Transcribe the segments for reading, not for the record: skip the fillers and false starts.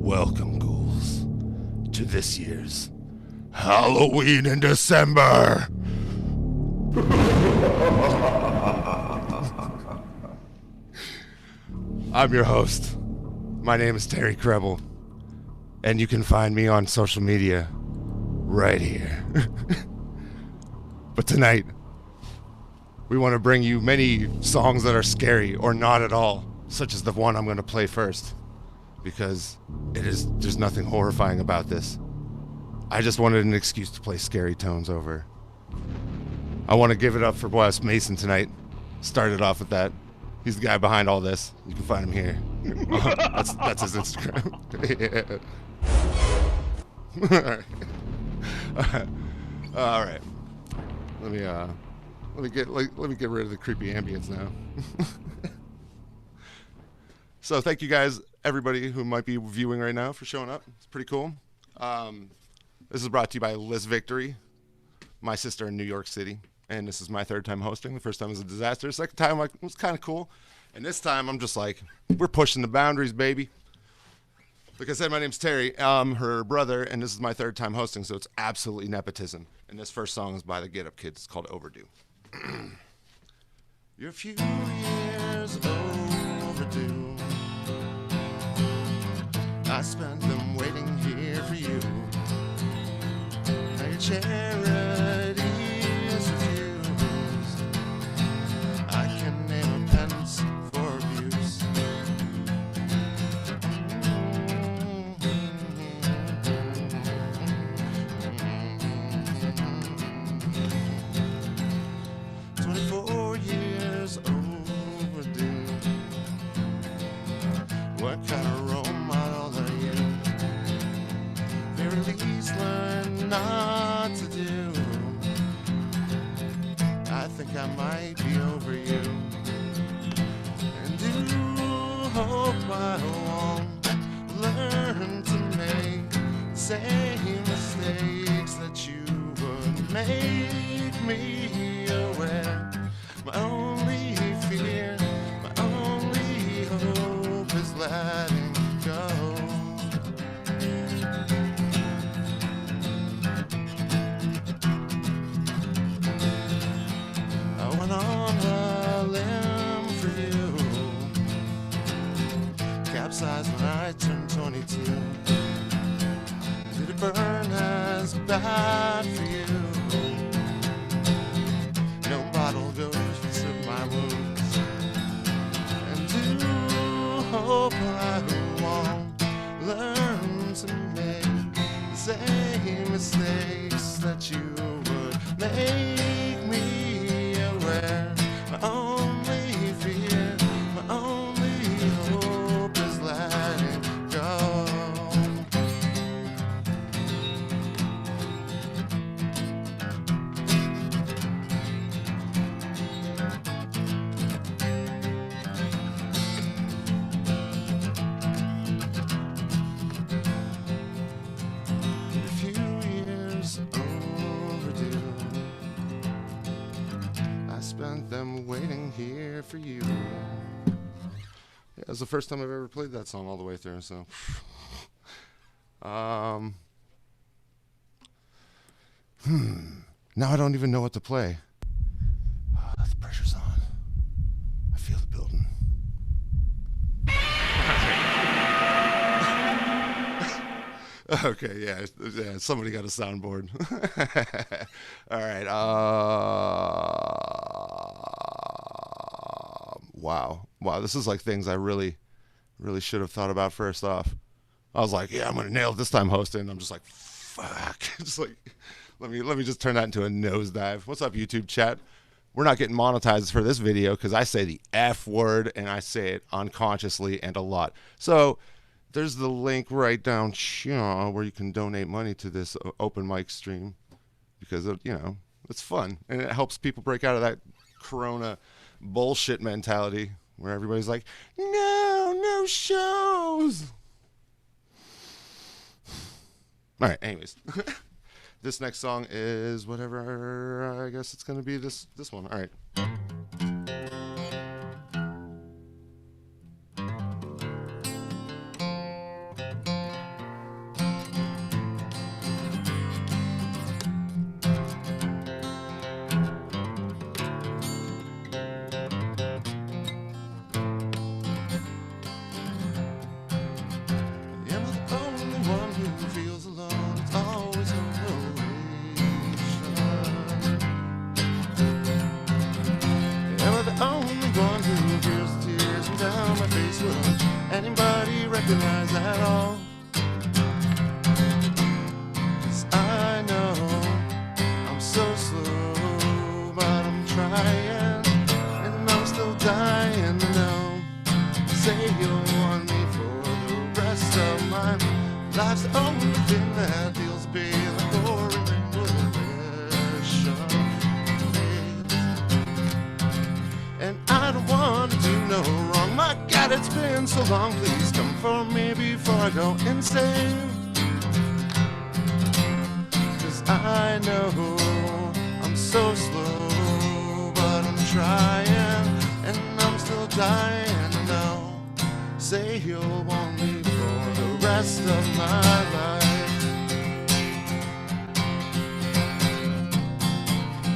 Welcome, ghouls, to this year's Halloween in December. I'm your host. My name is Terry Crebel, and you can find me on social media right here. But tonight, we want to bring you many songs that are scary or not at all, such as the one I'm going to play first, because there's nothing horrifying about this. I just wanted an excuse to play scary tones over. I want to give it up for Wes Mason tonight. Started off with that. He's the guy behind all this. You can find him here. That's his Instagram. Yeah. All right. Let me get rid of the creepy ambience now. So thank you guys, everybody who might be viewing right now, for showing up. It's pretty cool. This is brought to you by Lissvictory, my sister in New York City. And this is my third time hosting. The first time was a disaster. Second time, it was kind of cool. And this time, I'm just like, we're pushing the boundaries, baby. Like I said, my name's Terry. I'm her brother, and this is my third time hosting, so it's absolutely nepotism. And this first song is by the Get Up Kids. It's called Overdue. You're a few years overdue. I spent them waiting here for you. Now your charity is refused. I can name a penance for abuse. 24 years overdue. What kind of role model are you? Very least learn not to do. I think I might be over you. And do hope I won't learn to make the same mistakes that you would make me aware. My only fear, my only hope is letting go. I went on a limb for you, capsized when I turned 22. Did it burn as bad for you? No bottle goes to my wounds. And do hope I won't learn to make the same mistakes that you would make me aware. My only fear, my only hope is letting go. A few years overdue. I spent them waiting here for you. Yeah, it's the first time I've ever played that song all the way through, so. Now I don't even know what to play. Oh, the pressure's on. I feel the building. Okay, yeah, somebody got a soundboard. All right. Wow, this is like things I really should have thought about first off. I was like, yeah, I'm gonna nail it this time hosting. I'm just like, fuck. Just like, let me just turn that into a nosedive. What's up, YouTube chat? We're not getting monetized for this video because I say the F word and I say it unconsciously and a lot. So there's the link right down here where you can donate money to this open mic stream because, it's fun. And it helps people break out of that Corona bullshit mentality where everybody's like, no shows. All right, anyways. This next song is whatever, I guess it's going to be this one. All right. my face, will anybody recognize at all? 'Cause I know I'm so slow, but I'm trying, and I'm still dying to know. Say you'll want me for the rest of my life's the only thing that feels big like pouring revolution. And I don't want to do no wrong. My God, it's been so long. Please come for me before I go insane. 'Cause I know I'm so slow, but I'm trying, and I'm still dying to know. Say you'll want me for the rest of my life.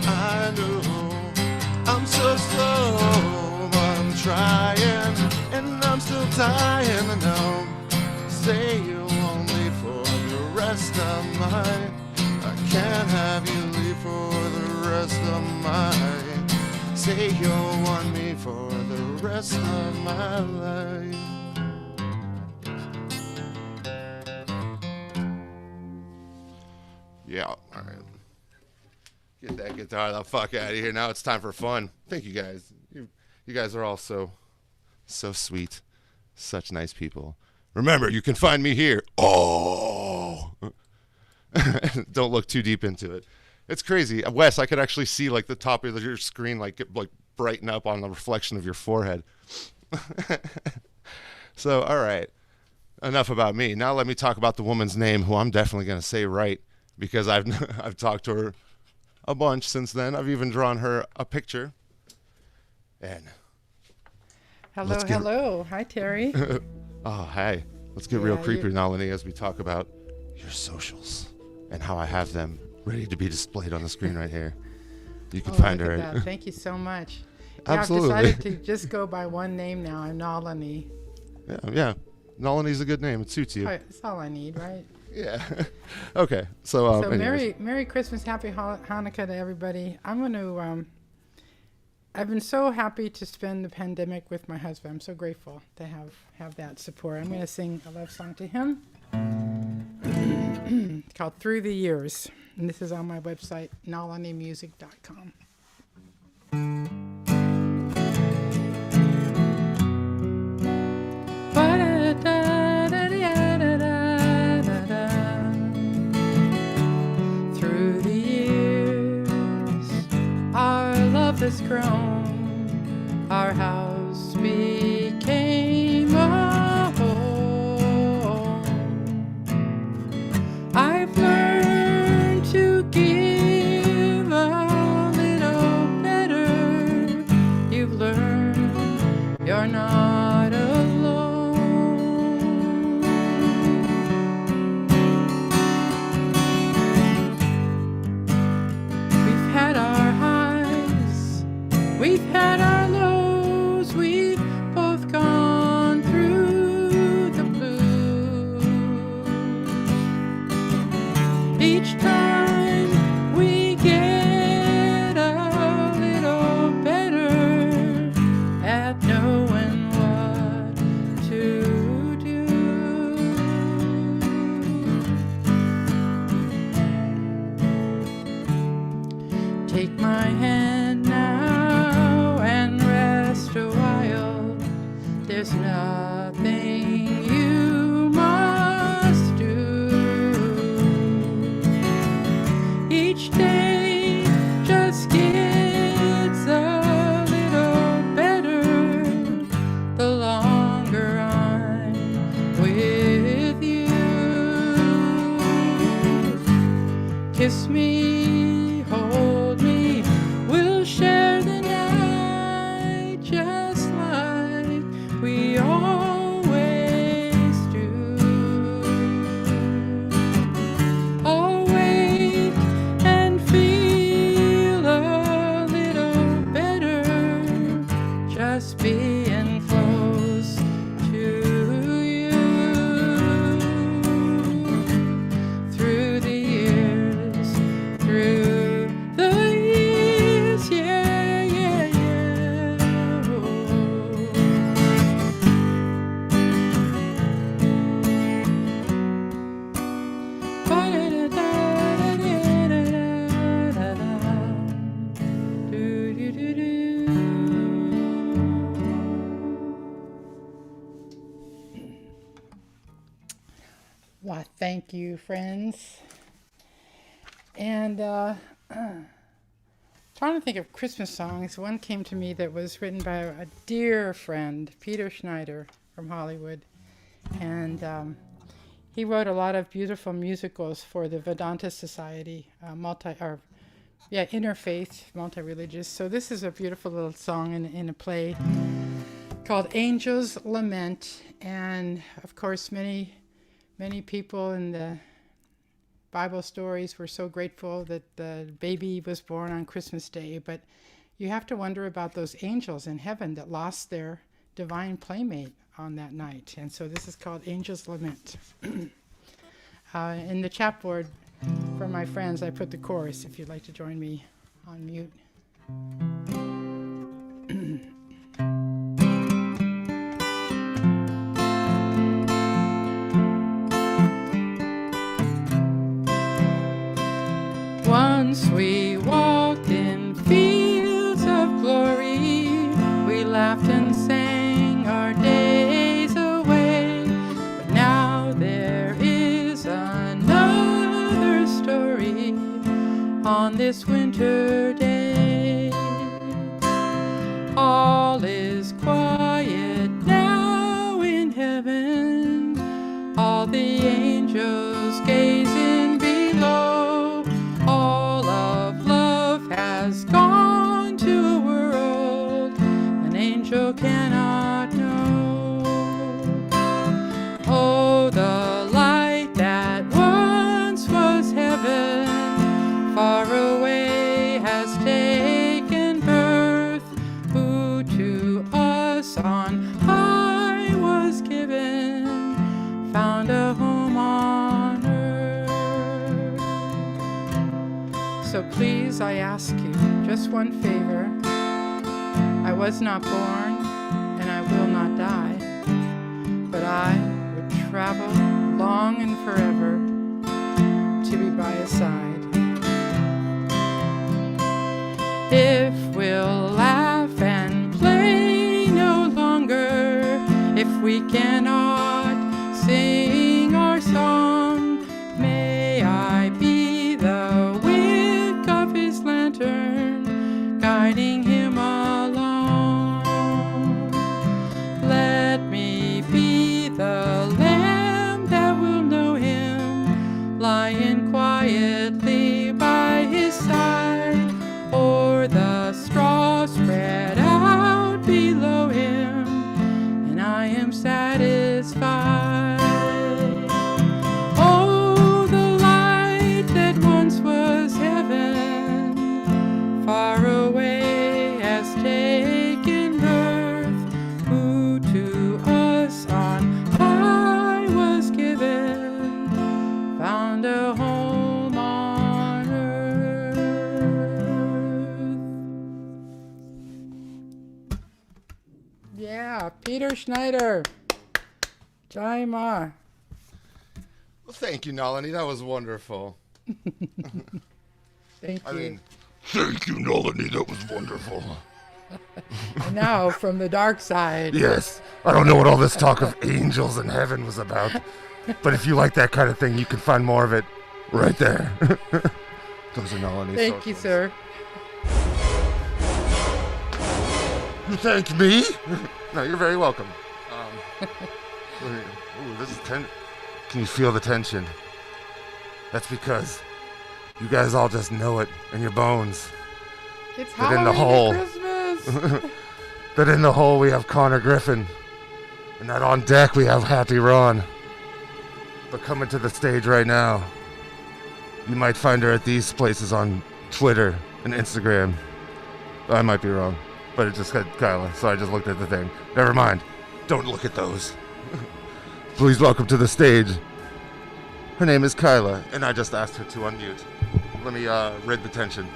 I know I'm so slow, but I'm trying, and I'm still dying to know. Say you want me for the rest of my. I can't have you leave for the rest of my. Say you'll want me for the rest of my life. Yeah, all right. Get that guitar the fuck out of here. Now it's time for fun. Thank you guys. You guys are all so sweet. Such nice people. Remember, you can find me here. Oh! Don't look too deep into it. It's crazy. Wes, I could actually see like the top of your screen like brighten up on the reflection of your forehead. So, all right. Enough about me. Now let me talk about the woman's name, who I'm definitely going to say right, because I've talked to her a bunch since then. I've even drawn her a picture. And hello. Hi, Terry. Oh, hey. Let's get real creepy, Nalini, as we talk about your socials and how I have them ready to be displayed on the screen right here. You can find her. Thank you so much. Absolutely. I've decided to just go by one name now. I'm Nalini. Yeah. Nalini's a good name. It suits you. That's all I need, right? Yeah. Okay. So Merry Christmas, Happy Hanukkah to everybody. I'm going to. I've been so happy to spend the pandemic with my husband. I'm so grateful to have that support. I'm going to sing a love song to him. It's called Through the Years, and this is on my website, nalinimusic.com. Through the years, our love has grown, our house became a home. I've learned to give a little better. You've learned you're not alone. We've had our highs, we've had our lows, we've both gone through the blues. Each time we get a little better at knowing what to do. Take my hand now and rest a while. There's nothing you must do. Each day just gets a little better the longer I'm with you. Kiss me, hold me, we'll share the night just like we always do. I'll wait and feel a little better just being close to you. Through the years, Well, thank you, friends. And trying to think of Christmas songs. One came to me that was written by a dear friend, Peter Schneider from Hollywood. And he wrote a lot of beautiful musicals for the Vedanta Society, interfaith, multi-religious. So this is a beautiful little song in a play called Angel's Lament. And of course, many people in the Bible stories were so grateful that the baby was born on Christmas Day. But you have to wonder about those angels in heaven that lost their divine playmate on that night. And so this is called Angel's Lament. In the chapboard for my friends, I put the chorus if you'd like to join me on mute. Once we walked in fields of glory, we laughed and sang our days away. But now there is another story on this winter day. All is quiet now in heaven, all the angels gazing below. All of love has gone to a world an angel cannot know. Oh, the light that once was heaven, far away has taken birth, who to us on high was given, found a home on earth. So please, I ask you, just one favor. I was not born, and I will not die, but I would travel long and forever to be by his side. If we'll laugh and play no longer, if we cannot sing our song, may I be the wick of his lantern, guiding him along. Let me be the lamb that will know him, lying quietly by his side, or the straw spread out below him, and I am satisfied. Oh, the light that once was heaven, far away has taken birth, who to us on high was given, found a home on earth. Yeah, Peter Schneider. Jai Ma. Well, thank you, Nalini. That was wonderful. Thank you. I mean, thank you, Nalini. That was wonderful. And now from the dark side. Yes, I don't know what all this talk of angels in heaven was about, but if you like that kind of thing, you can find more of it right there. Those are Nalini's Thank you, sir. You thanked me? No, you're very welcome. Ooh, this is tense. Can you feel the tension? That's because you guys all just know it in your bones. It's That Halloween in the hole. and Christmas. That in the hole we have Connor Griffin, and that on deck we have Happy Ron. But coming to the stage right now, you might find her at these places on Twitter and Instagram. I might be wrong, but it just said Kyla, so I just looked at the thing. Never mind. Don't look at those. Please welcome to the stage. Her name is Kyla, and I just asked her to unmute. Let me rid the tension.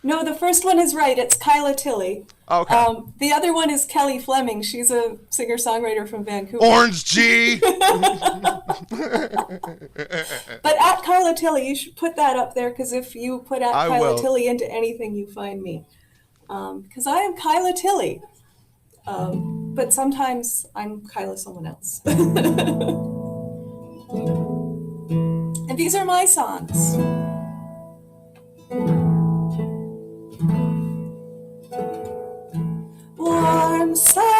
No, the first one is right. It's Kyla Tilley. Okay. The other one is Kelly Fleming. She's a singer-songwriter from Vancouver. Orange G! But at Kyla Tilley, you should put that up there, because if you put at I Kyla will. Tilley into anything, you find me. Because I am Kyla Tilley. But sometimes I'm Kyla someone else. And these are my songs. Warm sun,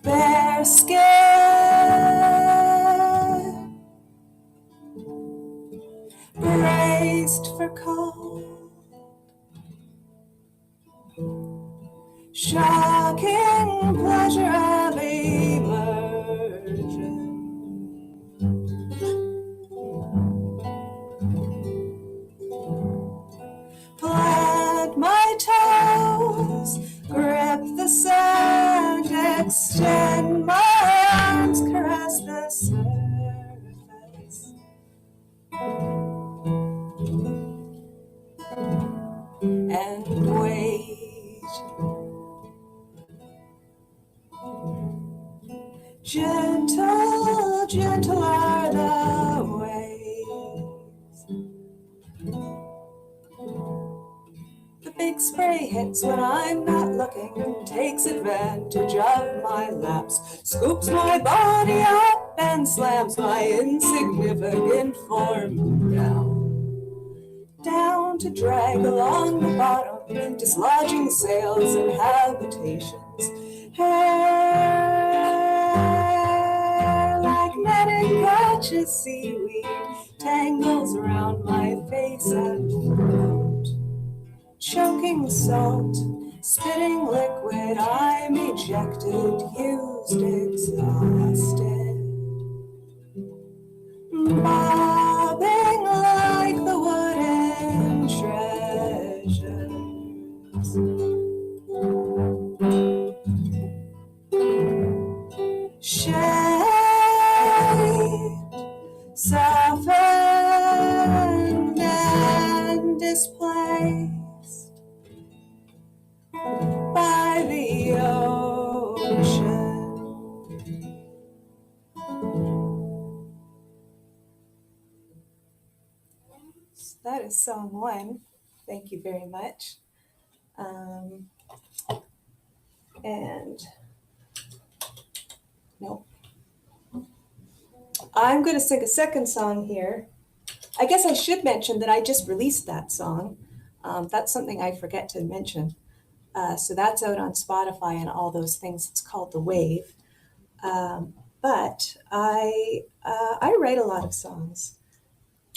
bare skin, braced for cold, shocking pleasure of immersion. Plant my toes, grip the sand, extend my arms, caress the surface. And wait. Gentle, gentle are the waves. The big spray hits when I'm not looking, takes advantage of my lapse, scoops my body up and slams my insignificant form down to drag along the bottom, dislodging sails and habitations. Hair like netting catches seaweed, tangles around my face and throat. Choking salt, spitting liquid, I'm ejected, used, exhausted. Bobbing like the wooden treasures. Shaped, softened, and displaced by the ocean. So that is song one. Thank you very much. And no, I'm going to sing a second song here. I guess I should mention that I just released that song. That's something I forget to mention. So that's out on Spotify and all those things. It's called The Wave. But I write a lot of songs,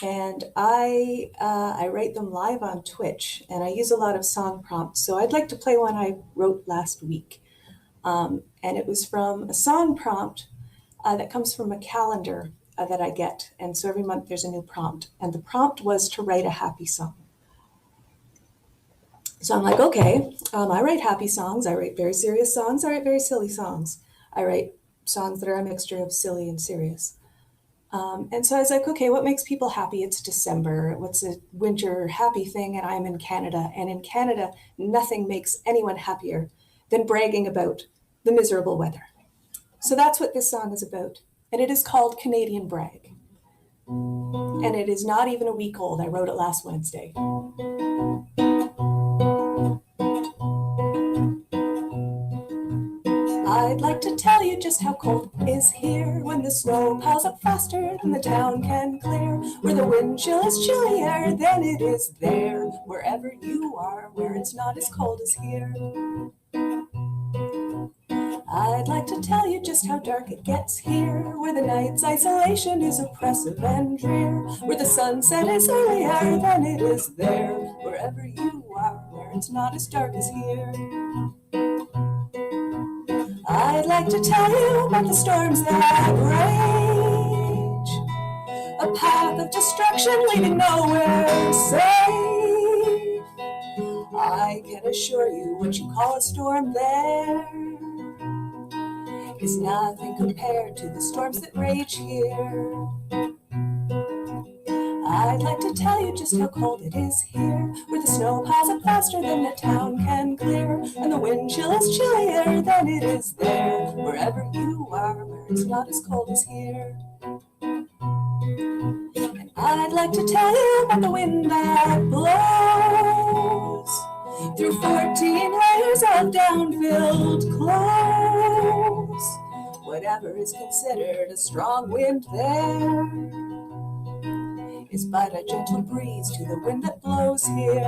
and I write them live on Twitch, and I use a lot of song prompts. So I'd like to play one I wrote last week. And it was from a song prompt that comes from a calendar that I get. And so every month there's a new prompt. And the prompt was to write a happy song. So I'm like, okay, I write happy songs. I write very serious songs. I write very silly songs. I write songs that are a mixture of silly and serious. And so I was like, okay, what makes people happy? It's December. What's a winter happy thing? And I'm in Canada. And in Canada, nothing makes anyone happier than bragging about the miserable weather. So that's what this song is about. And it is called Canadian Bragg. And it is not even a week old. I wrote it last Wednesday. I'd like to tell you just how cold it is here when the snow piles up faster than the town can clear, where the wind chill is chillier than it is there, wherever you are, where it's not as cold as here. I'd like to tell you just how dark it gets here, where the night's isolation is oppressive and drear, where the sunset is earlier than it is there, wherever you are, where it's not as dark as here. I'd like to tell you about the storms that rage, a path of destruction leading nowhere safe. I can assure you what you call a storm there is nothing compared to the storms that rage here. I'd like to tell you just how cold it is here, where the snow piles up faster than the town can clear, and the wind chill is chillier than it is there, wherever you are, where it's not as cold as here. And I'd like to tell you about the wind that blows through 14 layers of down-filled clothes, Whatever is considered a strong wind there is but a gentle breeze to the wind that blows here.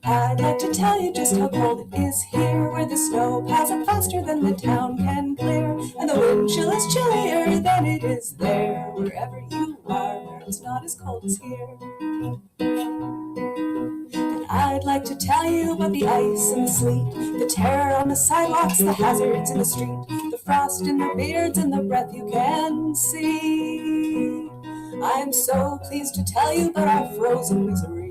I'd like to tell you just how cold it is here, where the snow piles up faster than the town can clear, and the wind chill is chillier than it is there, wherever you are, where it's not as cold as here. And I'd like to tell you about the ice and the sleet, the terror on the sidewalks, the hazards in the street, the frost in the beards and the breath you can see. I'm so pleased to tell you about our frozen misery.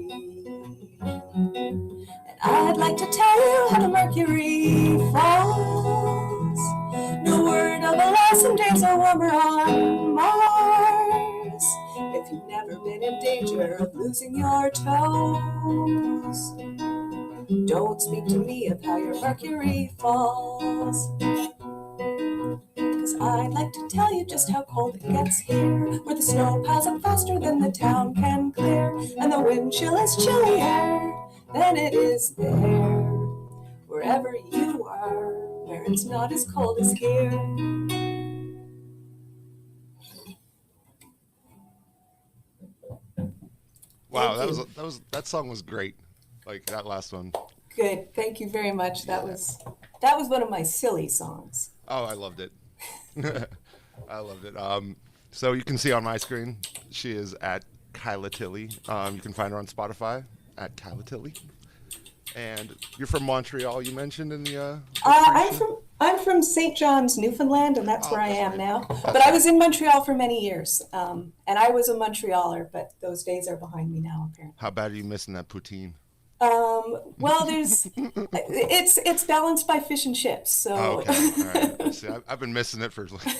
And I'd like to tell you how the mercury falls. No word of a loss and days are warmer on Mars. If you've never been in danger of losing your toes, don't speak to me of how your mercury falls. 'Cause I'd like to tell you just how cold it gets here, where the snow piles up faster than the town can clear, and the wind chill is chillier than it is there, wherever you are, where it's not as cold as here. Wow, that song was great. Like that last one. Good, thank you very much. That was one of my silly songs. Oh, I loved it. I loved it. So you can see on my screen, she is at Kyla Tilly. You can find her on Spotify at Kyla Tilly. And you're from Montreal, you mentioned in the. I'm from St. John's, Newfoundland, and that's where I am now. But I was in Montreal for many years, and I was a Montrealer, but those days are behind me now, apparently. How bad are you missing that poutine? Well, it's balanced by fish and chips. So. Oh, okay. All right. See, I've been missing it for like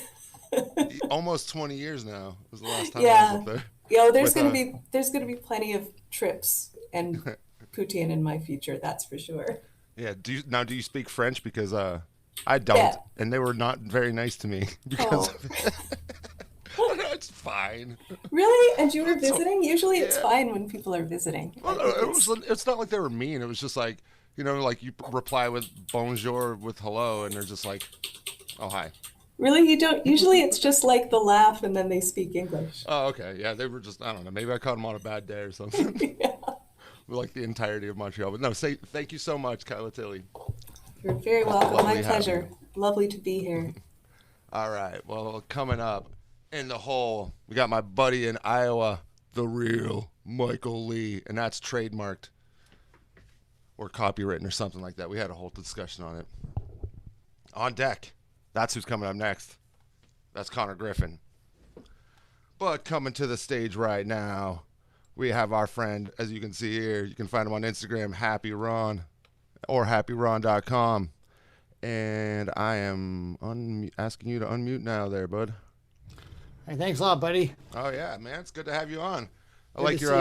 almost 20 years now. Was the last time I was up there. Yeah, there's gonna be plenty of trips and poutine in my future. That's for sure. Yeah. Do you speak French? Because I don't, and they were not very nice to me because. Oh. No, it's fine. Really? And you were visiting? Usually it's fine when people are visiting. Well, it's not like they were mean. It was just like, like you reply with bonjour with hello, and they're just like, oh, hi. Really? You don't? Usually it's just like the laugh and then they speak English. Oh, okay. Yeah, they were just, I don't know. Maybe I caught them on a bad day or something. Yeah. Like the entirety of Montreal. But no, thank you so much, Kyla Tilly. You're very welcome. My pleasure. Lovely to be here. All right. Well, coming up in the hole, we got my buddy in Iowa, the real Michael Lee, and that's trademarked or copywritten or something like that. We had a whole discussion on it. On deck, that's who's coming up next. That's Connor Griffin. But coming to the stage right now, we have our friend, as you can see here. You can find him on Instagram, Happy Ron, or happyron.com. And I am asking you to unmute now there, bud. Hey, thanks a lot, buddy. Oh yeah, man, it's good to have you on. I like your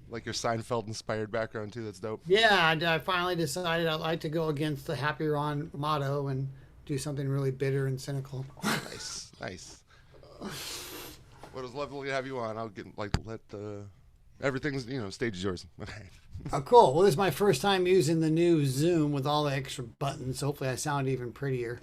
Seinfeld-inspired background too. That's dope. Yeah, I finally decided I'd like to go against the Happy Ron motto and do something really bitter and cynical. Nice. Well, it was lovely to have you on. I'll everything's stage is yours. Oh, cool. Well, this is my first time using the new Zoom with all the extra buttons. Hopefully, I sound even prettier.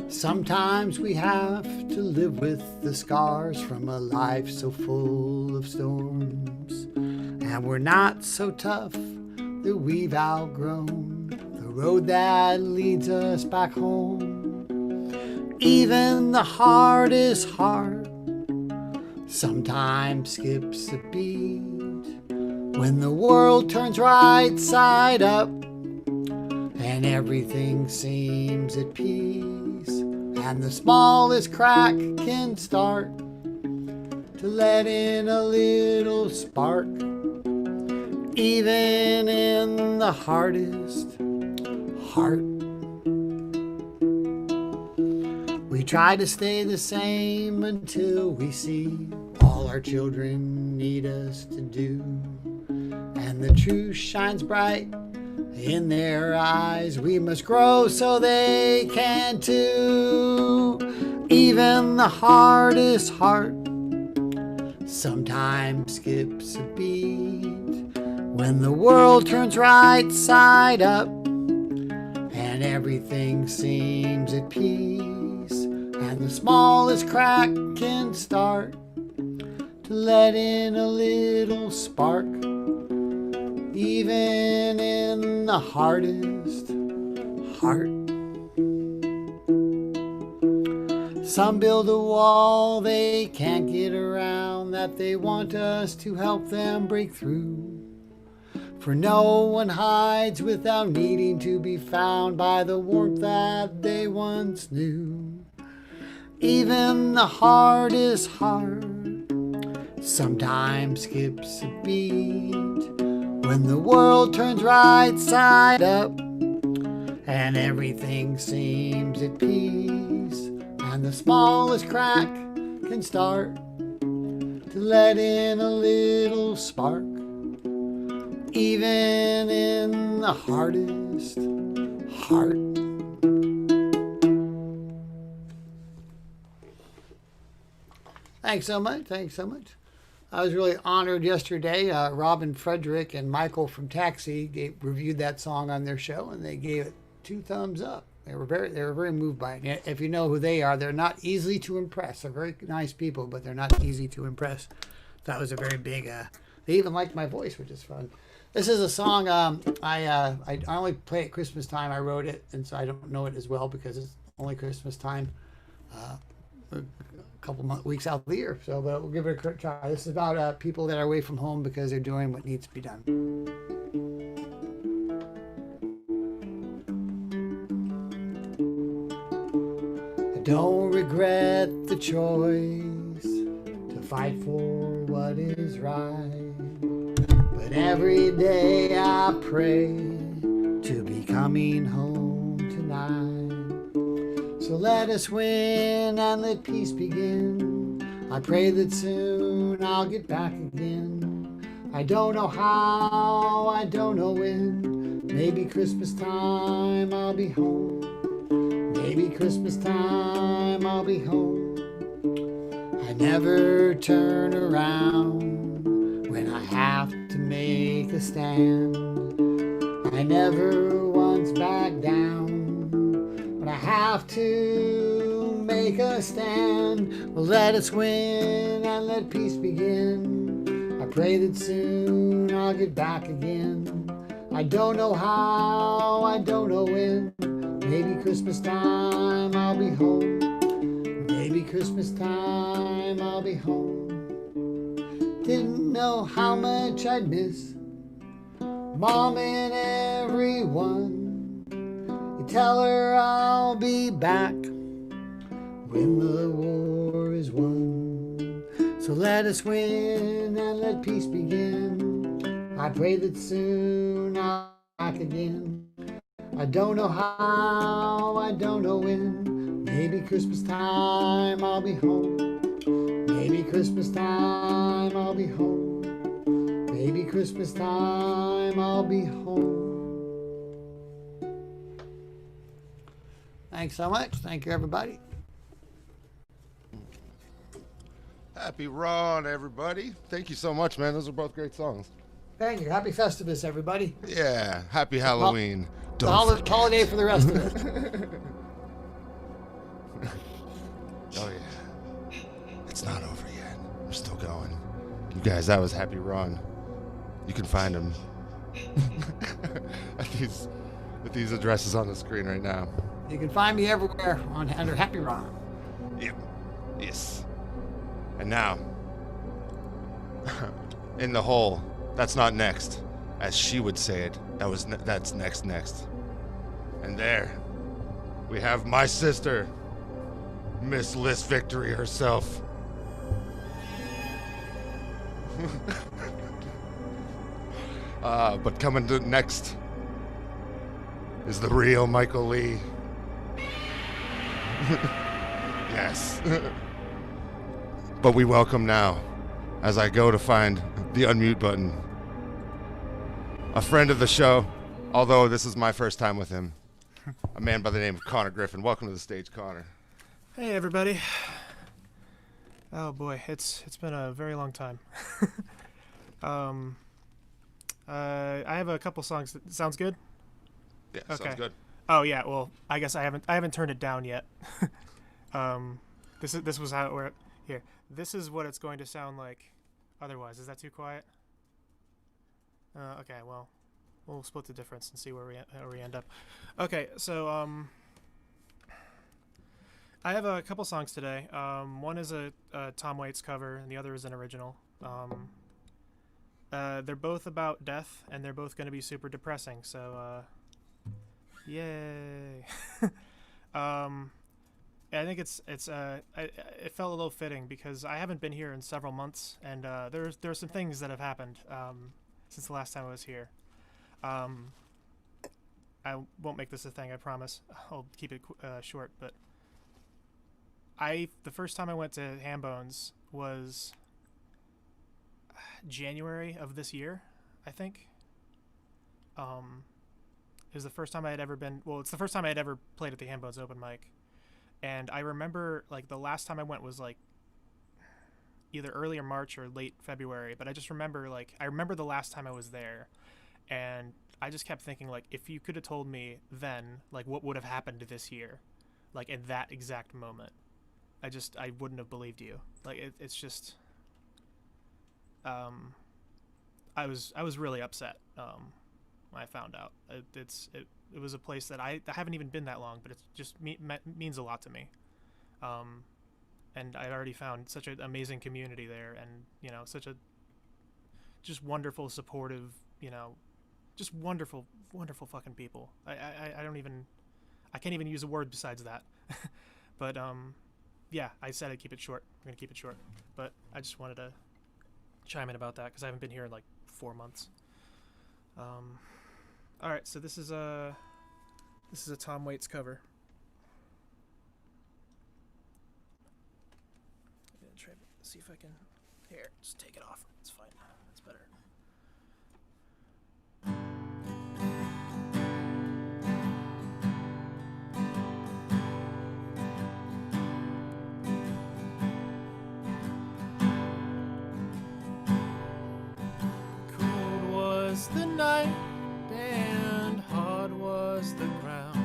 Sometimes we have to live with the scars from a life so full of storms. And we're not so tough that we've outgrown the road that leads us back home. Even the hardest heart sometimes skips a beat when the world turns right side up and everything seems at peace. And the smallest crack can start to let in a little spark, even in the hardest heart. We try to stay the same until we see all our children need us to do. And the truth shines bright in their eyes. We must grow so they can too. Even the hardest heart sometimes skips a beat. When the world turns right side up and everything seems at peace, and the smallest crack can start to let in a little spark, even in the hardest heart. Some build a wall they can't get around, that they want us to help them break through. For no one hides without needing to be found by the warmth that they once knew. Even the hardest heart sometimes skips a beat when the world turns right side up and everything seems at peace, and the smallest crack can start to let in a little spark, even in the hardest heart. Thanks so much. Thanks so much. I was really honored yesterday. Robin Frederick and Michael from Taxi reviewed that song on their show, and they gave it 2 thumbs up. They were very moved by it. If you know who they are, they're not easily to impress. They're very nice people, but they're not easy to impress. That was a very big. They even liked my voice, which is fun. This is a song I only play at Christmas time. I wrote it, and so I don't know it as well because it's only Christmas time. A couple weeks out of the year, so but we'll give it a try. This is about people that are away from home because they're doing what needs to be done. I don't regret the choice to fight for what is right, but every day I pray to be coming home tonight. So let us win and let peace begin. I pray that soon I'll get back again. I don't know how, I don't know when. Maybe Christmas time I'll be home. Maybe Christmas time I'll be home. I never turn around when I have to make a stand. I never once back down. I have to make a stand. Well, let us win and let peace begin. I pray that soon I'll get back again. I don't know how, I don't know when. Maybe Christmas time I'll be home. Maybe Christmas time I'll be home. Didn't know how much I'd miss Mom and everyone. Tell her I'll be back when the war is won. So let us win and let peace begin. I pray that soon I'll be back again. I don't know how, I don't know when. Maybe Christmas time I'll be home. Maybe Christmas time I'll be home. Maybe Christmas time I'll be home. Thanks so much. Thank you, everybody. Happy Ron, everybody. Thank you so much, man. Those are both great songs. Thank you. Happy Festivus, everybody. Yeah. Happy Halloween. The holiday for the rest of us. Oh, yeah. It's not over yet. We're still going. You guys, that was Happy Ron. You can find him at these addresses on the screen right now. You can find me everywhere under Happy Ron. Yep. Yes. And now, in the hole, that's not next, as she would say it. That's next. And there, we have my sister, Miss Lissvictory herself. But coming to next is the real Michael Lee. Yes. But we welcome now, as I go to find the unmute button, a friend of the show, although this is my first time with him, a man by the name of Connor Griffin. Welcome to the stage, Connor. Hey, everybody. Oh boy, it's been a very long time. I have a couple songs. Sounds good. Yeah, Okay. sounds good. Oh yeah. Well, I guess I haven't turned it down yet. This was how we're here. This is what it's going to sound like. Otherwise, is that too quiet? Okay. Well, we'll split the difference and see where we end up. Okay. So I have a couple songs today. One is a Tom Waits cover, and the other is an original. They're both about death, and they're both going to be super depressing. So, yay! I think it felt a little fitting because I haven't been here in several months, and there are some things that have happened since the last time I was here. I won't make this a thing, I promise. I'll keep it short, but the first time I went to Hambone's was January of this year, I think. It was the first time I had ever been. Well, it's the first time I had ever played at the Hambone's open mic, and I remember like the last time I went was like either early March or late February. But I just remember I remember the last time I was there, and I just kept thinking like if you could have told me then like what would have happened this year, like at that exact moment. I wouldn't have believed you. Like it's just I was really upset when I found out. It was a place that I haven't even been that long, but it just means a lot to me. And I already found such an amazing community there, and such a just wonderful, supportive, just wonderful fucking people. I can't even use a word besides that. But yeah, I said I'd keep it short. We're gonna keep it short, but I just wanted to chime in about that because I haven't been here in like 4 months. All right, so this is a Tom Waits cover. I'm gonna try to see if I can. Here, just take it off. It's fine. It's better. The night and hard was the ground.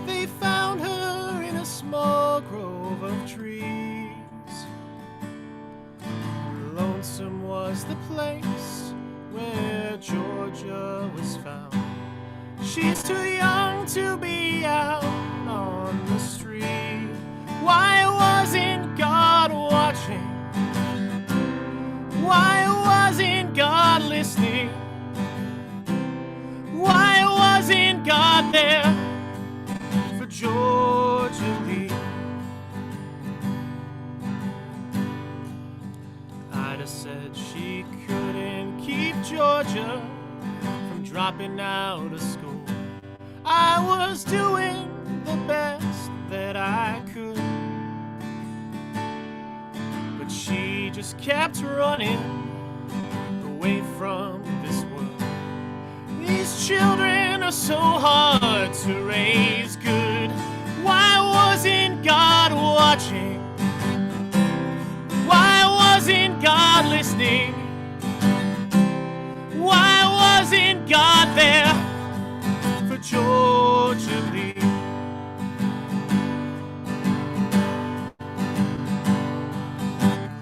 They found her in a small grove of trees. Lonesome was the place where Georgia was found. She's too young to be out on the street. Why wasn't God watching? Why wasn't God listening? Why wasn't God there for Georgia Lee? I'd have said she couldn't keep Georgia from dropping out of school. I was doing the best that I could, but she just kept running away from this world. These children are so hard to raise good. Why wasn't God watching? Why wasn't God listening? Why wasn't God there for Georgia Lee?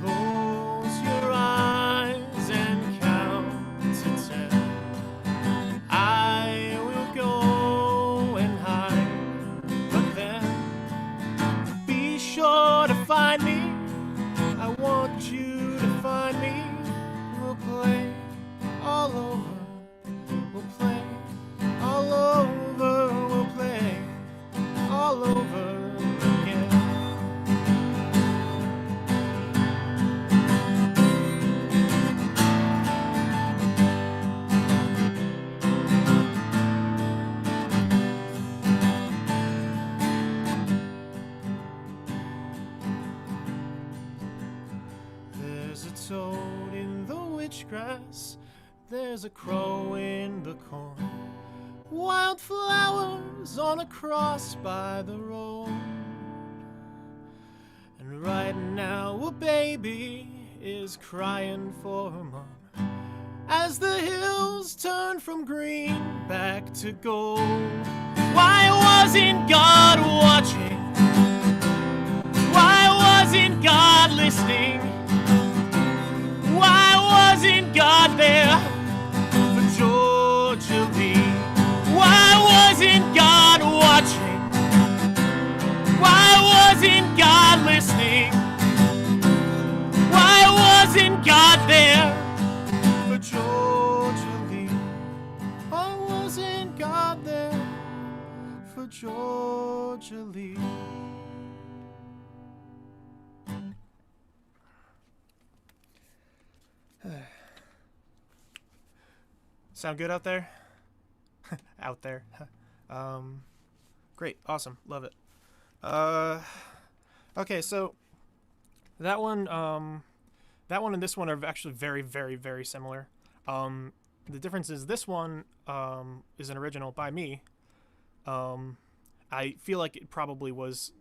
Close your eyes and count to 10. I will go and hide, but then be sure to find me. I want you to find me. We'll play all over. We'll play all over. We'll play all over again. There's a toad in the witchgrass, there's a crow in the corn, wildflowers on a cross by the road. And right now a little baby is crying for her mom as the hills turn from green back to gold. Why wasn't God watching? Why wasn't God listening? Why wasn't God there for Georgia Lee? Why wasn't God watching? Why wasn't God listening? Why wasn't God there for Georgia Lee? Why wasn't God there for Georgia Lee? Sound good out there? Out there. Great, awesome, love it. Okay, so that one and this one are actually very, very, very similar. The difference is this one is an original by me. I feel like it probably was.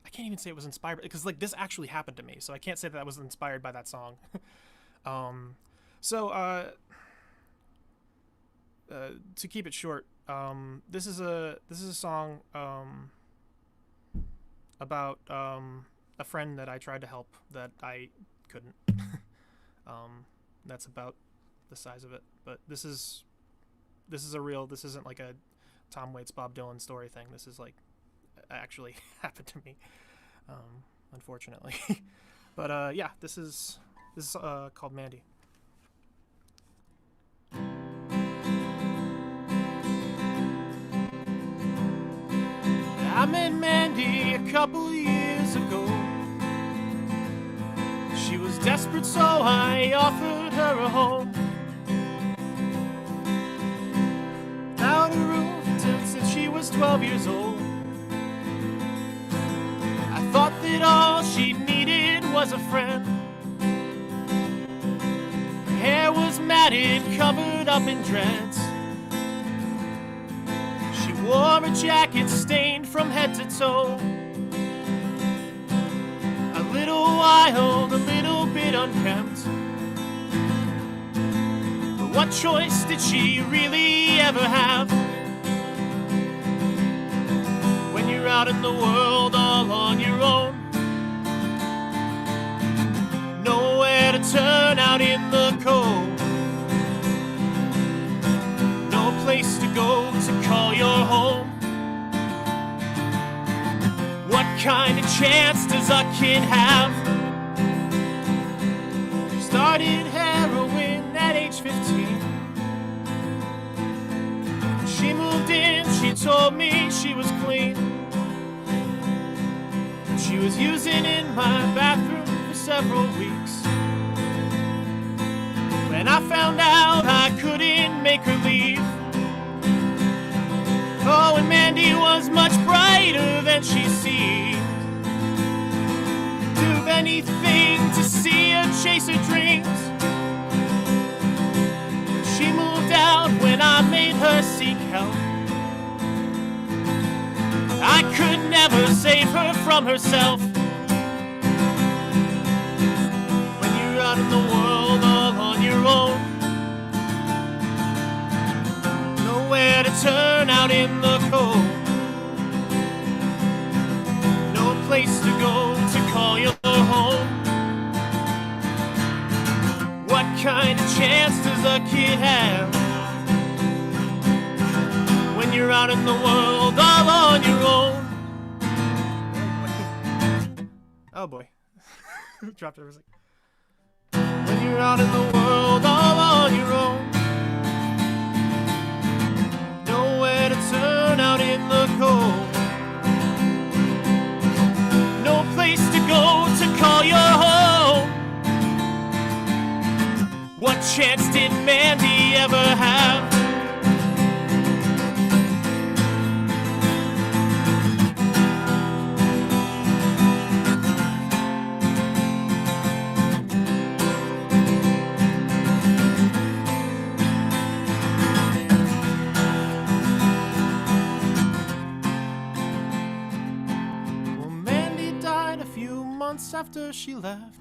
I can't even say it was inspired because like this actually happened to me, so I can't say that was inspired by that song. To keep it short, this is a song about a friend that I tried to help that I couldn't. That's about the size of it. But this is a real. This isn't like a Tom Waits, Bob Dylan story thing. This is like actually happened to me, unfortunately. But yeah, this is called Mandy. I met Mandy a couple years ago. She was desperate, so I offered her a home. Without a roof since she was 12 years old. I thought that all she needed was a friend. Her hair was matted, covered up in dreads. She wore a jacket stained from head to toe. A little wild, a little bit unkempt. But what choice did she really ever have? When you're out in the world all on your own, nowhere to turn out in the cold, no place to go to call your home. What kind of chance does a kid have? She started heroin at age 15. When she moved in, she told me she was clean. She was using in my bathroom for several weeks. When I found out, I couldn't make her leave. Oh, and Mandy was much brighter than she seemed. Do anything to see her chase her dreams. She moved out when I made her seek help. I could never save her from herself. When you're out in the world all on your own, nowhere to turn out in the cold, no place to go to call your home. What kind of chance does a kid have when you're out in the world all on your own? Oh boy. Dropped it. I was like, when you're out in the world all on your own, nowhere to turn out in the cold, no place to go to call your home. What chance did Mandy ever have? after she left.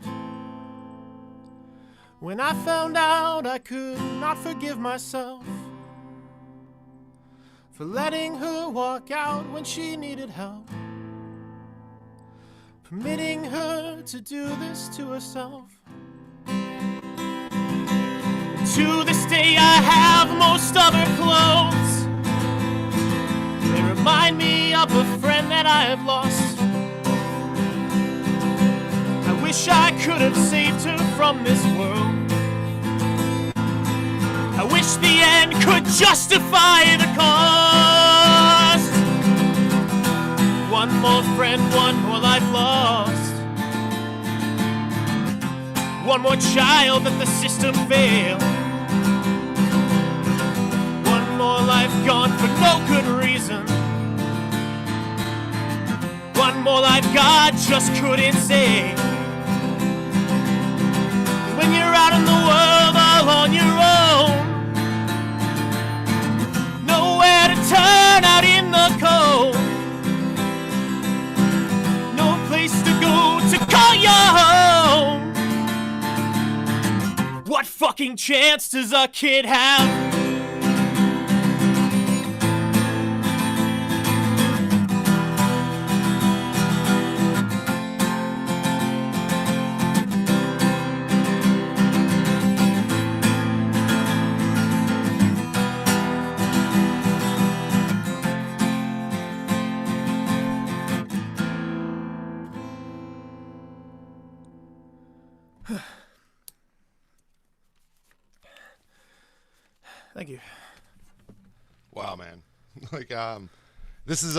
When I found out I could not forgive myself for letting her walk out when she needed help, permitting her to do this to herself. To this day I have most of her clothes. They remind me of a friend that I have lost. I wish I could have saved her from this world. I wish the end could justify the cost. One more friend, one more life lost. One more child that the system failed. One more life gone for no good reason. One more life God just couldn't save. When you're out in the world all on your own, nowhere to turn out in the cold, no place to go to call your home. What fucking chance does a kid have? Thank you. Wow, man. Like, this is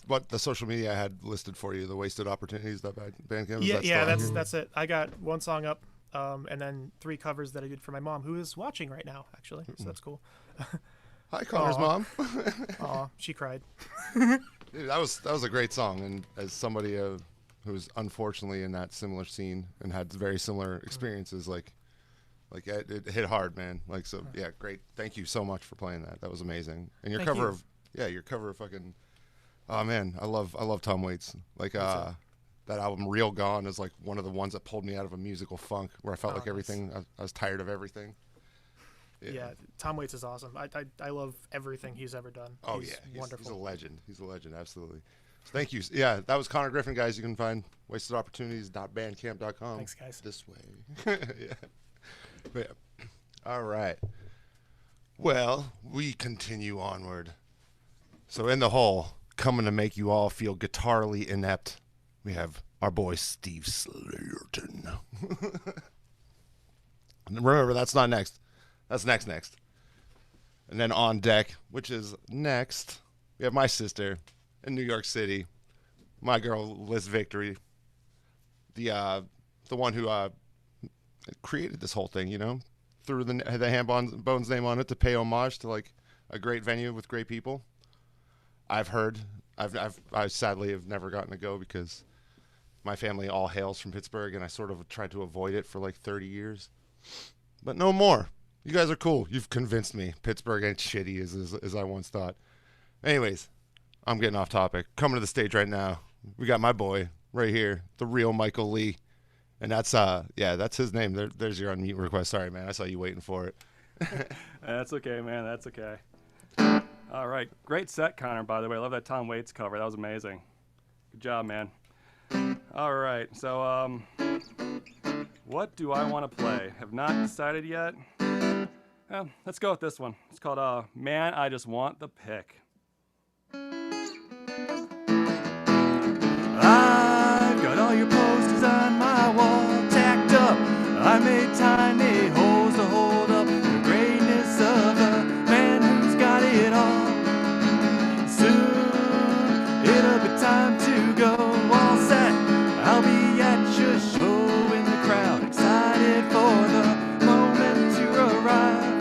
what the social media I had listed for you, the wasted opportunities that Bandcamp. Yeah, that's it. I got one song up, and then 3 covers that I did for my mom, who is watching right now, actually. So that's cool. Hi, Connor's mom. Aw, she cried. Dude, that was a great song, and as somebody who's unfortunately in that similar scene and had very similar experiences, like it hit hard, man. Like, so yeah, great. Thank you so much for playing that. That was amazing. And your cover of fucking, oh man, I love Tom Waits. Like that album Real Gone is like one of the ones that pulled me out of a musical funk where I felt like everything, I was tired of everything. Yeah, Tom Waits is awesome. I love everything he's ever done. Oh, he's wonderful. He's a legend. He's a legend, absolutely. So thank you. Yeah, that was Connor Griffin, guys. You can find wastedopportunities.bandcamp.com. Thanks, guys. This way. Yeah. But, yeah. All right. Well, we continue onward. So in the hole, coming to make you all feel guitarly inept, we have our boy Steve Slayerton. And remember, that's not next. That's next. And then on deck, which is next, we have my sister in New York City, my girl Lissvictory, the one who created this whole thing, you know, threw the Hambone's name on it to pay homage to like a great venue with great people. I sadly have never gotten to go because my family all hails from Pittsburgh, and I sort of tried to avoid it for like 30 years. But no more. You guys are cool. You've convinced me. Pittsburgh ain't shitty as I once thought. Anyways, I'm getting off topic. Coming to the stage right now, we got my boy right here, the real Michael Lee. And that's his name. There's your unmute request. Sorry, man. I saw you waiting for it. That's okay, man. That's okay. All right. Great set, Connor, by the way. I love that Tom Waits cover. That was amazing. Good job, man. All right. So, what do I want to play? Have not decided yet. Let's go with this one. It's called Man, I Just Want the Pick. I've got all your posters on my wall tacked up. I made tiny holes to hold up the greatness of a man who's got it all. Soon it'll be time to go. All set, I'll be at your show in the crowd, excited for the moment to arrive.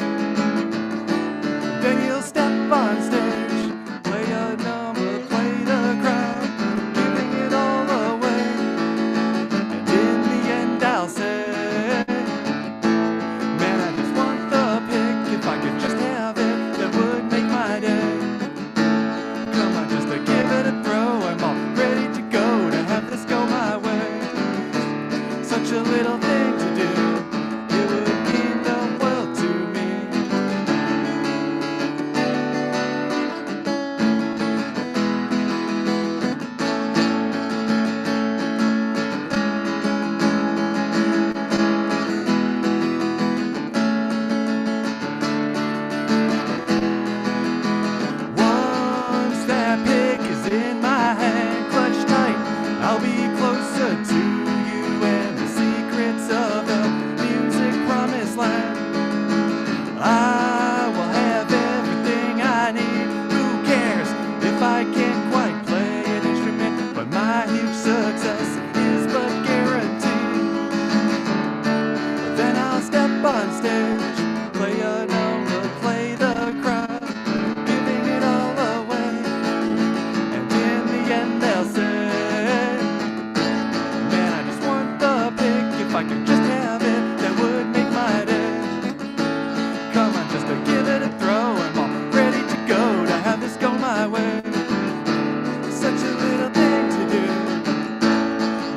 Then you'll step on stage, play a number, play the crowd, giving it all away. And in the end I'll say, such a little thing to do. It would mean the world to me. Once that pick is in my hand, clutched tight, I'll be closer to you and the secrets of the music promised land. I will have everything I need. Who cares if I can't quite play an instrument? But my huge success is but guaranteed. Then I'll step on stage, play a number, play the crowd, giving it all away. And in the end they'll say, man, I just want the pick. If I could just have it, that would make my day. Come on, just to give it a throw. I'm all ready to go to have this go my way. Such a little thing to do.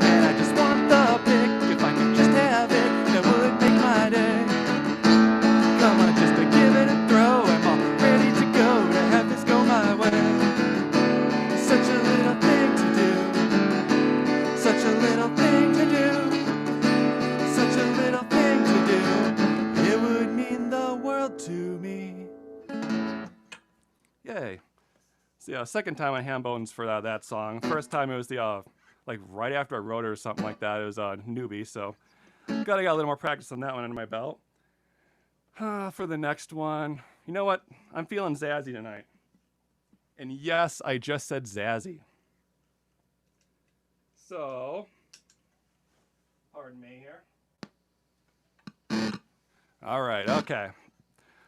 Man, I just want the pick. If I could just have it, that would make my day. Come on, just to give it a throw. I'm all ready to go to have this go my way. Such a little thing to do. Such a little thing to do. Such a little thing to do. It would mean the world to me. Yay. So yeah, second time on Hambones for that song. First time it was the like right after I wrote it or something like that. It was a newbie, so got a little more practice on that one under my belt. For the next one, you know what? I'm feeling zazzy tonight. And yes, I just said zazzy. So, pardon me here. All right, okay.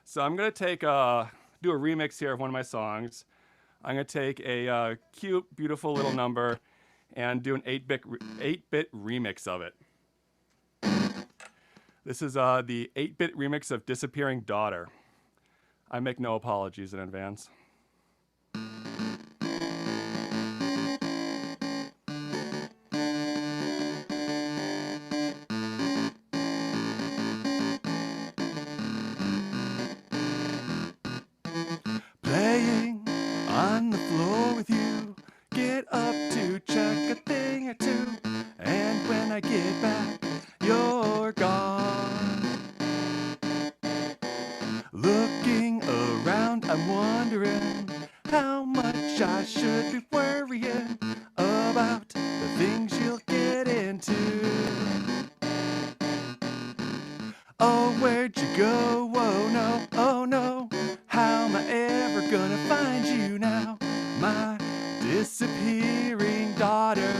So I'm gonna do a remix here of one of my songs. I'm gonna take a cute, beautiful little number and do an 8-bit remix of it. This is the 8-bit remix of Disappearing Daughter. I make no apologies in advance. Playing on the floor with you, get up to check a thing or two, and when I get back, you're gone. Looking around, I'm wondering how much I should be worrying about the things you'll get into. Oh, where'd you go? Oh no, oh no. How am I ever gonna find you now, my disappearing daughter?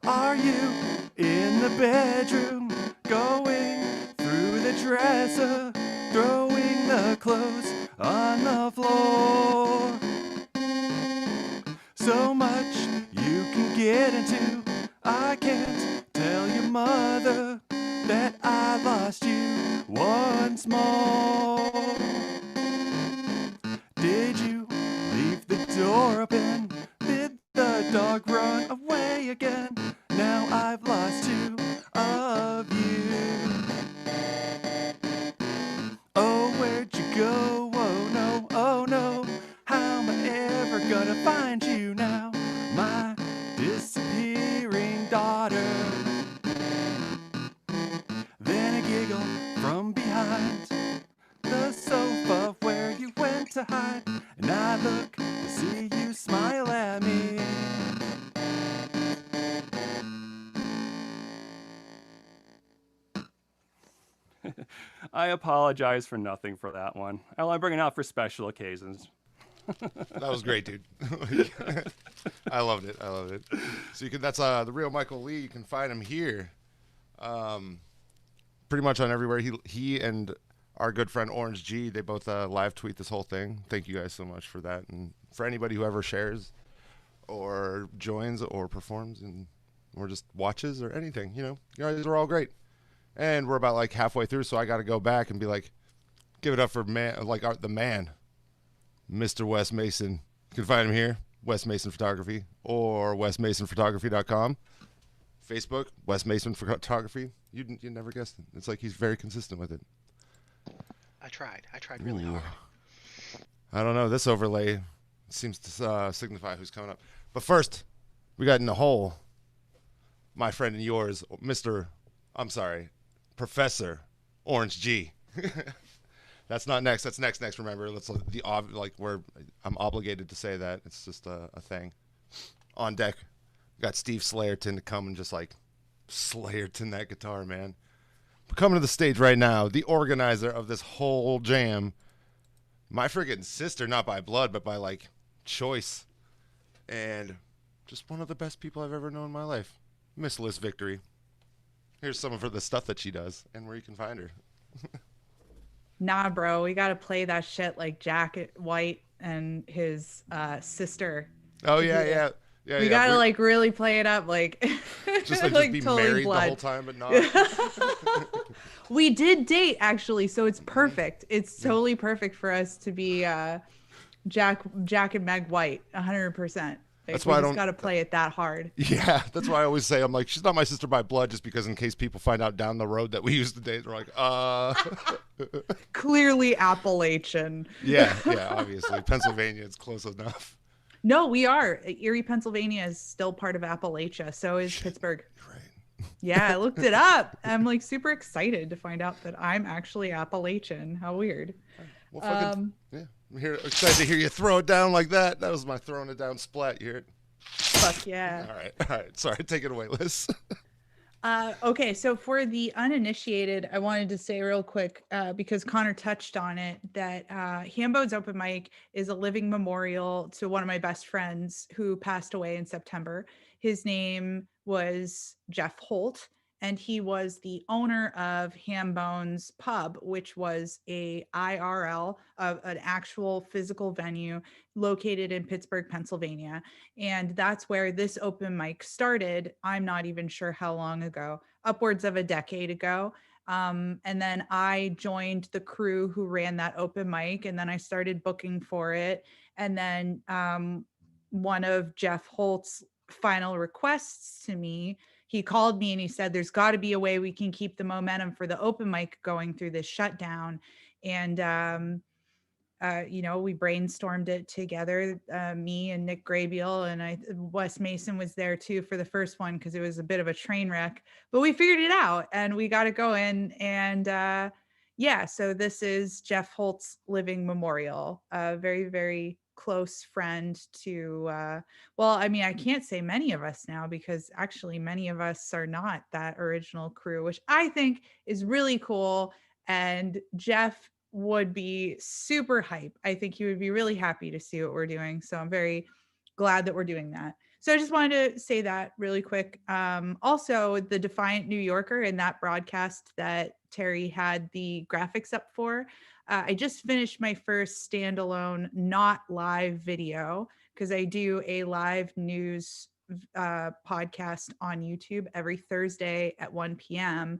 Are you in the bedroom, going through the dresser, throwing the clothes on the floor? So much you can get into, I can't tell your mother that I lost you once more. Did you leave the door open? Did the dog run away again? Now I've lost two of you. Oh, where'd you go? Oh no, oh no. How am I ever gonna find you now, my disappearing daughter? Then a giggle from behind the sofa where you went to hide, and I look to see you smile at me. I apologize for nothing for that one. I only bring it out for special occasions. That was great, dude. I loved it. I loved it. So that's the real Michael Lee. You can find him here, pretty much on everywhere. He and our good friend Orange G, they both live tweet this whole thing. Thank you guys so much for that, and for anybody who ever shares or joins or performs or just watches or anything. You guys are all great. And we're about like halfway through, so I got to go back and be like, give it up for the man, Mr. Wes Mason. You can find him here, Wes Mason Photography, or wesmasonphotography.com. Facebook, Wes Mason Photography. You never guessed it. It's like he's very consistent with it. I tried really hard. I don't know. This overlay seems to signify who's coming up. But first, we got in the hole, my friend and yours, Professor Orange G. That's not next. That's next. Remember, I'm obligated to say that. It's just a thing. On deck, we got Steve Slayerton to come and just like Slayerton that guitar, man. But coming to the stage right now, the organizer of this whole jam, my friggin' sister, not by blood, but by like choice, and just one of the best people I've ever known in my life, Miss Lissvictory. Here's some of the stuff that she does and where you can find her. Nah, bro, we gotta play that shit like Jack White and his sister. Oh yeah. We gotta like really play it up, like just like like be totally married blood. the whole time, but not. We did date actually, so it's perfect. It's totally perfect for us to be Jack and Meg White, 100%. That's we why I just don't gotta play it that hard. Yeah, that's why I always say I'm like, she's not my sister by blood, just because in case people find out down the road that we used to date, they're like, Clearly Appalachian. Yeah, obviously Pennsylvania is close enough. No, we are. Erie, Pennsylvania is still part of Appalachia. So is Pittsburgh. Right. Yeah, I looked it up. I'm like super excited to find out that I'm actually Appalachian. How weird. Well, yeah. I'm excited to hear you throw it down like that. That was my throwing it down splat. You hear it? Fuck yeah. All right. Sorry, take it away, Liz. Okay, so for the uninitiated, I wanted to say real quick, because Connor touched on it, that Hambone's Open Mic is a living memorial to one of my best friends who passed away in September. His name was Jeff Holt, and he was the owner of Hambone's Pub, which was a IRL, an actual physical venue located in Pittsburgh, Pennsylvania. And that's where this open mic started. I'm not even sure how long ago, upwards of a decade ago. And then I joined the crew who ran that open mic, and then I started booking for it. And then one of Jeff Holt's final requests to me, he called me and he said, there's got to be a way we can keep the momentum for the open mic going through this shutdown. And, we brainstormed it together, me and Nick Crebel, and Wes Mason was there too for the first one because it was a bit of a train wreck, but we figured it out and we got it going. And so this is Jeff Holt's living memorial, a very, very close friend to, I can't say many of us now because actually many of us are not that original crew, which I think is really cool. And Jeff would be super hype. I think he would be really happy to see what we're doing. So I'm very glad that we're doing that. So I just wanted to say that really quick. Also, the Defiant New Yorker in that broadcast that Terry had the graphics up for, I just finished my first standalone, not live video, because I do a live news podcast on YouTube every Thursday at 1 p.m.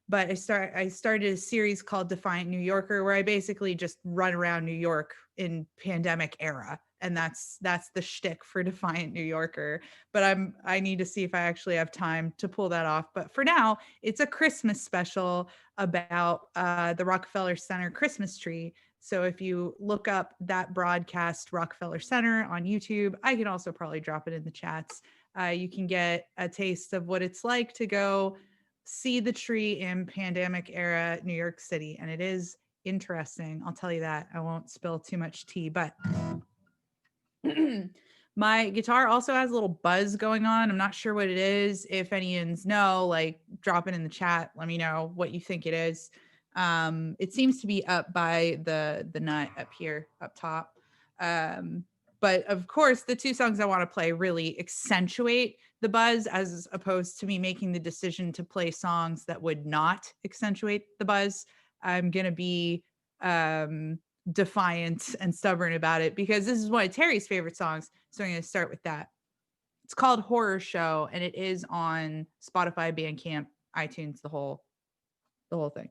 But I started a series called Defiant New Yorker, where I basically just run around New York in pandemic era. And that's the shtick for Defiant New Yorker. But I need to see if I actually have time to pull that off. But for now, it's a Christmas special about the Rockefeller Center Christmas tree. So if you look up that broadcast, Rockefeller Center, on YouTube, I can also probably drop it in the chats. You can get a taste of what it's like to go see the tree in pandemic era New York City. And it is interesting. I'll tell you that. I won't spill too much tea, but my guitar also has a little buzz going on. I'm not sure what it is. If anyone's know, like, drop it in the chat. Let me know what you think it is. It seems to be up by the nut up here, up top. But of course, the two songs I want to play really accentuate the buzz, as opposed to me making the decision to play songs that would not accentuate the buzz. I'm going to be defiant and stubborn about it because this is one of Terry's favorite songs. So I'm going to start with that. It's called Horror Show, and it is on Spotify, Bandcamp, iTunes, the whole the whole thing.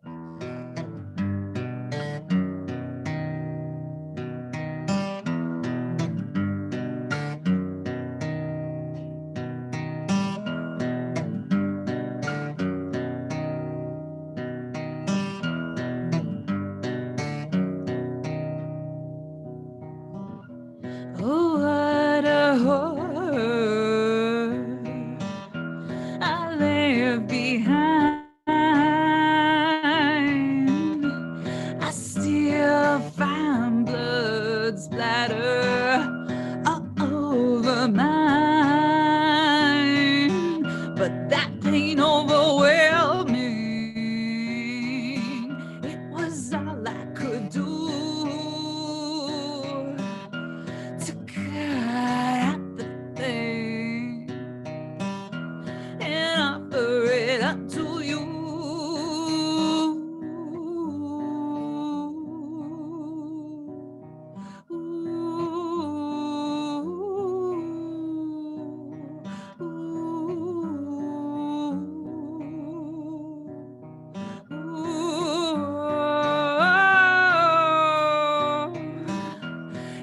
Oh, what a horror I left behind. I still find blood splatter all over mine, but that pain overwhelming. It was all I could do to cut out the thing and offer it up to you.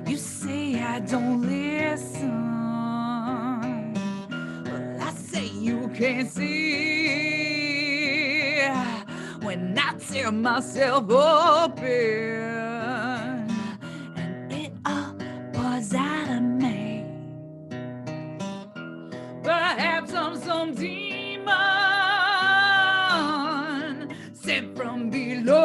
You say I don't listen. Well, I say you can't see when I tear myself open, and it all was out of me. Perhaps I'm some demon sent from below.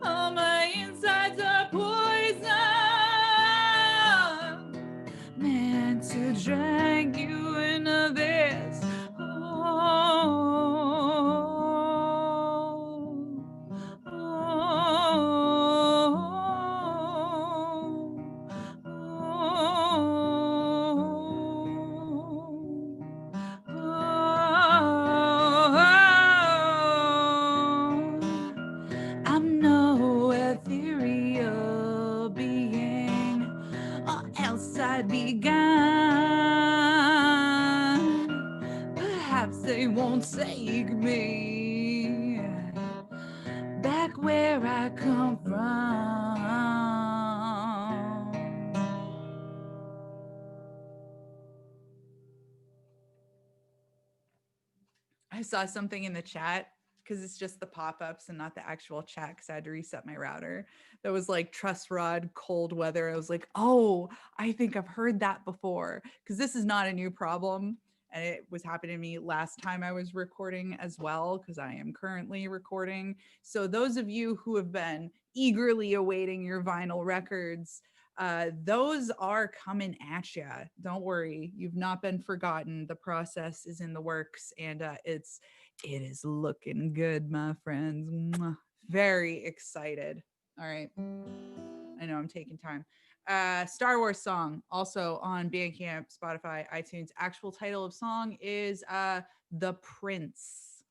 All my insides are poison, meant to drag you into this. I'm no ethereal being, or else I'd be gone. Perhaps they won't take me back where I come from. I saw something in the chat because it's just the pop-ups and not the actual chat because I had to reset my router. That was like truss rod, cold weather. I was like, oh, I think I've heard that before, because this is not a new problem. And it was happening to me last time I was recording as well, because I am currently recording. So those of you who have been eagerly awaiting your vinyl records, those are coming at you. Don't worry, you've not been forgotten. The process is in the works, and it is looking good, my friends. Mwah. Very excited. All right, I know I'm taking time. Star Wars song, also on Bandcamp, Spotify, iTunes. Actual title of song is The Prince.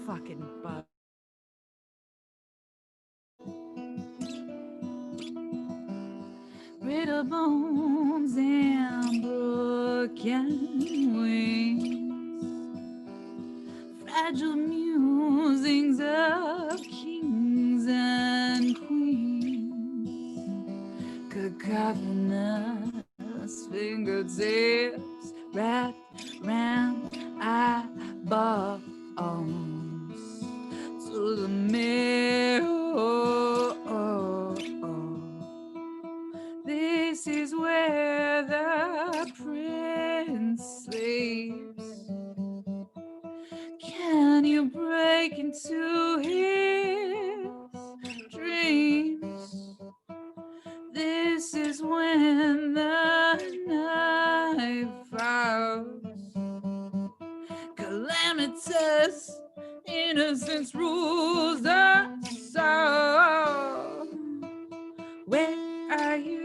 Fucking bug. Brittle bones and broken wings, fragile musings of kings and queens, cacophonous fingertips wrapped round eyeballs to the mirror. This is where the prince sleeps. Can you break into his dreams? This is when the night falls. Calamitous innocence rules the soul. Where are you?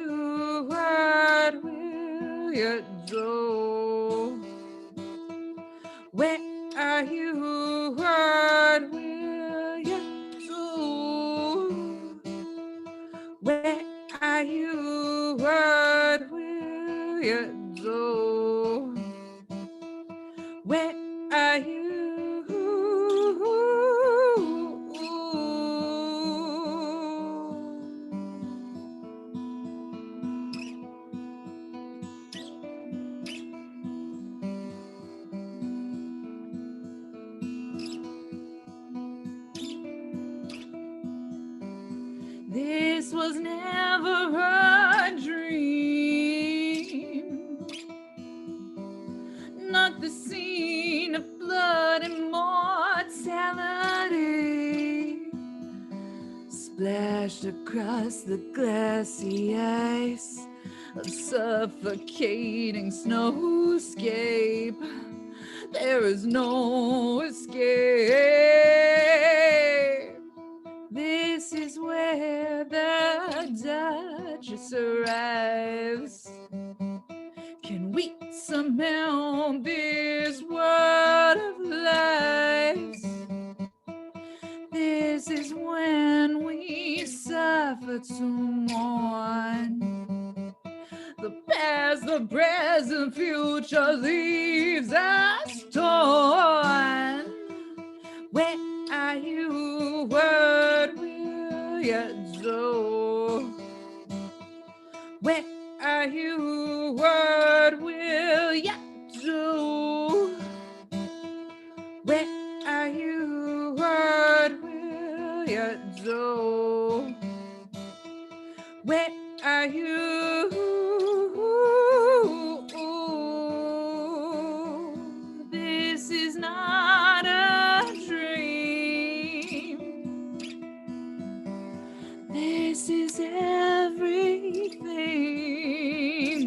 What will you do? Where are you? What will you do? you go? Where are you? This was never a dream, not the scene of blood and mortality, splashed across the glassy ice of suffocating snowscape. There is no escape. This is where the Duchess arrives. Can we somehow this world of lies? This is when we suffer to mourn. The past, the present, future leaves us torn. Where are you? What will you do? Where are you? What will you do? Where are you? What will you do? Where are you? This is not a dream. This is everything.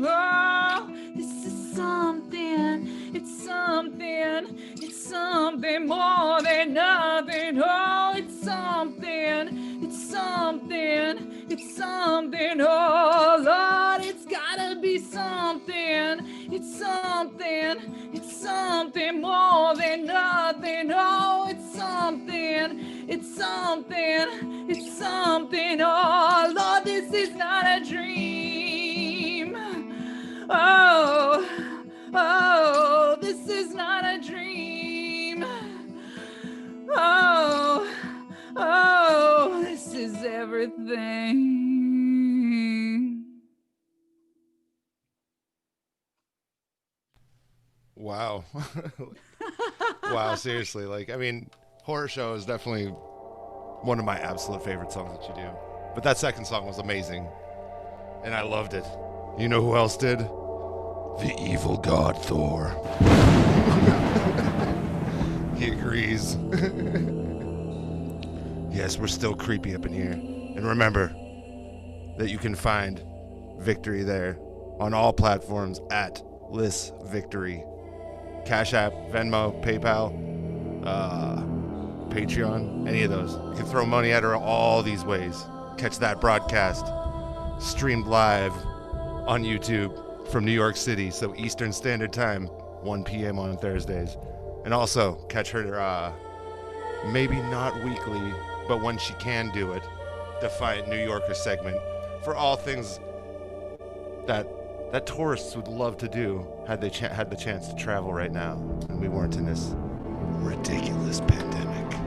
Oh, this is something. It's something. It's something more than nothing. Oh, it's something. It's something. It's something. Oh, Lord, it's gotta be something. It's something. It's something more than nothing. Oh, it's something. It's something. It's something. Oh, Lord, this is not a dream. Oh, oh, this is not a dream. Oh, oh, this is everything. Wow. Wow, seriously. Like, I mean, Horror Show is definitely one of my absolute favorite songs that you do. But that second song was amazing. And I loved it. You know who else did? The evil god Thor. He agrees. Yes, we're still creepy up in here. And remember that you can find Victory there on all platforms at Liss Victory. CashApp, Venmo, PayPal, Patreon, any of those. You can throw money at her all these ways. Catch that broadcast streamed live on YouTube from New York City, so Eastern Standard Time, 1 p.m. on Thursdays. And also catch her, maybe not weekly, but when she can do it, Defiant New Yorker segment for all things that tourists would love to do had they had the chance to travel right now, and we weren't in this ridiculous pandemic.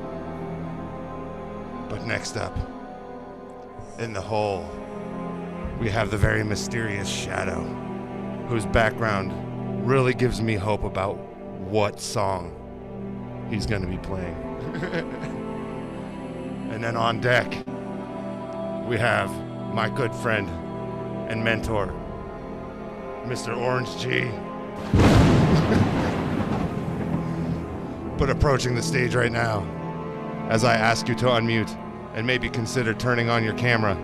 But next up, in the hole, we have the very mysterious Shadow, whose background really gives me hope about what song he's going to be playing. And then on deck, we have my good friend and mentor, Mr. Orange G. But approaching the stage right now, as I ask you to unmute and maybe consider turning on your camera,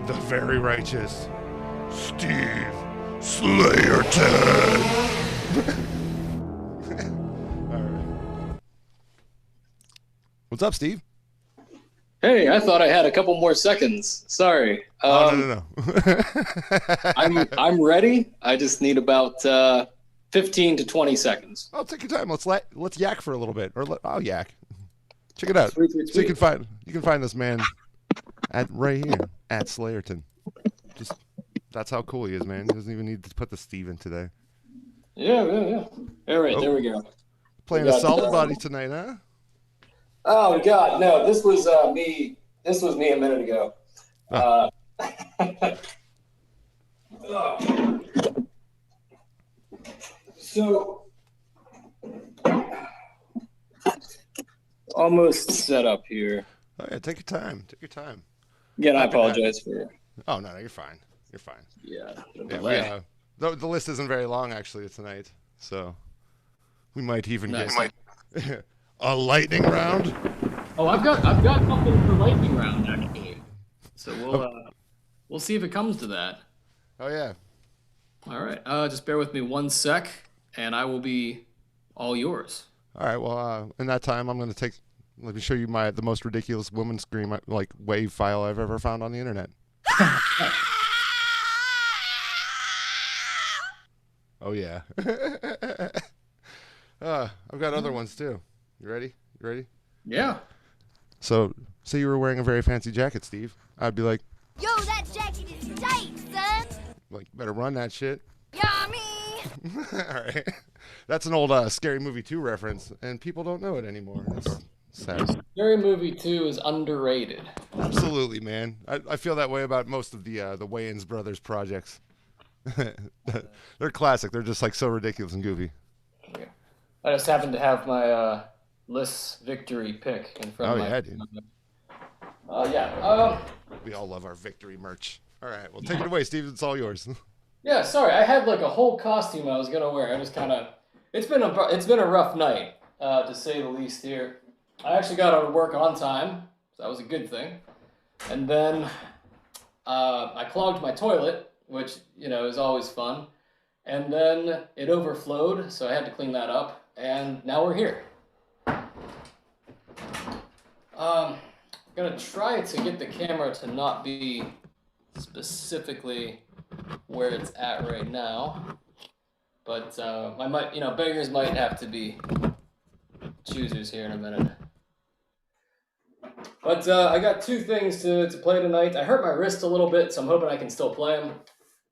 the very righteous Steve Slayerton. All right. What's up, Steve? Hey, I thought I had a couple more seconds. Sorry. No. I'm ready. I just need about 15 to 20 seconds. I'll take your time. Let's yak for a little bit, or I'll yak. Check it out. Sweet. So you can find this man right here at Slayerton. Just That's how cool he is, man. He doesn't even need to put the Steve in today. Yeah. All right, Oh. there we go. Playing We a got, solid body tonight, huh? Oh God, no! This was me. This was me a minute ago. So almost set up here. Oh yeah, take your time. Take your time. Again, I Happy to have apologize for. Oh no, you're fine. You're fine. Yeah. Yeah, the list isn't very long actually tonight, so we might even get a lightning round. Oh, I've got something for lightning round actually. So we'll see if it comes to that. Oh yeah. All right. Just bear with me 1 sec, and I will be all yours. All right. Well, in that time, I'm gonna take. Let me show you the most ridiculous woman scream like wave file I've ever found on the internet. Oh yeah. I've got other ones too. You ready? You ready? Yeah. So, say you were wearing a very fancy jacket, Steve. I'd be like, Yo, that jacket is tight, son. like, better run that shit. Yummy. All right. That's an old Scary Movie 2 reference, and people don't know it anymore. It's sad. Scary Movie 2 is underrated. Absolutely, man. I feel that way about most of the Wayans brothers projects. They're classic. They're just like so ridiculous and goofy. Okay. I just happen to have my lissvictory pick in front of Oh my. yeah, dude. Yeah. We all love our victory merch. All right, well, take it away, Steve. It's all yours. Yeah. Sorry, I had like a whole costume I was gonna wear. I just kind of. It's been a rough night, to say the least. Here, I actually got out of work on time, so that was a good thing. And then I clogged my toilet, which is always fun. And then it overflowed, so I had to clean that up. And now we're here. I'm gonna try to get the camera to not be specifically where it's at right now, but I might, beggars might have to be choosers here in a minute. But I got two things to play tonight. I hurt my wrist a little bit, so I'm hoping I can still play them.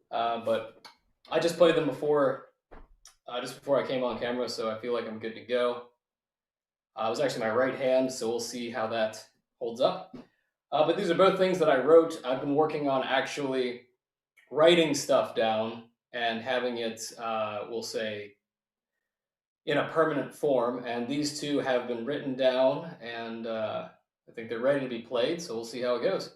But I just played them before, just before I came on camera, so I feel like I'm good to go. It was actually my right hand, so we'll see how that holds up. But these are both things that I wrote. I've been working on actually writing stuff down and having it, we'll say, in a permanent form. And these two have been written down, and I think they're ready to be played, so we'll see how it goes.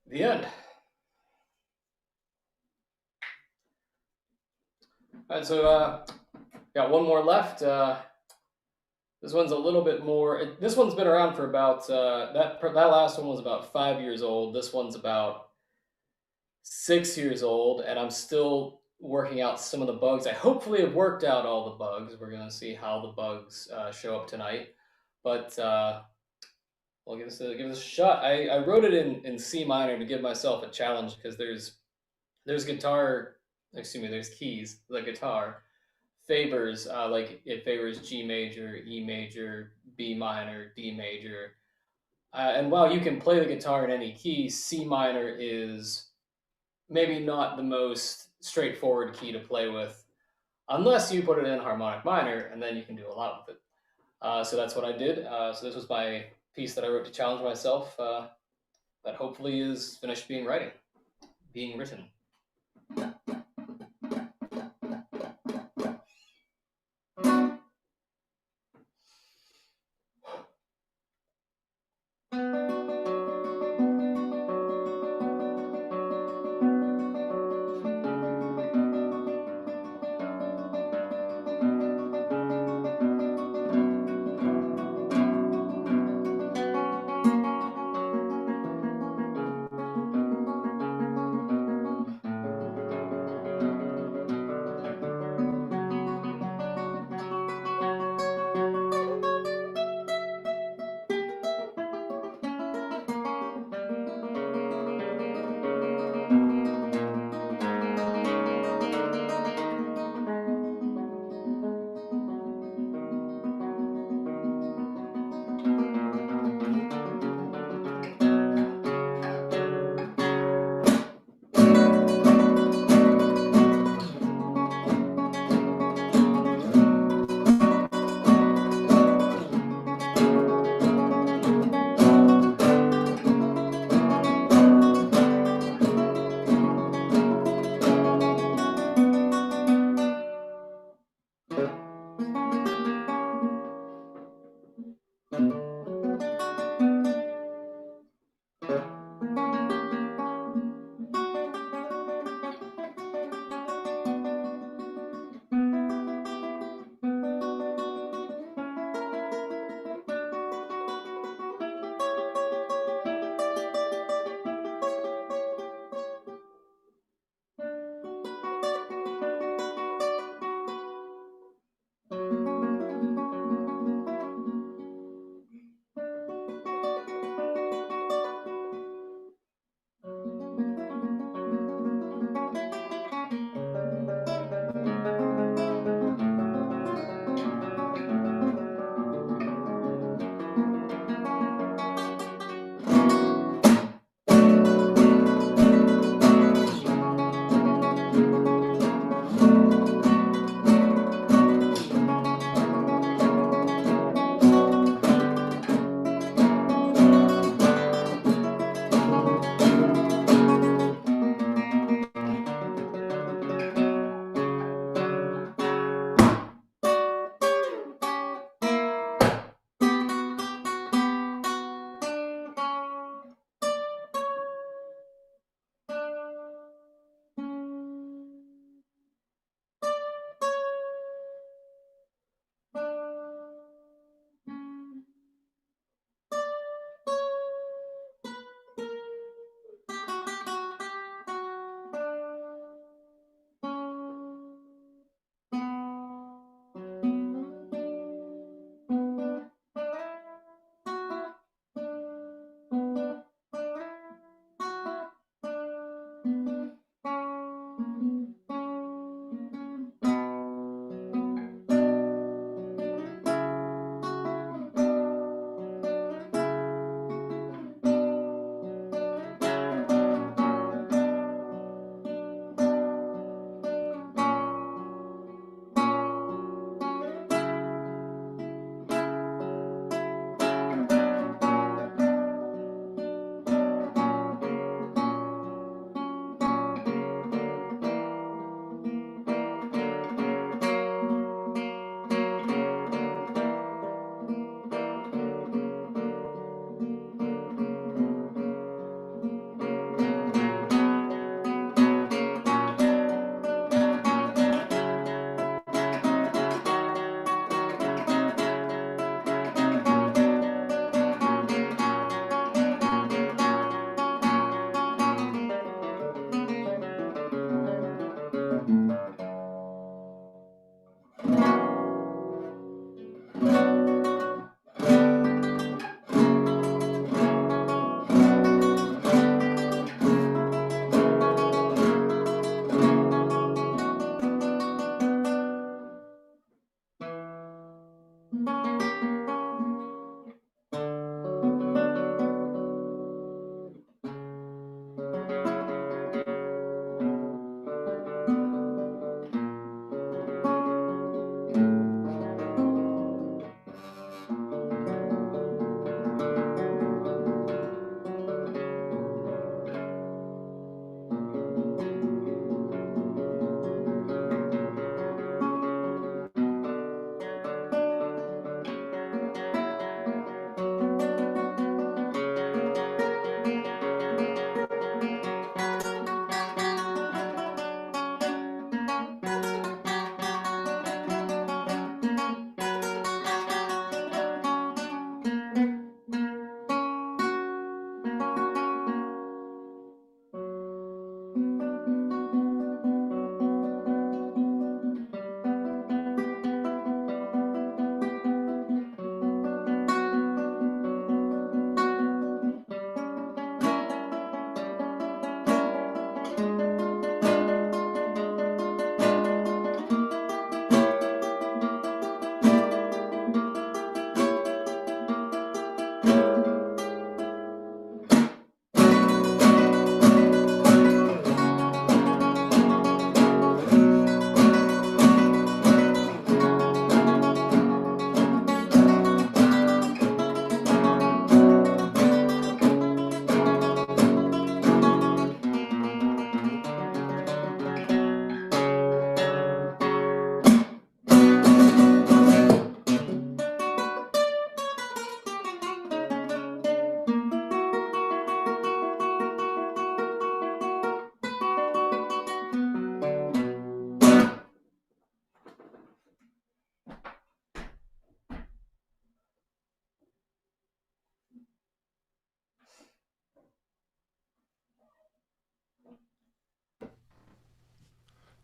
The end. All right, so got one more left. This one's a little bit more. This one's been around for about that last one was about 5 years old. This one's about 6 years old, and I'm still working out some of the bugs. I hopefully have worked out all the bugs. We're gonna see how the bugs show up tonight, but I'll give this a shot. I wrote it in C minor to give myself a challenge because there's keys. The guitar favors like it favors G major, E major, B minor, D major, and while you can play the guitar in any key, C minor is maybe not the most straightforward key to play with, unless you put it in harmonic minor, and then you can do a lot with it. So that's what I did. So this was my piece that I wrote to challenge myself. That hopefully is finished being written.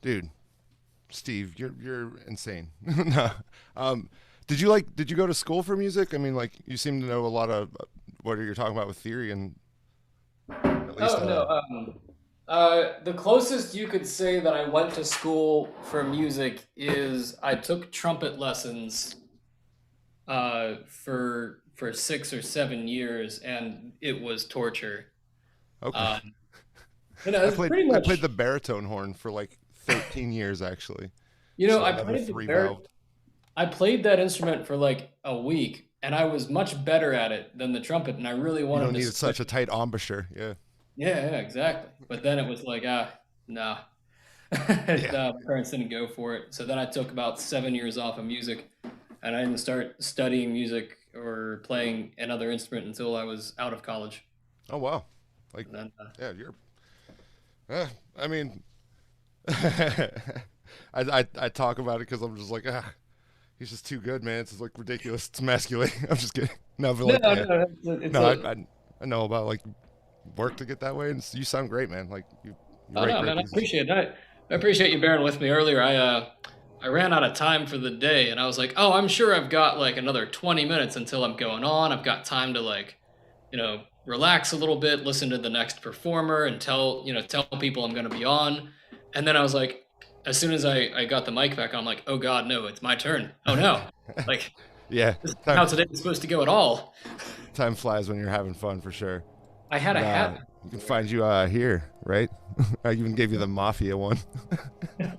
dude, Steve, you're insane. No. Did you go to school for music? I mean, like, you seem to know a lot of what you're talking about with theory and at least. Oh no. The closest you could say that I went to school for music is I took trumpet lessons for 6 or 7 years, and it was torture. Okay. I played the baritone horn for like 13 years actually. So I have a played the three-valved. I played that instrument for like a week, and I was much better at it than the trumpet, and I really You wanted don't to need such a tight embouchure. Yeah. Yeah, exactly. But then it was like, nah. My parents didn't go for it. So then I took about 7 years off of music, and I didn't start studying music or playing another instrument until I was out of college. Oh wow. Like, And then, yeah, you're. I mean, I talk about it because I'm just like, he's just too good, man. It's just like ridiculous. It's emasculating. I'm just kidding. No, but like, I know about like work to get that way, and you sound great, man. Like you Oh write no, great man, I pieces. appreciate that. I appreciate you bearing with me earlier. I ran out of time for the day, and I was like, oh, I'm sure I've got like another 20 minutes until I'm going on. I've got time to like, relax a little bit, listen to the next performer, and tell people I'm going to be on. And then I was like, as soon as I got the mic back on, I'm like, oh God, no, it's my turn. Oh no, like Yeah, this is how today is supposed to go at all. time flies when you're having fun for sure. I had a hat. You can find you here, right? I even gave you the Mafia one. But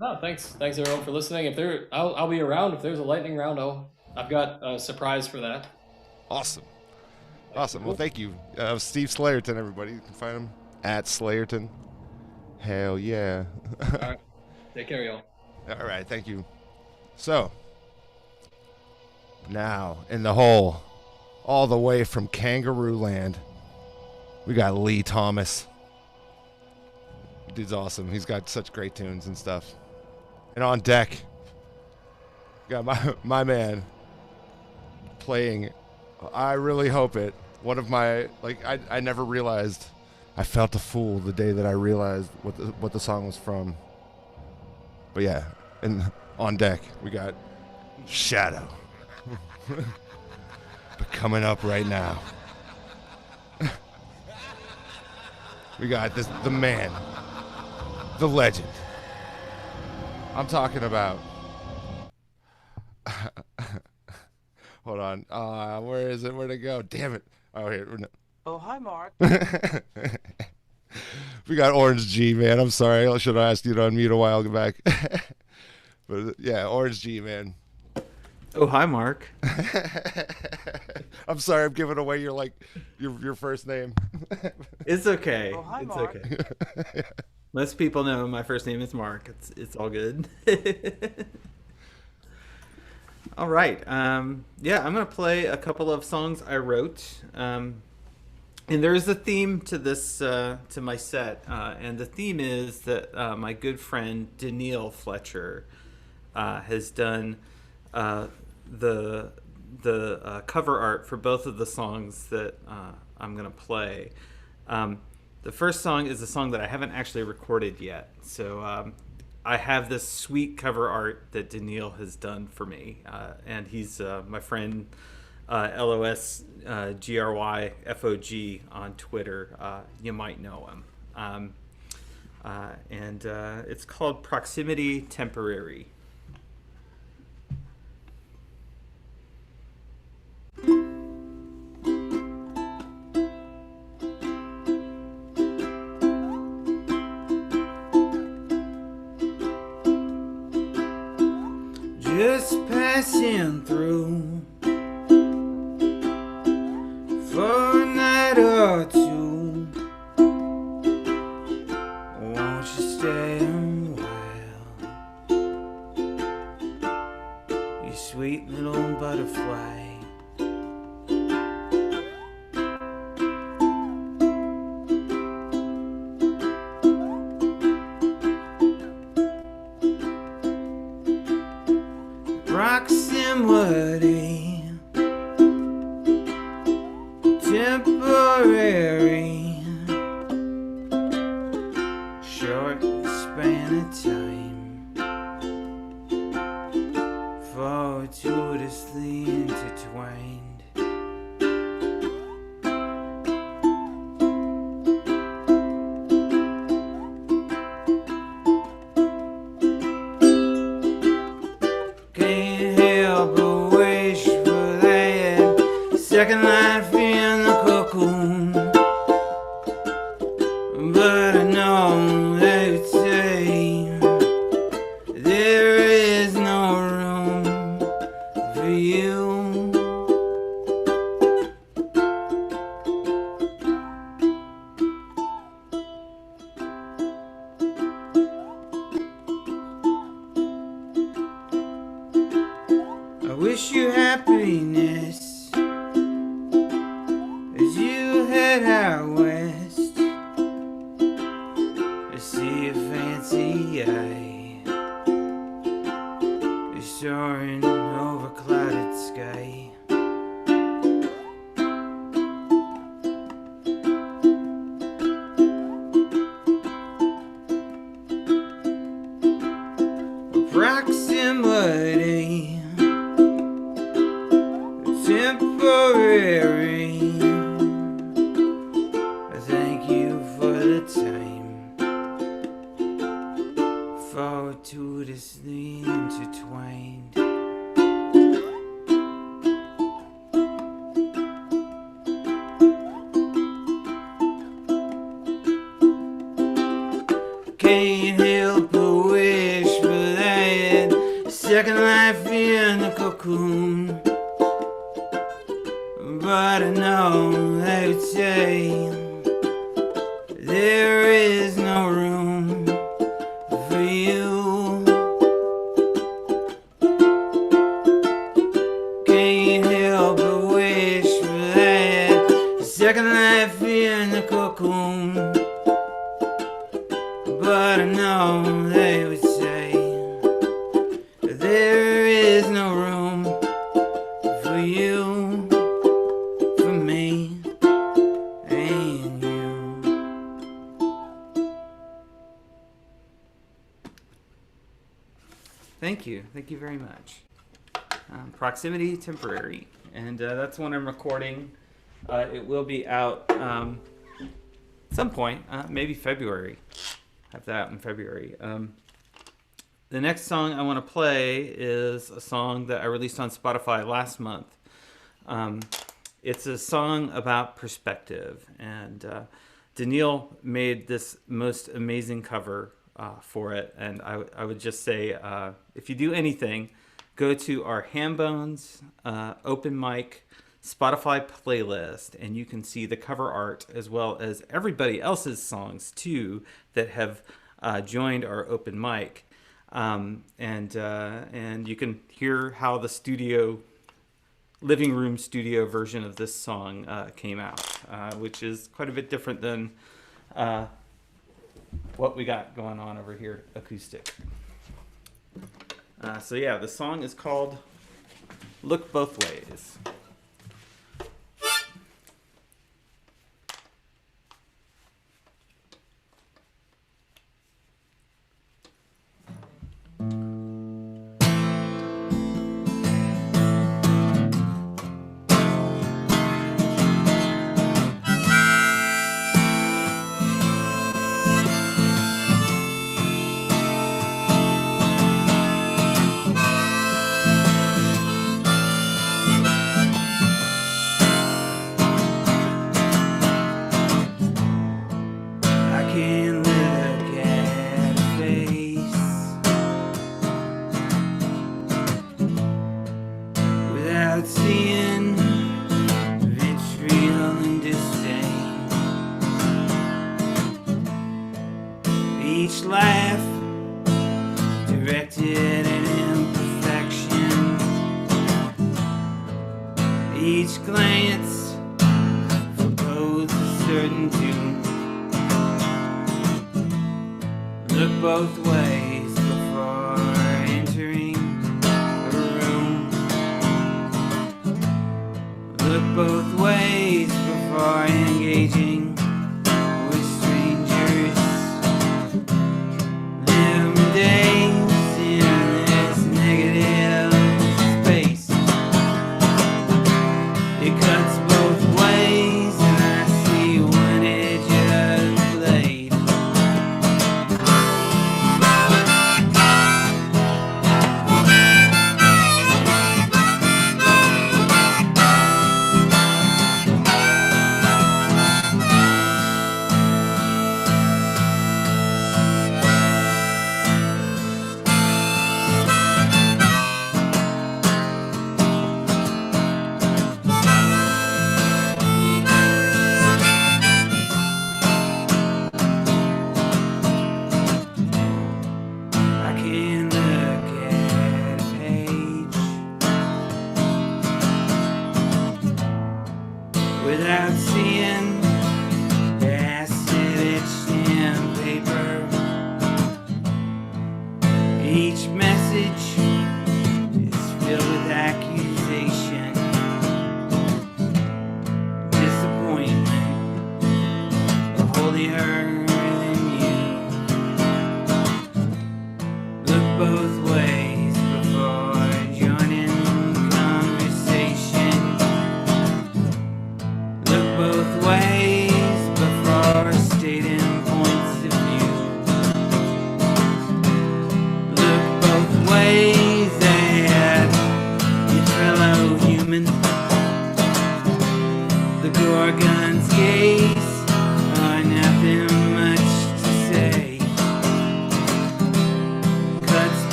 no, thanks everyone for listening. I'll be around if there's a lightning round. I've got a surprise for that. Awesome. Well, thank you, Steve Slayerton. Everybody, you can find him at Slayerton. Hell yeah. All right, take care, y'all. All right, thank you. So now in the hole, all the way from Kangaroo Land, we got Lee Thomas. Dude's awesome. He's got such great tunes and stuff. And on deck, got my man playing I Really Hope It. One of my, I never realized. I felt a fool the day that I realized what the song was from. But yeah, and on deck we got Shadow. But coming up right now, we got the man, the legend. I'm talking about. Hold on. Where is it? Where'd it go? Damn it. Oh, here. Oh, hi, Mark. We got Orange G, man. I'm sorry. I should have asked you to unmute a while back. But yeah, Orange G, man. Oh, hi, Mark. I'm sorry. I'm giving away your first name. It's okay. Oh, hi, It's Mark. okay. Most people know my first name is Mark. It's all good. All right. Yeah, I'm gonna play a couple of songs I wrote. And there's a theme to this to my set, and the theme is that my good friend Daniil Fletcher has done the cover art for both of the songs that I'm gonna play. The first song is a song that I haven't actually recorded yet, so I have this sweet cover art that Daniil has done for me, and he's my friend. LOSGRYFOG on Twitter. You might know him. And it's called Proximity Temporary. Just passing through for a night or two. Won't you stay a while, you sweet little butterfly? Proximity temporary, short span of time, fortuitously intertwined. Can't help but wish for that second life in the cocoon, but I know they would say there is no room for you. I wish you happiness as you head out west. I see a fancy eye soaring over clouded sky. Proximity, temporary. I thank you for the time, fortuitously intertwined. Can't help but wish for that second life in the cocoon, but I know they would say there is no room for you. Can't help but wish for that second life in the cocoon, but I know they would say there is no room for you, for me, and you. Thank you. Thank you very much. Proximity Temporary. And that's one I'm recording. It will be out some point, maybe February. Have that in February. The next song I want to play is a song that I released on Spotify last month. It's a song about perspective, and Daniil made this most amazing cover for it. And I would just say, if you do anything, go to our Hambone's open mic Spotify playlist, and you can see the cover art as well as everybody else's songs too that have joined our open mic. And you can hear how the living room studio version of this song came out, which is quite a bit different than what we got going on over here acoustic. So yeah, the song is called Look Both Ways.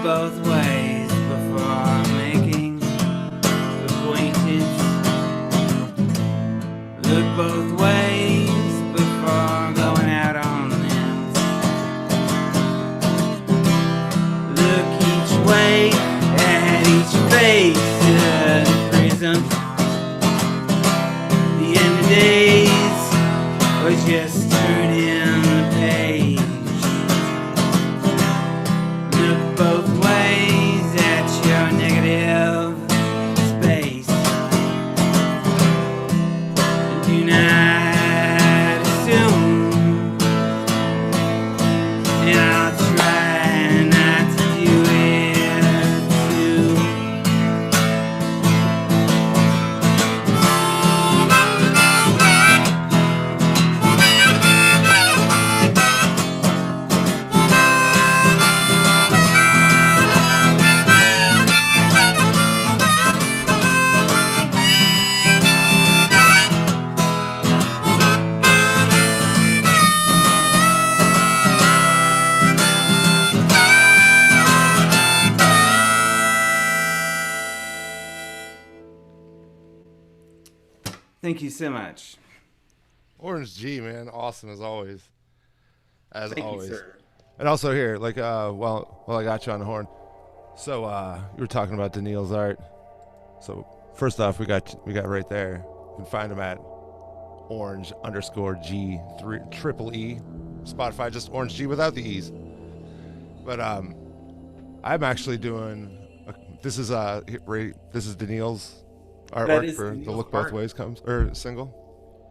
both ways before making acquaintance. Look both ways before going out on limbs. Look each way at each face of the prism. The end of days was just turning the page. Look both ways at your negative space. Do not assume, and I'll try not to do it too. Thank you so much. Orange G, man, awesome as always. As Thank always. you, sir. And also here, like, while I got you on the horn, so you were talking about Daniil's art. So first off, we got right there. You can find him at orange_G triple E. Spotify, just Orange G without the E's. But I'm actually doing. This is Daniil's artwork for the Look Both Ways single.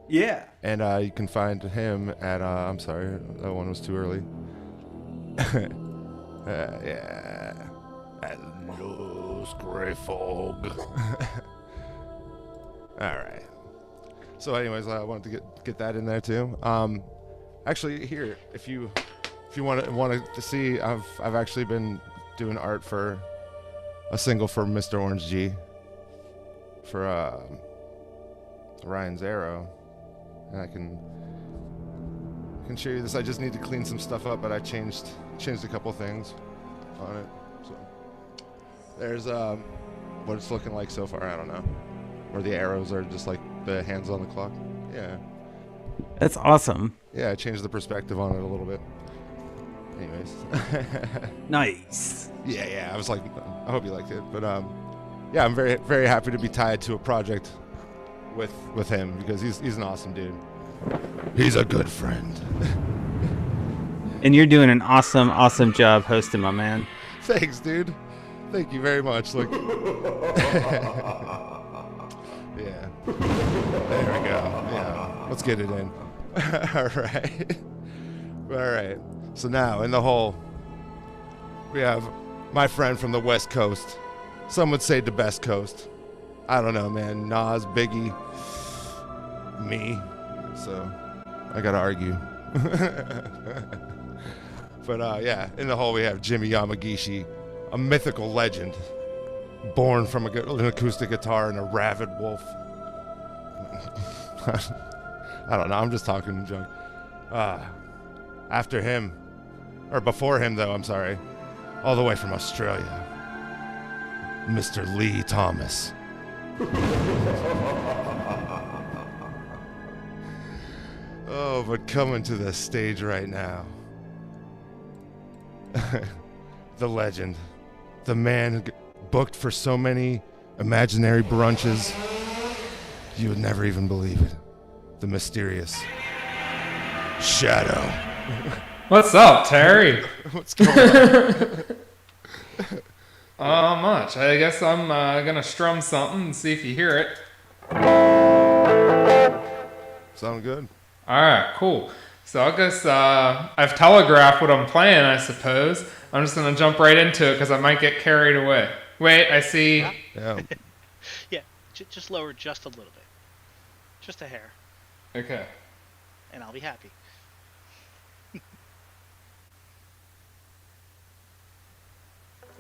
Yeah. And you can find him at, I'm sorry, that one was too early. Yeah. At Loose Grey Fog. All right. So anyways, I wanted to get that in there too. Actually, here, if you wanted to see, I've actually been doing art for a single for Mr. Orange G. For Ryan's Arrow, and I can show you this. I just need to clean some stuff up, but I changed a couple things on it. So there's what it's looking like so far. I don't know, where the arrows are just like the hands on the clock. Yeah, That's awesome. yeah. I changed the perspective on it a little bit. Anyways, Nice. yeah. I was like, I hope you liked it, but yeah, I'm very, very happy to be tied to a project with him because he's an awesome dude. He's a good friend. And you're doing an awesome job hosting, my man. Thanks, dude. Thank you very much. Look. Yeah. There we go. Yeah. Let's get it in. All right. All right. So now in the hole, we have my friend from the West Coast. Some would say the best coast. I don't know, man. Nas, Biggie, me. So I gotta argue. But yeah, in the hole we have Jimmy Yamagishi, a mythical legend, born from an acoustic guitar and a rabid wolf. I don't know. I'm just talking junk. After him, or before him, though. I'm sorry. All the way from Australia. Mr. Lee Thomas. Oh, but coming to the stage right now. The legend. The man who booked for so many imaginary brunches. You would never even believe it. The mysterious Shadow. What's up, Terry? What's going on? Not much. I guess I'm gonna strum something and see if you hear it. Sound good? Alright, cool. So I guess I've telegraphed what I'm playing, I suppose. I'm just gonna jump right into it because I might get carried away. Wait, I see. Yeah. Yeah, just lower just a little bit. Just a hair. Okay. And I'll be happy.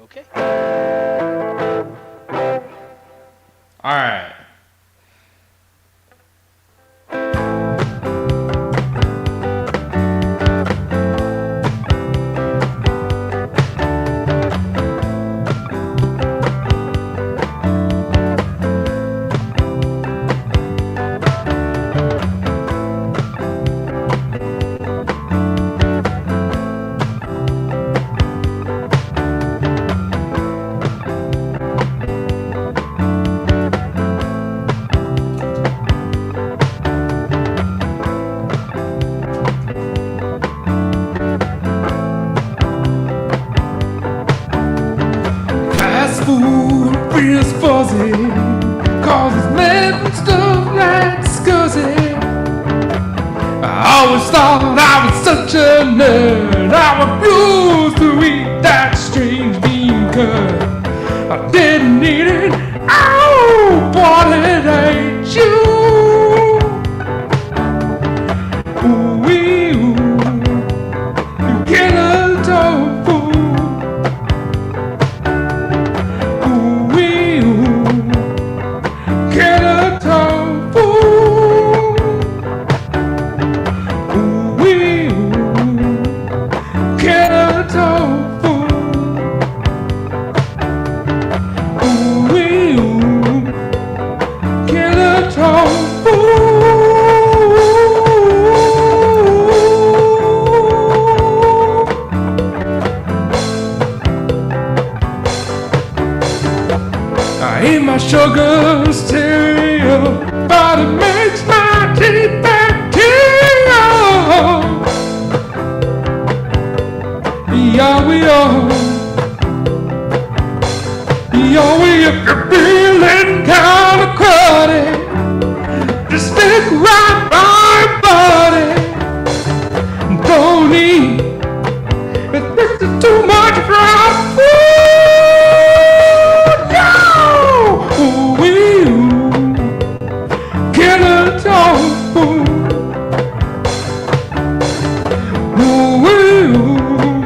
Okay. Alright. fuzzy, cause it's made from stuff like scuzzy. I always thought I was such a nerd. I refused to eat that strange bean curd. I didn't need it. Oh, but it ain't you. Ooh-wee, ooh, you killer tofu. Ooh-wee, ooh, killer tofu. Ooh-wee, ooh, killer tofu. Ooh-wee, ooh, killer tofu. I eat my sugar cereal, but it makes my teeth bacterial. Yo-we-yo, yo-we, if you're feeling kinda cruddy, just stick right by your buddy. Don't eat, if this is too much fried food. Yo! Ooh-wee, ooh, killer tofu. Ooh-wee, ooh,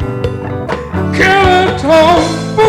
killer tofu.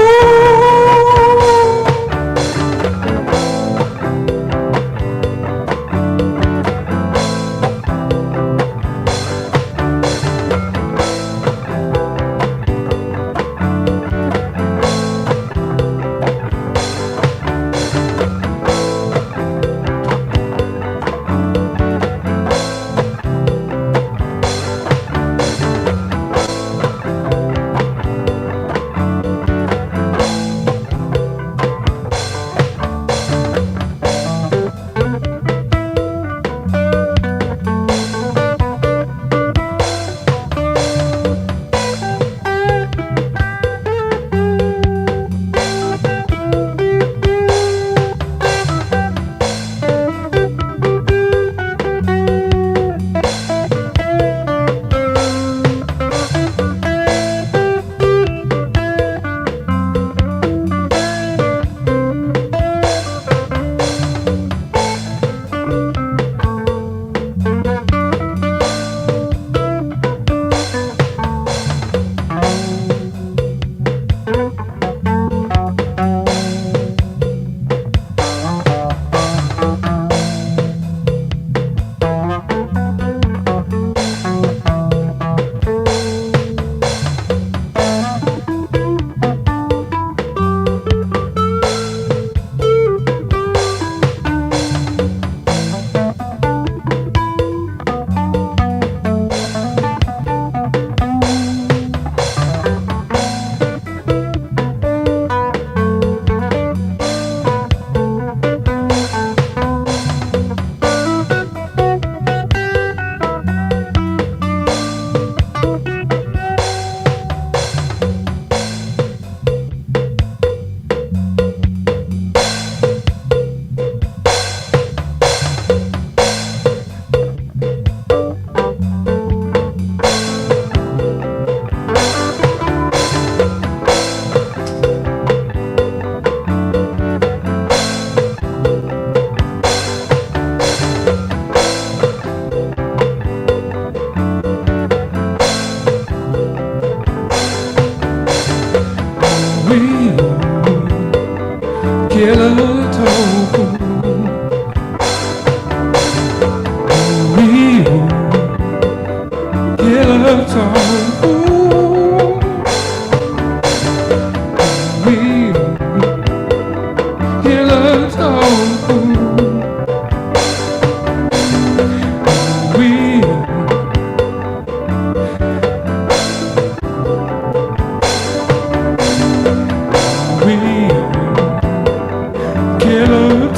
Killer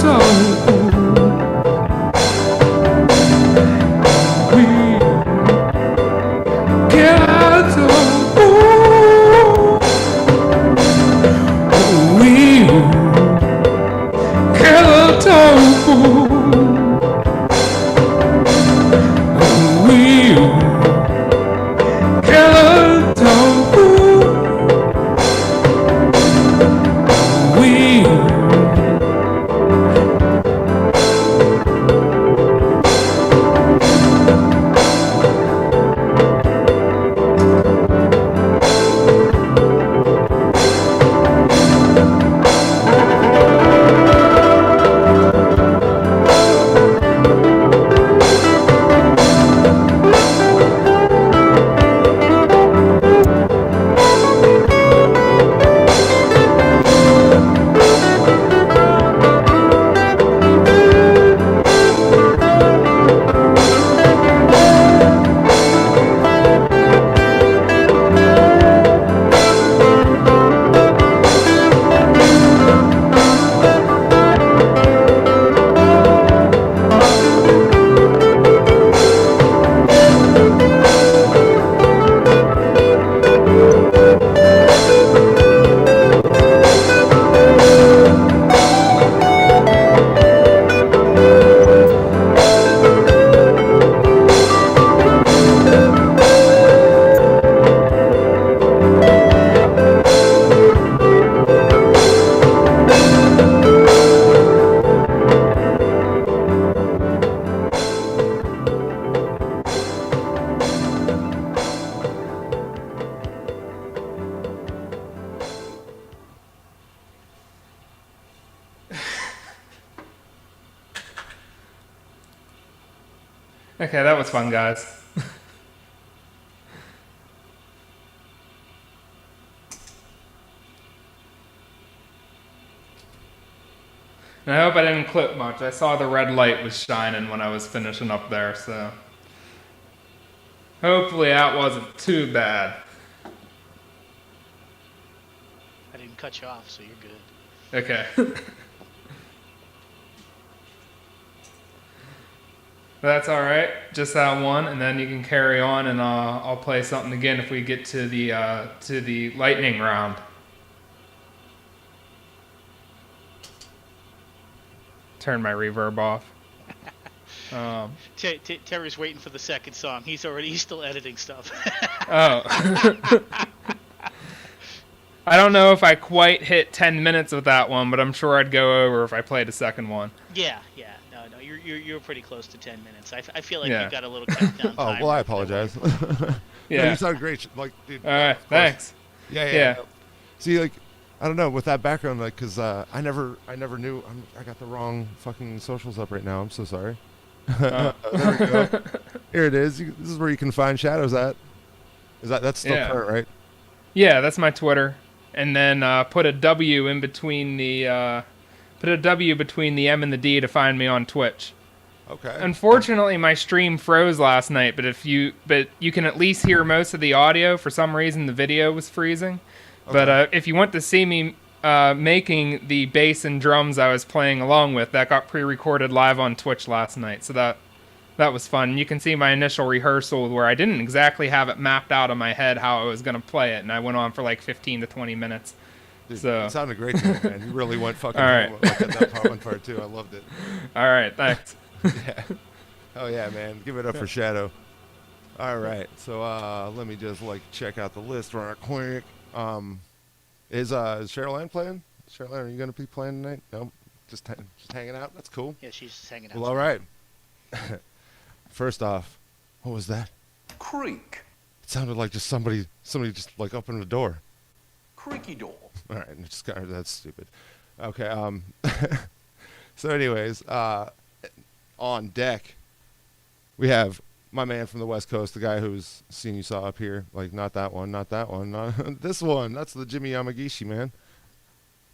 Okay, that was fun, guys. And I hope I didn't clip much. I saw the red light was shining when I was finishing up there, so hopefully that wasn't too bad. I didn't cut you off, so you're good. Okay. That's all right. Just that one, and then you can carry on, and I'll play something again if we get to the lightning round. Turn my reverb off. Terry's waiting for the second song. He's still editing stuff. Oh. I don't know if I quite hit 10 minutes with that one, but I'm sure I'd go over if I played a second one. Yeah. No, you're pretty close to 10 minutes. I feel like you've got a little countdown Oh, well, I apologize. Yeah. No, you sound great. Like, dude. All right, thanks. Yeah. See, like, I don't know, with that background, like, because I never knew. I got the wrong fucking socials up right now. I'm so sorry. There we go. Here it is. This is where you can find Shadows at. That's still current, right? Yeah, that's my Twitter. And then put a W in between the M and the D to find me on Twitch. Okay. Unfortunately, my stream froze last night, but you can at least hear most of the audio. For some reason, the video was freezing. Okay. But if you want to see me making the bass and drums I was playing along with, that got pre-recorded live on Twitch last night. So that was fun. You can see my initial rehearsal where I didn't exactly have it mapped out in my head how I was going to play it, and I went on for like 15 to 20 minutes. Dude, so it sounded great to me, man. You really went fucking like at that one part too. I loved it. All right, thanks. Yeah. Oh yeah, man. Give it up for Shadow. All right. So let me just check out the list real quick. Is Cheryl Ann playing? Cheryl Ann, are you going to be playing tonight? No, just hanging out. That's cool. Yeah, she's just hanging out. Well, all right. First off, what was that? Creak. It sounded like just somebody just opened the door. Creaky door. All right, that's stupid. Okay. So, anyways, on deck, we have my man from the West Coast, the guy whose scene you saw up here. Not that one, not this one. That's the Jimmy Yamagishi, man.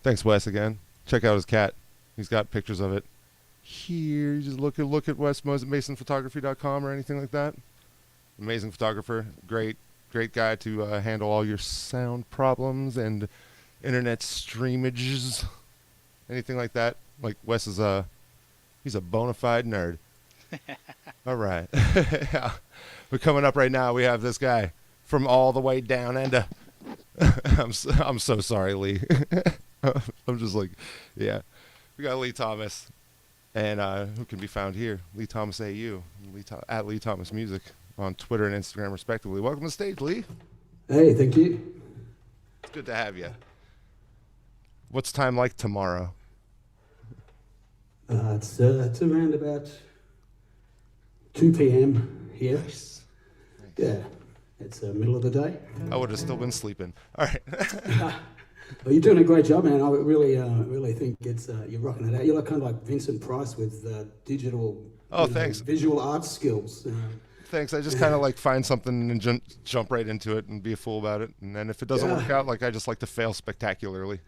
Thanks, Wes, again. Check out his cat. He's got pictures of it here. You just look at wesmasonphotography.com or anything like that. Amazing photographer. Great guy to handle all your sound problems and internet streamages, anything like that. Like Wes is he's a bona fide nerd. All right. Yeah. But coming up right now, we have this guy from all the way down under. I'm so sorry, Lee. I'm just yeah. We got Lee Thomas, and who can be found here? Lee Thomas AU, at Lee Thomas Music on Twitter and Instagram, respectively. Welcome to the stage, Lee. Hey, thank you. It's good to have you. What's time like tomorrow? It's around about 2 p.m. here. Nice. Yeah, it's the middle of the day. I would have still been sleeping. All right. Well, you're doing a great job, man. I really think you're rocking it out. You're kind of like Vincent Price with digital. Thanks. Visual arts skills. Thanks. I just kind of find something and jump right into it and be a fool about it. And then if it doesn't work out, I just like to fail spectacularly.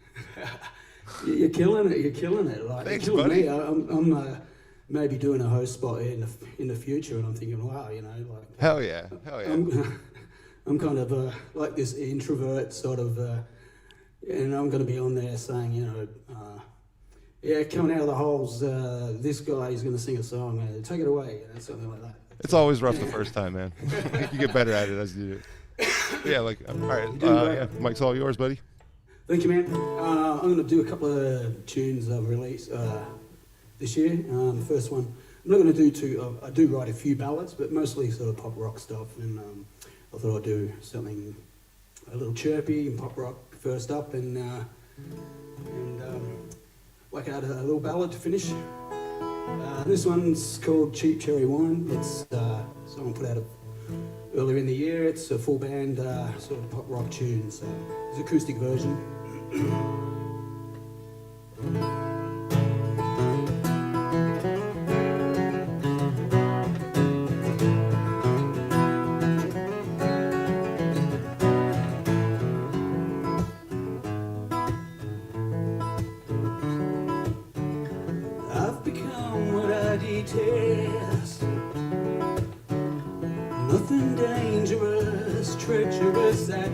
You're killing it. You're killing it. Thanks, you're killing buddy. me. I'm maybe doing a host spot in the future, and I'm thinking, wow, Hell yeah. I'm kind of like this introvert sort of, and I'm going to be on there saying, coming out of the holes, this guy is going to sing a song, take it away, something like that. It's always rough the first time, man. You get better at it as you do it. Yeah, all right. Mike's all yours, buddy. Thank you, man. I'm going to do a couple of tunes I've released this year. The first one, I'm not going to do two. I do write a few ballads, but mostly sort of pop rock stuff. And I thought I'd do something a little chirpy and pop rock first up, and whack out a little ballad to finish. This one's called Cheap Cherry Wine. It's someone put out earlier in the year. It's a full band sort of pop rock tune, so it's an acoustic version.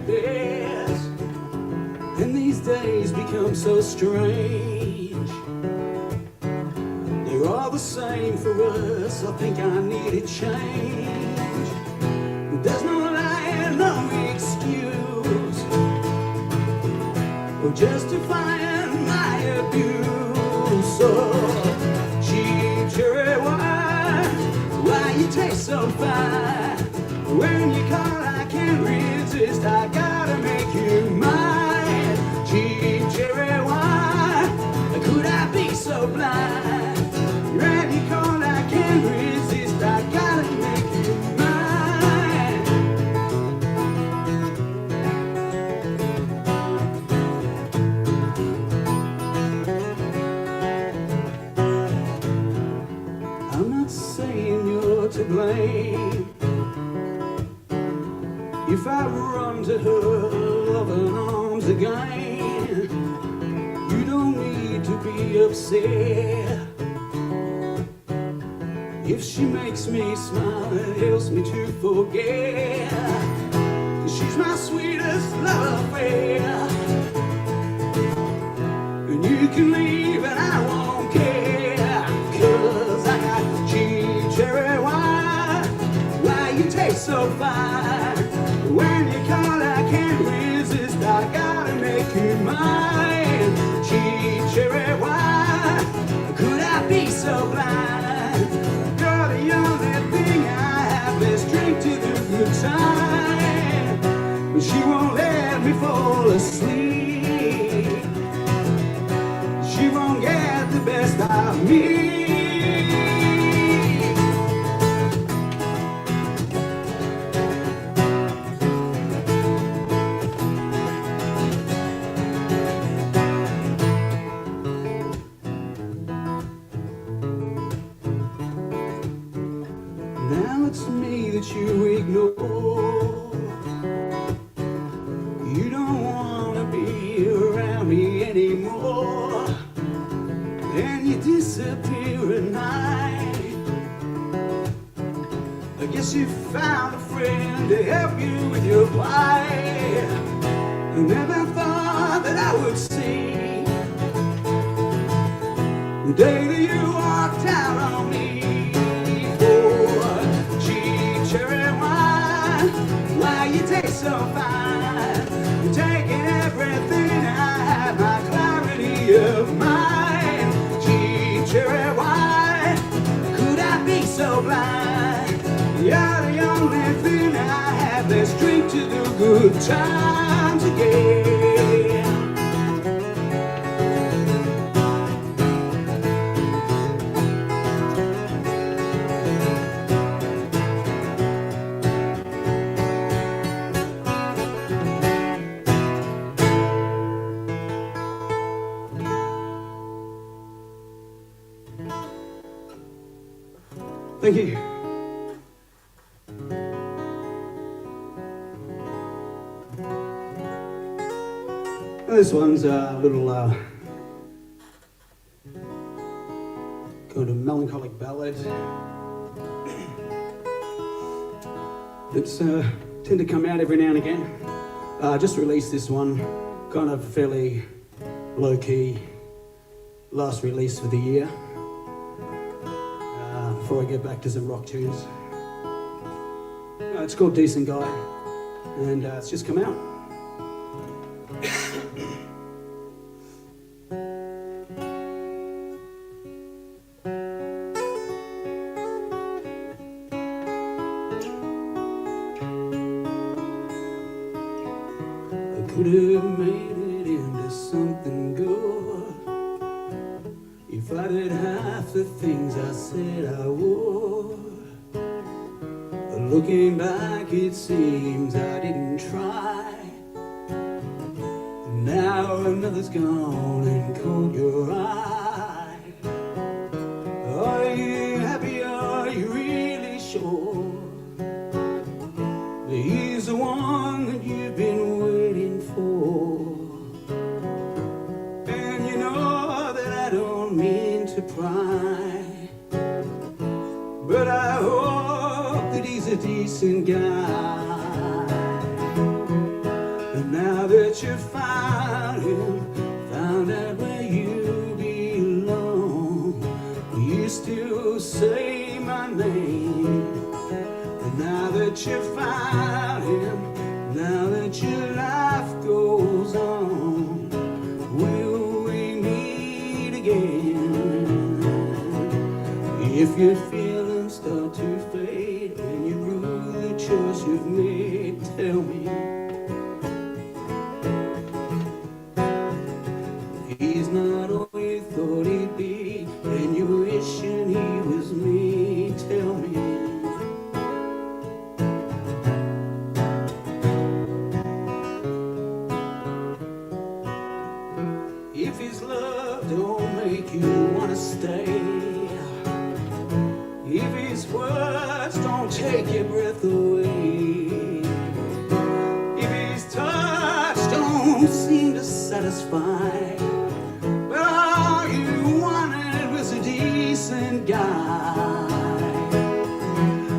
best. And these days become so strange. They're all the same for us. I think I need a change. But there's no lie, no excuse for justifying my abuse. So cheap cherry wine, why you taste so fine? When you call, I can't resist. I gotta make you mine. Cheap cherry wine, could I be so blind? When you call, I can't resist. I gotta make you mine. I'm not saying you're to blame if I run to her loving arms again. You don't need to be upset. If she makes me smile, it helps me to forget. She's my sweetest love affair. And you can leave and I won't care. 'Cause I got cheap cherry wine. Why you taste so fine? When you call, I can't resist. I gotta make you mine. Cheap cherry wine. Could I be so blind? You're the only thing I have. Let's drink to the good time. But she won't let me fall asleep. She won't get the best of me. Now it's me that you ignore. You don't wanna be around me anymore. And you disappear at night. I guess you found a friend to help you with your plight. I never thought that I would see the day that you walked out on me. Why you taste so fine? You're taking everything I have, my clarity of mind. Cheap cherry wine, could I be so blind? You're the only thing I have. Let's drink to the good times again. Thank you. This one's a little kind of melancholic ballad. It's tend to come out every now and again. Just released this one, kind of fairly low-key, last release for the year. Before I get back to some rock tunes. It's called Decent Guy, and it's just come out. I could have made it into something good if I did half the things I said I would. But looking back, it seems I didn't try. Now another's gone and caught your eye. Are you happy? Are you really sure that he's the one that you've been waiting for? And you know that I don't mean to pry, but I hope that he's a decent guy. If your feelings start to fade and you rue the choice you've made, tell me. He's not all you thought he'd be, and you're wishing he was me, tell me. If his love don't make you wanna stay, if his words don't take your breath away, if his touch don't seem to satisfy, but all you wanted was a decent guy.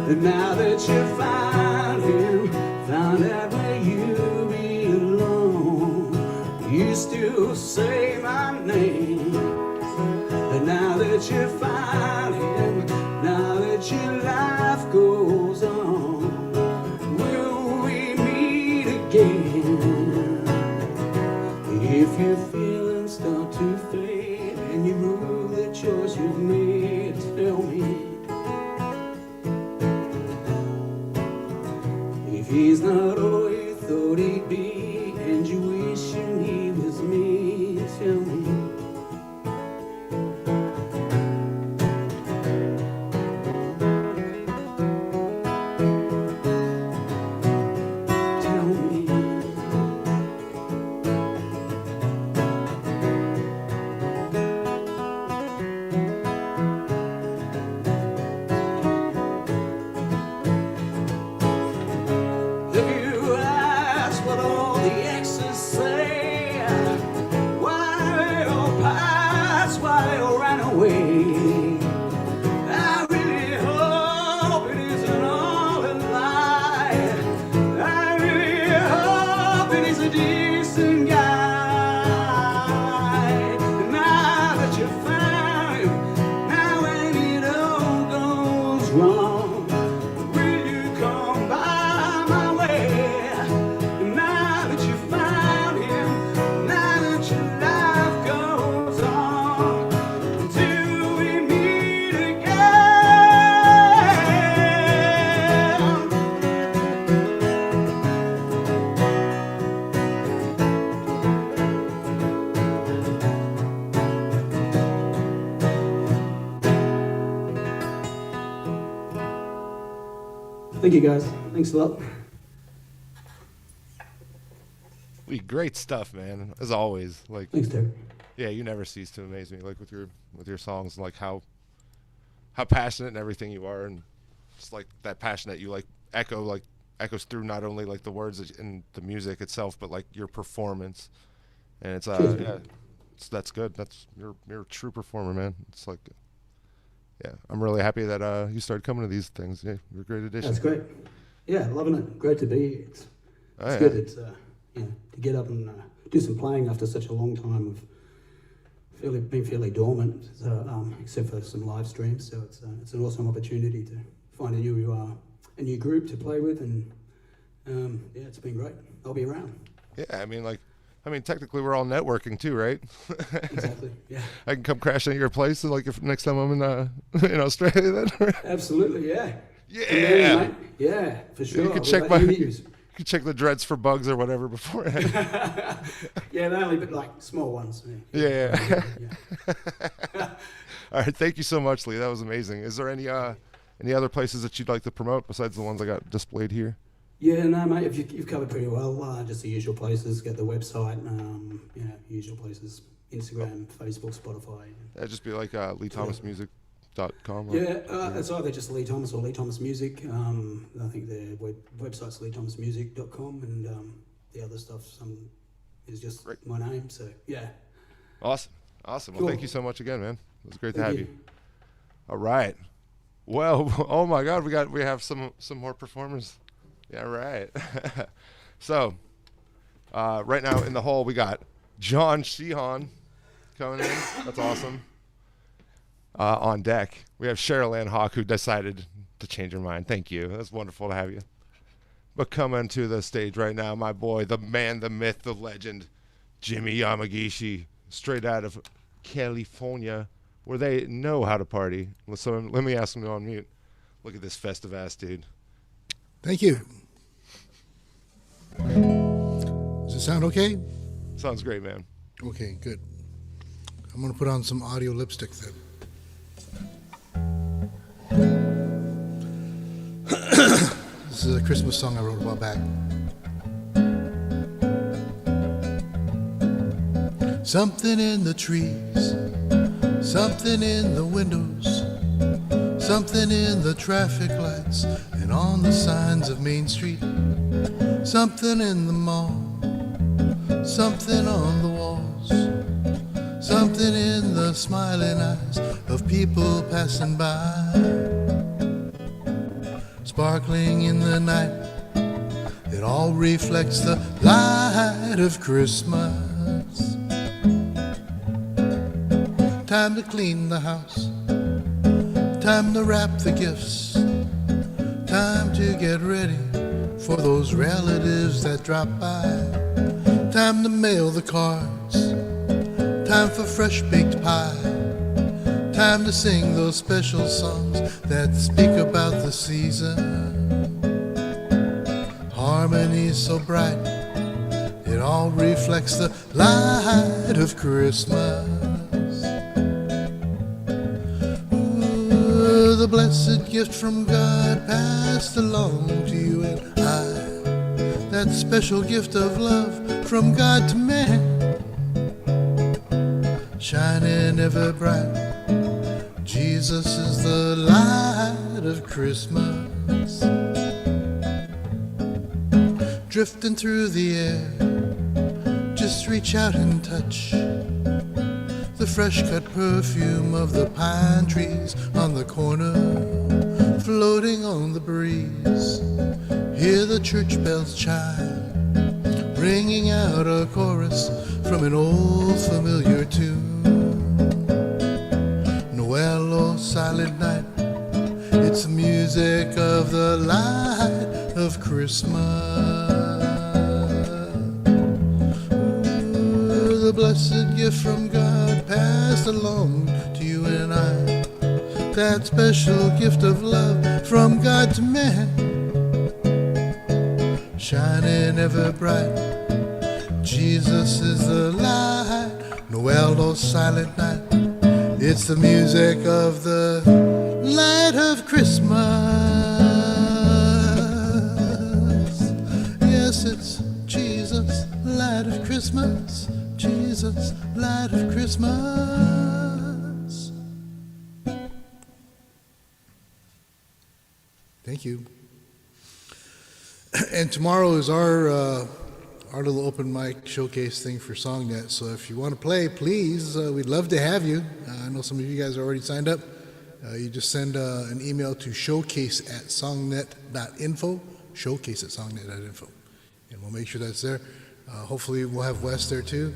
And now that you found him, found out where you belong, you still say my name. And now that you found him, now that your life goes on, will we meet again? If your feelings start to fade and you rue the choice you've made, tell me. If he's not all you thought he'd be and you wishing he was me, tell me. Thank you guys. Thanks a lot. Great stuff, man. As always. Like, thanks, Terry. Yeah, you never cease to amaze me. Like with your songs, like how passionate and everything you are, and just like that passion that you like echoes through not only like the words and the music itself, but like your performance. And it's that's good. You're a true performer, man. It's like. Yeah, I'm really happy that you started coming to these things. Yeah, you're a great addition. That's great. Yeah, loving it. Great to be here. It's good. It's to get up and do some playing after such a long time of being fairly dormant, except for some live streams. So it's an awesome opportunity to find a new group to play with, and it's been great. I'll be around. Yeah, I mean, technically we're all networking too, right? Exactly. Yeah. I can come crash at your place, like if next time I'm in Australia, then. Absolutely. Yeah. Yeah. Yeah, for sure. You can check the dreads for bugs or whatever before. Yeah, they only but like small ones. Yeah. All right, thank you so much, Lee. That was amazing. Is there any other places that you'd like to promote besides the ones I got displayed here? Yeah, no, mate, if you've covered pretty well. Just the usual places. Get the website, usual places. Instagram, Facebook, Spotify. That'd just be like LeeThomasMusic.com. It's either just Lee Thomas or Lee Thomas Music. I think their website's LeeThomasMusic.com, and the other stuff is just my name. So yeah. Awesome. Well, Cool. thank you so much again, man. It was great to have you. All right. Well, oh my God, we have some more performers. Yeah, right. So, right now in the hall we got John Sheehan coming in. That's awesome. On deck we have Cheryl Ann Hawk, who decided to change her mind. Thank you. That's wonderful to have you. But coming to the stage right now, my boy, the man, the myth, the legend, Jimmy Yamagishi, straight out of California, where they know how to party. So let me ask them on mute. Look at this festive ass dude. Thank you. Does it sound okay? Sounds great, man. Okay, good. I'm going to put on some audio lipstick then. This is a Christmas song I wrote a while back. Something in the trees, something in the windows, something in the traffic lights and on the signs of Main Street, something in the mall, something on the walls, something in the smiling eyes of people passing by. Sparkling in the night, it all reflects the light of Christmas. Time to clean the house, time to wrap the gifts, time to get ready for those relatives that drop by. Time to mail the cards, time for fresh baked pie, time to sing those special songs that speak about the season. Harmony so bright, it all reflects the light of Christmas. Ooh, the blessed gift from God passed along to you and I, that special gift of love from God to man, shining ever bright. Jesus is the light of Christmas. Drifting through the air, just reach out and touch the fresh cut perfume of the pine trees on the corner, floating on the breeze. Hear the church bells chime, ringing out a chorus from an old familiar tune. Noel, oh silent night, it's the music of the light of Christmas. Ooh, the blessed gift from God passed along to you and I, that special gift of love from God to man, shining ever bright. Jesus is the light. Noel, oh silent night, it's the music of the light of Christmas. Yes, it's Jesus, light of Christmas. Jesus, light of Christmas. Thank you. And tomorrow is our little open mic showcase thing for SongNet. So if you want to play, please, we'd love to have you. I know some of you guys are already signed up. You just send an email to showcase@songnet.info, showcase@songnet.info, and we'll make sure that's there. Hopefully we'll have Wes there too.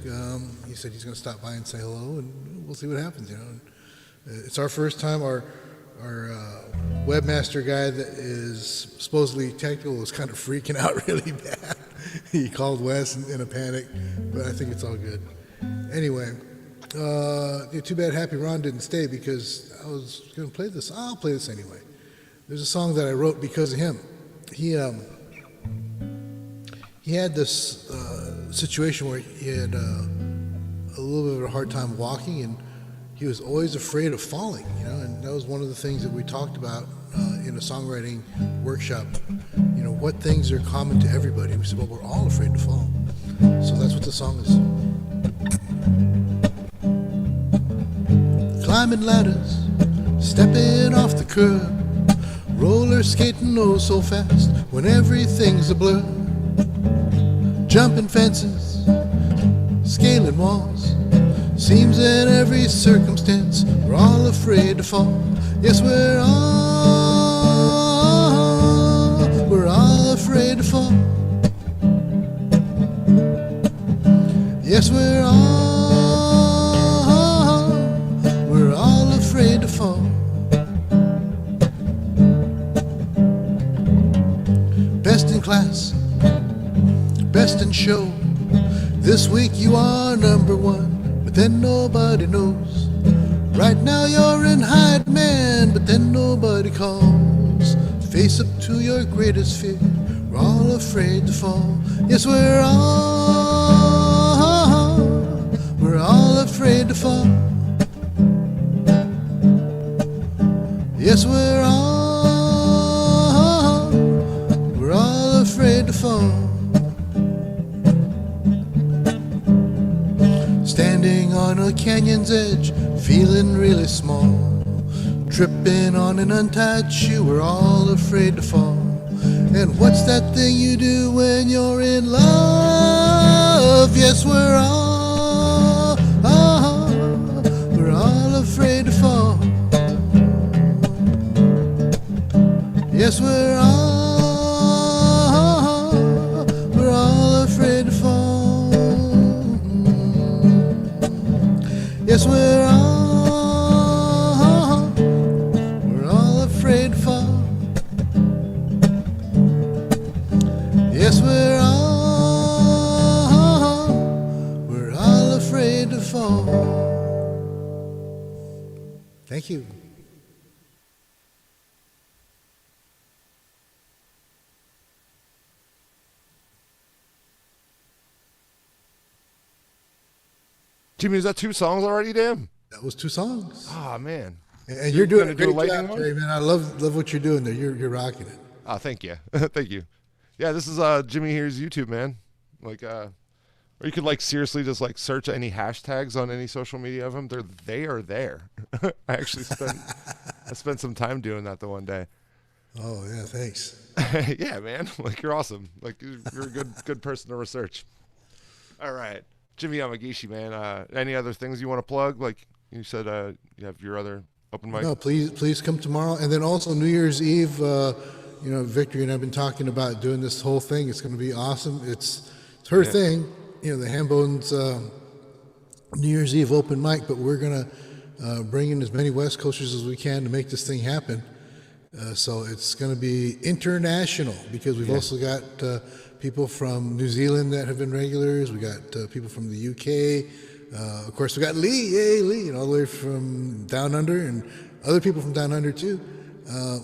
He said he's going to stop by and say hello, and we'll see what happens. You know, it's our first time. Our webmaster guy that is supposedly technical was kind of freaking out really bad. He called Wes in a panic, but I think it's all good. Anyway, too bad Happy Ron didn't stay because I was going to play this. I'll play this anyway. There's a song that I wrote because of him. He had this situation where he had a little bit of a hard time walking, and he was always afraid of falling, you know, and that was one of the things that we talked about in a songwriting workshop. You know, what things are common to everybody? We said, well, we're all afraid to fall. So that's what the song is. Climbing ladders, stepping off the curb, roller skating oh so fast when everything's a blur. Jumping fences, scaling walls, seems in every circumstance we're all afraid to fall. Yes, we're all afraid to fall. Yes, we're all afraid to fall. Best in class, best in show. This week you are number one, but then nobody knows Right now you're in hide, man, but then nobody calls. Face up to your greatest fear. We're all afraid to fall. Yes, we're all afraid to fall. Yes, we're all afraid to fall. Standing on a canyon's edge, feeling really small. Tripping on an untied shoe, we're all afraid to fall. And what's that thing you do when you're in love? Yes, we're all afraid to fall. Yes, we're all afraid to fall. Yes, we're all afraid to fall. Yes, we're all afraid to fall. Thank you. Jimmy, is that 2 songs already, damn? That was 2 songs. Oh, man. And you're doing a great lightning job, one? Terry, man. I love what you're doing there. You're rocking it. Oh, thank you. Thank you. Yeah, this is Jimmy here's YouTube, man. Like, or you could like seriously just like search any hashtags on any social media of him. They are there. I actually spent some time doing that the one day. Oh yeah, thanks. Yeah, man. Like you're awesome. Like you're a good person to research. All right, Jimmy Yamagishi, man. Any other things you want to plug? Like you said, you have your other open mic. No, please come tomorrow, and then also New Year's Eve. Victory and I've been talking about doing this whole thing. It's going to be awesome. It's her thing. The Hambone's New Year's Eve open mic, but we're going to bring in as many West Coasters as we can to make this thing happen. So it's going to be international because we've also got people from New Zealand that have been regulars. We got people from the UK. Of course, we got Lee, all the way from Down Under, and other people from Down Under too.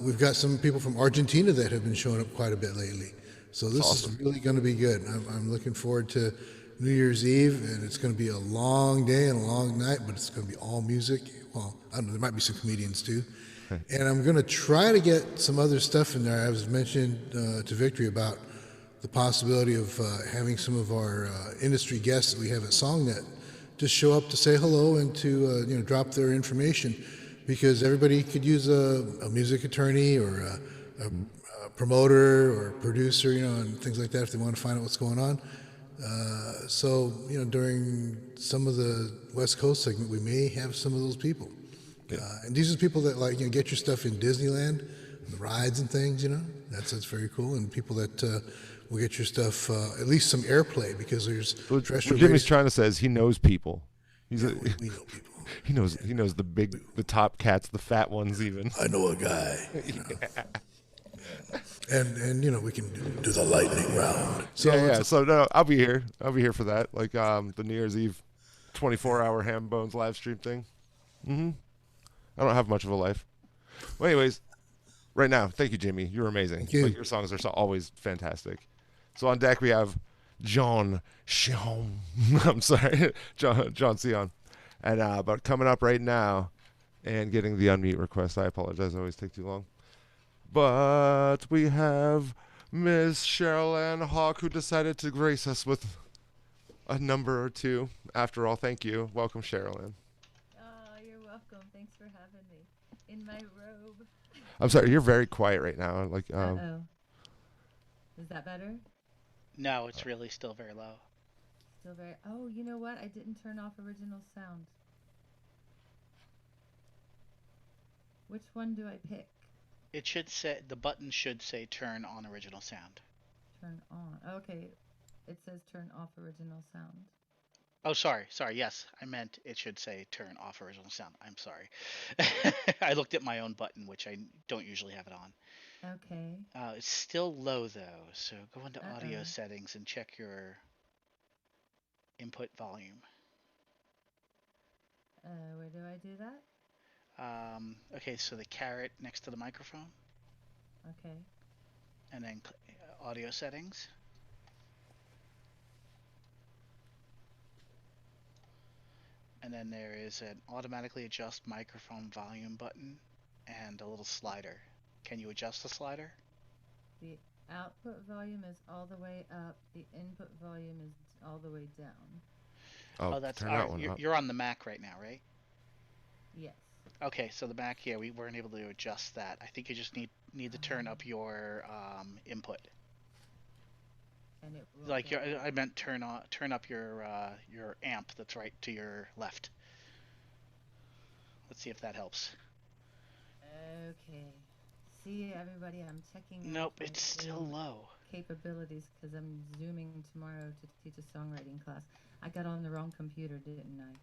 We've got some people from Argentina that have been showing up quite a bit lately. So this is really going to be good. I'm looking forward to New Year's Eve, and it's going to be a long day and a long night, but it's going to be all music. Well, I don't know, there might be some comedians too. And I'm going to try to get some other stuff in there. I was mentioned to Victory about the possibility of having some of our industry guests that we have at SongNet just show up to say hello and to drop their information, because everybody could use a music attorney or a promoter or a producer, and things like that if they want to find out what's going on. So during some of the West Coast segment, we may have some of those people. And these are people that get your stuff in Disneyland, the rides and things. That's very cool. And people that will get your stuff at least some airplay, because there's what Jimmy's trying to say is he knows people. We know people. He knows the top cats, the fat ones even. I know a guy. And we can do the lightning round. So So no, I'll be here. I'll be here for that. Like the New Year's Eve 24-hour Hambones live stream thing. I don't have much of a life. Well, anyways, right now, thank you, Jimmy. You're amazing. Thank you. Like, your songs are always fantastic. So on deck we have John Sion. I'm sorry, John Sion. And but coming up right now and getting the unmute request. I apologize. I always take too long. But we have Miss Cheryl Ann Hawk, who decided to grace us with a number or two. After all, thank you. Welcome, Cheryl Ann. Oh, you're welcome. Thanks for having me in my robe. I'm sorry, you're very quiet right now. Like, Uh-oh. Is that better? No, it's really still very low. Still very. Oh, you know what? I didn't turn off original sound. Which one do I pick? It should say, the button should say turn on original sound. Turn on. Okay. It says turn off original sound. Oh, sorry. Yes, I meant it should say turn off original sound. I'm sorry. I looked at my own button, which I don't usually have it on. Okay. It's still low though, so go into audio settings and check your input volume. Where do I do that? Okay, so the carrot next to the microphone, Okay. and then audio settings. And then there is an automatically adjust microphone volume button and a little slider. Can you adjust the slider? The output volume is all the way up. The input volume is all the way down. Oh, that's turn that one you're, up. you're on the Mac right now, right? Yes. Okay, so the Mac, yeah, we weren't able to adjust that. I think you just need to turn up your input. And it will Like go I meant turn up your amp that's right to your left. Let's see if that helps. Okay. See, everybody, I'm checking. out Nope, my it's still full low. Capabilities because I'm zooming tomorrow to teach a songwriting class. I got on the wrong computer, didn't I?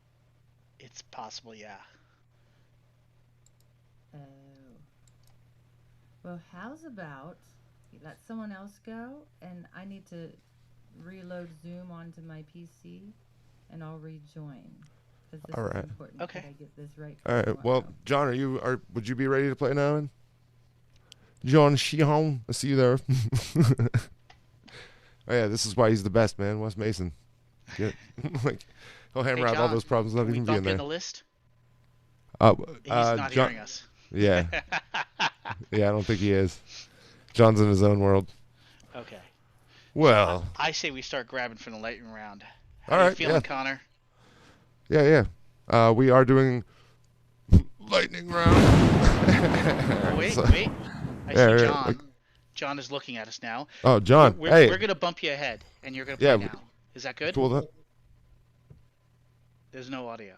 It's possible, yeah. Oh. Well, how's about you let someone else go, and I need to reload Zoom onto my PC, and I'll rejoin because this All is right. important. Okay. That I get this right. All right. tomorrow. Well, John, would you be ready to play now? Then? John Sheehan, I see you there. Oh yeah, this is why he's the best, man. Wes Mason. Get like he'll hammer out all John, those problems, not can we even be in bump you there. in the list? He's He's not John, hearing us. Yeah. Yeah, I don't think he is. John's in his own world. Okay. Well, I say we start grabbing from the lightning round. How all are you right, feeling, yeah. Connor? Yeah. We are doing lightning round. Oh, wait. I Yeah, see yeah, John. like- John is looking at us now. Oh, John. We're Hey. gonna bump you ahead, and you're gonna play Yeah, now. Is that good? Cool. That. There's no audio.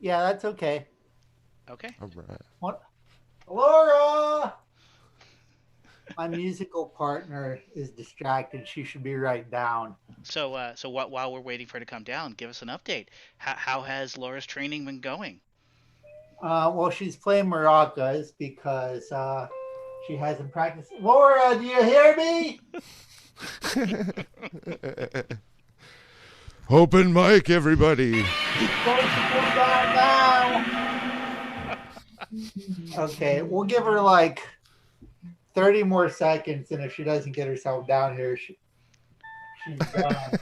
Yeah, that's okay. Okay. All right. What? Laura! My musical partner is distracted. She should be right down. So while we're waiting for her to come down, give us an update. How has Laura's training been going? Well, she's playing maracas because she hasn't practiced. Laura, do you hear me? Open mic, everybody. Okay, we'll give her like 30 more seconds, and if she doesn't get herself down here, she's done.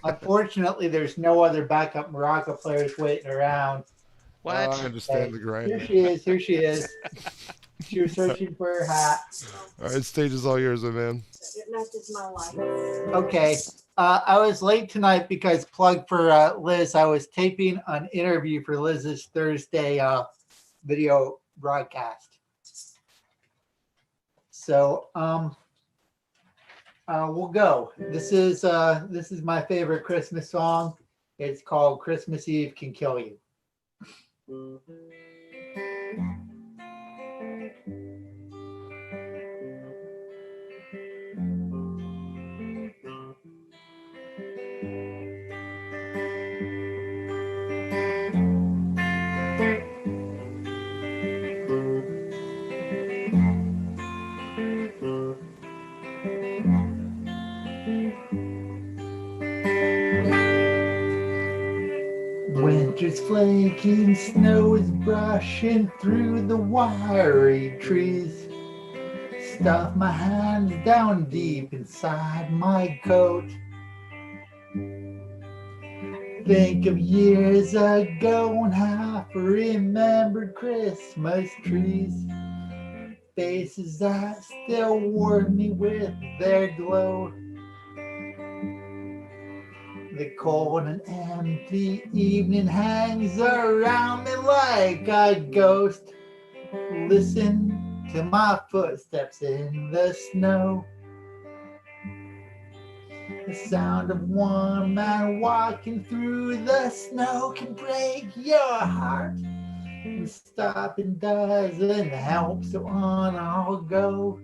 Unfortunately, there's no other backup maraca players waiting around. What? I understand the grind. Here she is. Here she is. She was searching for her hat. All right, stage is all yours, my man. It matches my life. Okay. I was late tonight because plug for Liz. I was taping an interview for Liz's Thursday video broadcast. So we'll go. This is my favorite Christmas song. It's called "Christmas Eve Can Kill You." Winter's flaking, snow is brushing through the wiry trees. Stuff my hands down deep inside my coat. Think of years ago and half remembered Christmas trees. Faces that still warm me with their glow. The cold and empty evening hangs around me like a ghost. Listen to my footsteps in the snow. The sound of one man walking through the snow can break your heart. And stopping doesn't help, so on I'll go.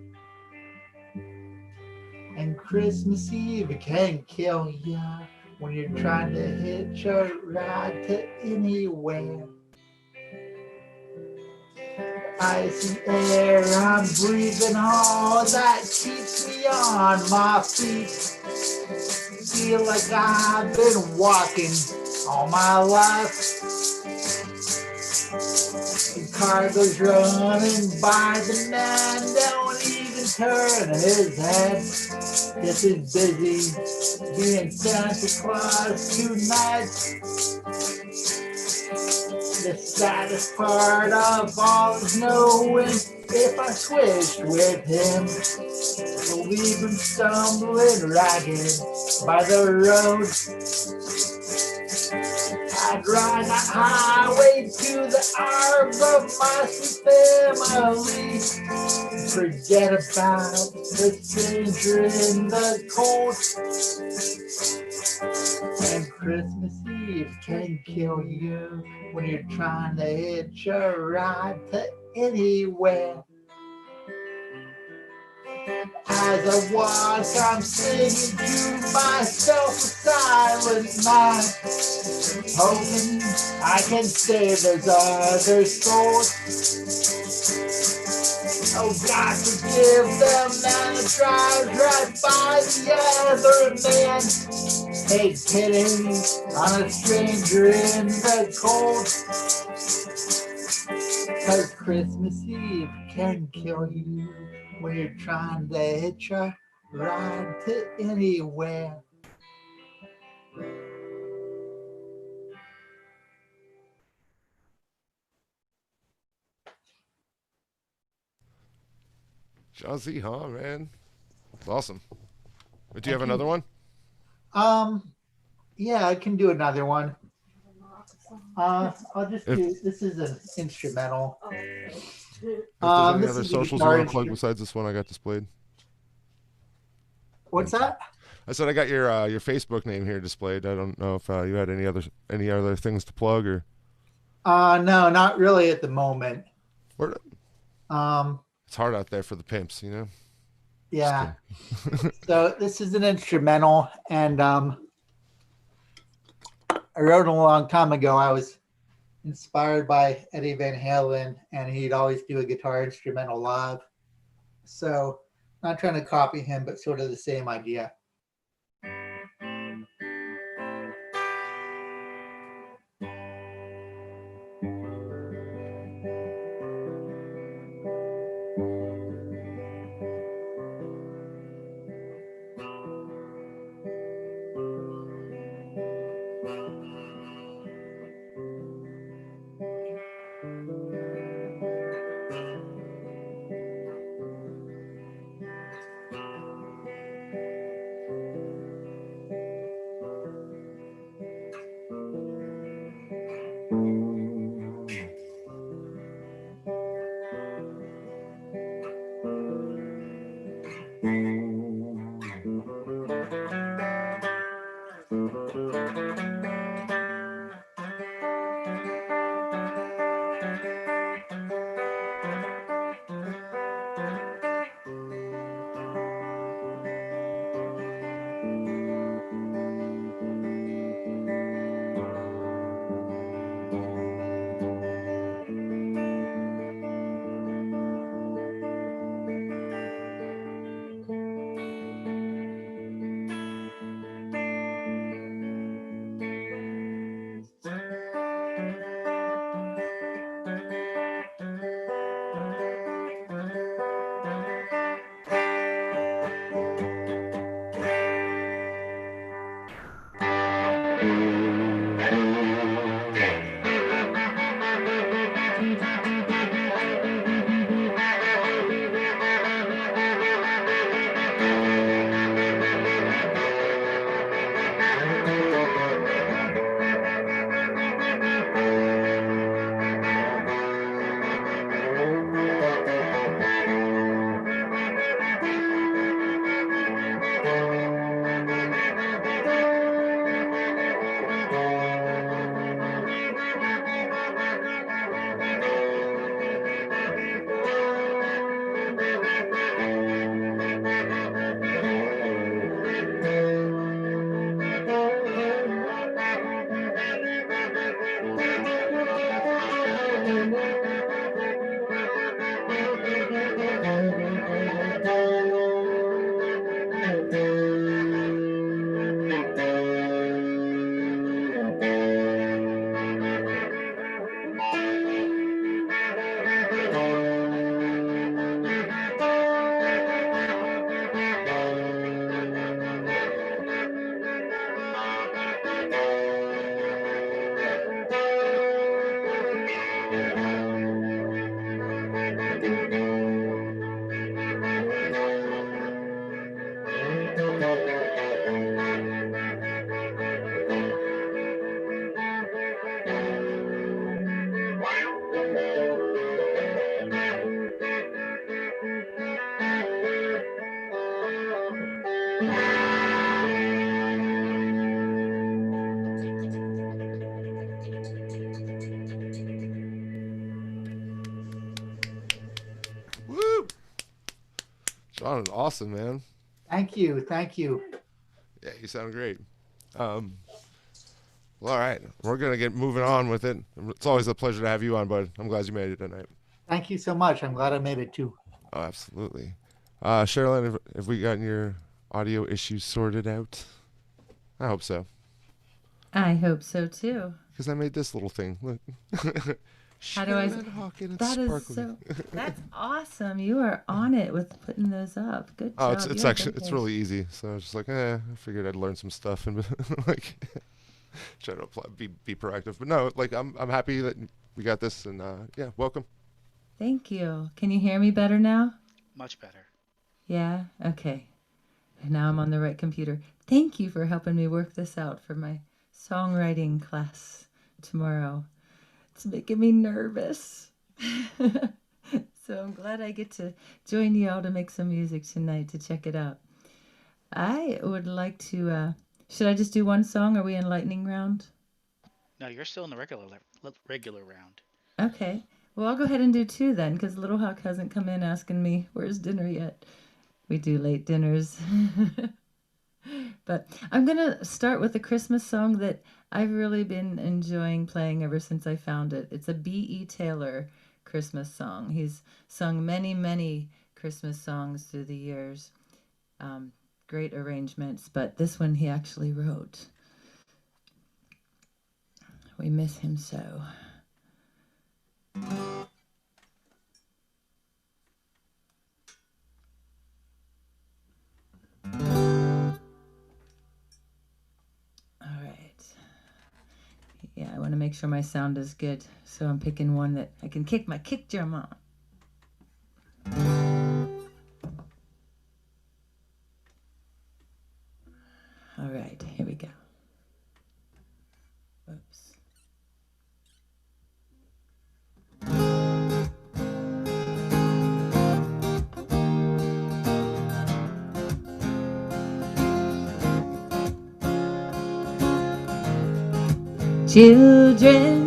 And Christmas Eve can kill ya when you're trying to hitch a ride to anywhere. Icy air I'm breathing all that keeps me on my feet. Feel like I've been walking all my life. car goes running by, the man don't even turn his head. Just as busy being Santa Claus tonight. The saddest part of all is knowing if I switched with him, I'll leave him stumbling ragged by the road. I'd ride the highway to the arms of my sweet family. Forget about the stranger in the cold. And Christmas Eve can kill you when you're trying to hitch a ride to anywhere. As I walk, I'm singing to myself a silent night, hoping I can save those other souls. Oh God, forgive them, man, it drives right by the other man. Take pity on a stranger in the cold, 'cause Christmas Eve can kill you when you're trying to hitch a ride to anywhere. Jazzy, huh, man? It's awesome. But do you have another one? Yeah, I can do another one. I'll just do, this is an instrumental. If there's any This other is a socials you guitar want to plug instru- besides this one I got displayed? What's that? I said I got your Facebook name here displayed. I don't know if you had any other things to plug or. No, not really at the moment. Where, it's hard out there for the pimps, you know. Yeah. So this is an instrumental, and I wrote it a long time ago. I was inspired by Eddie Van Halen, and he'd always do a guitar instrumental live. So not trying to copy him, but sort of the same idea. Woo! John, awesome, man. Thank you. Thank you. Yeah, you sound great. Well, all right. We're going to get moving on with it. It's always a pleasure to have you on, bud. I'm glad you made it tonight. Thank you so much. I'm glad I made it too. Oh, absolutely. Sherilyn, have we gotten your audio issues sorted out? I hope so. I hope so too. Because I made this little thing. Look. How do I? That is sparkly. so. That's awesome. You are on it with putting those up. Good Oh, job. it's You have actually good it's taste. really easy. So I was just like, I figured I'd learn some stuff and like try to be proactive. But no, like I'm happy that we got this, and yeah, welcome. Thank you. Can you hear me better now? Much better. Yeah. Okay. Now I'm on the right computer. Thank you for helping me work this out for my songwriting class tomorrow. It's making me nervous. So I'm glad I get to join you all to make some music tonight to check it out. I would like to, should I just do one song? Are we in lightning round? No, you're still in the regular round. Okay. Well, I'll go ahead and do two then, because Little Hawk hasn't come in asking me where's dinner yet. We do late dinners. But I'm going to start with a Christmas song that I've really been enjoying playing ever since I found it. It's a B.E. Taylor Christmas song. He's sung many, many Christmas songs through the years. Great arrangements, but this one he actually wrote. We miss him so. Yeah, I want to make sure my sound is good, so I'm picking one that I can kick my kick drum on. All right, here we go. Oops. Children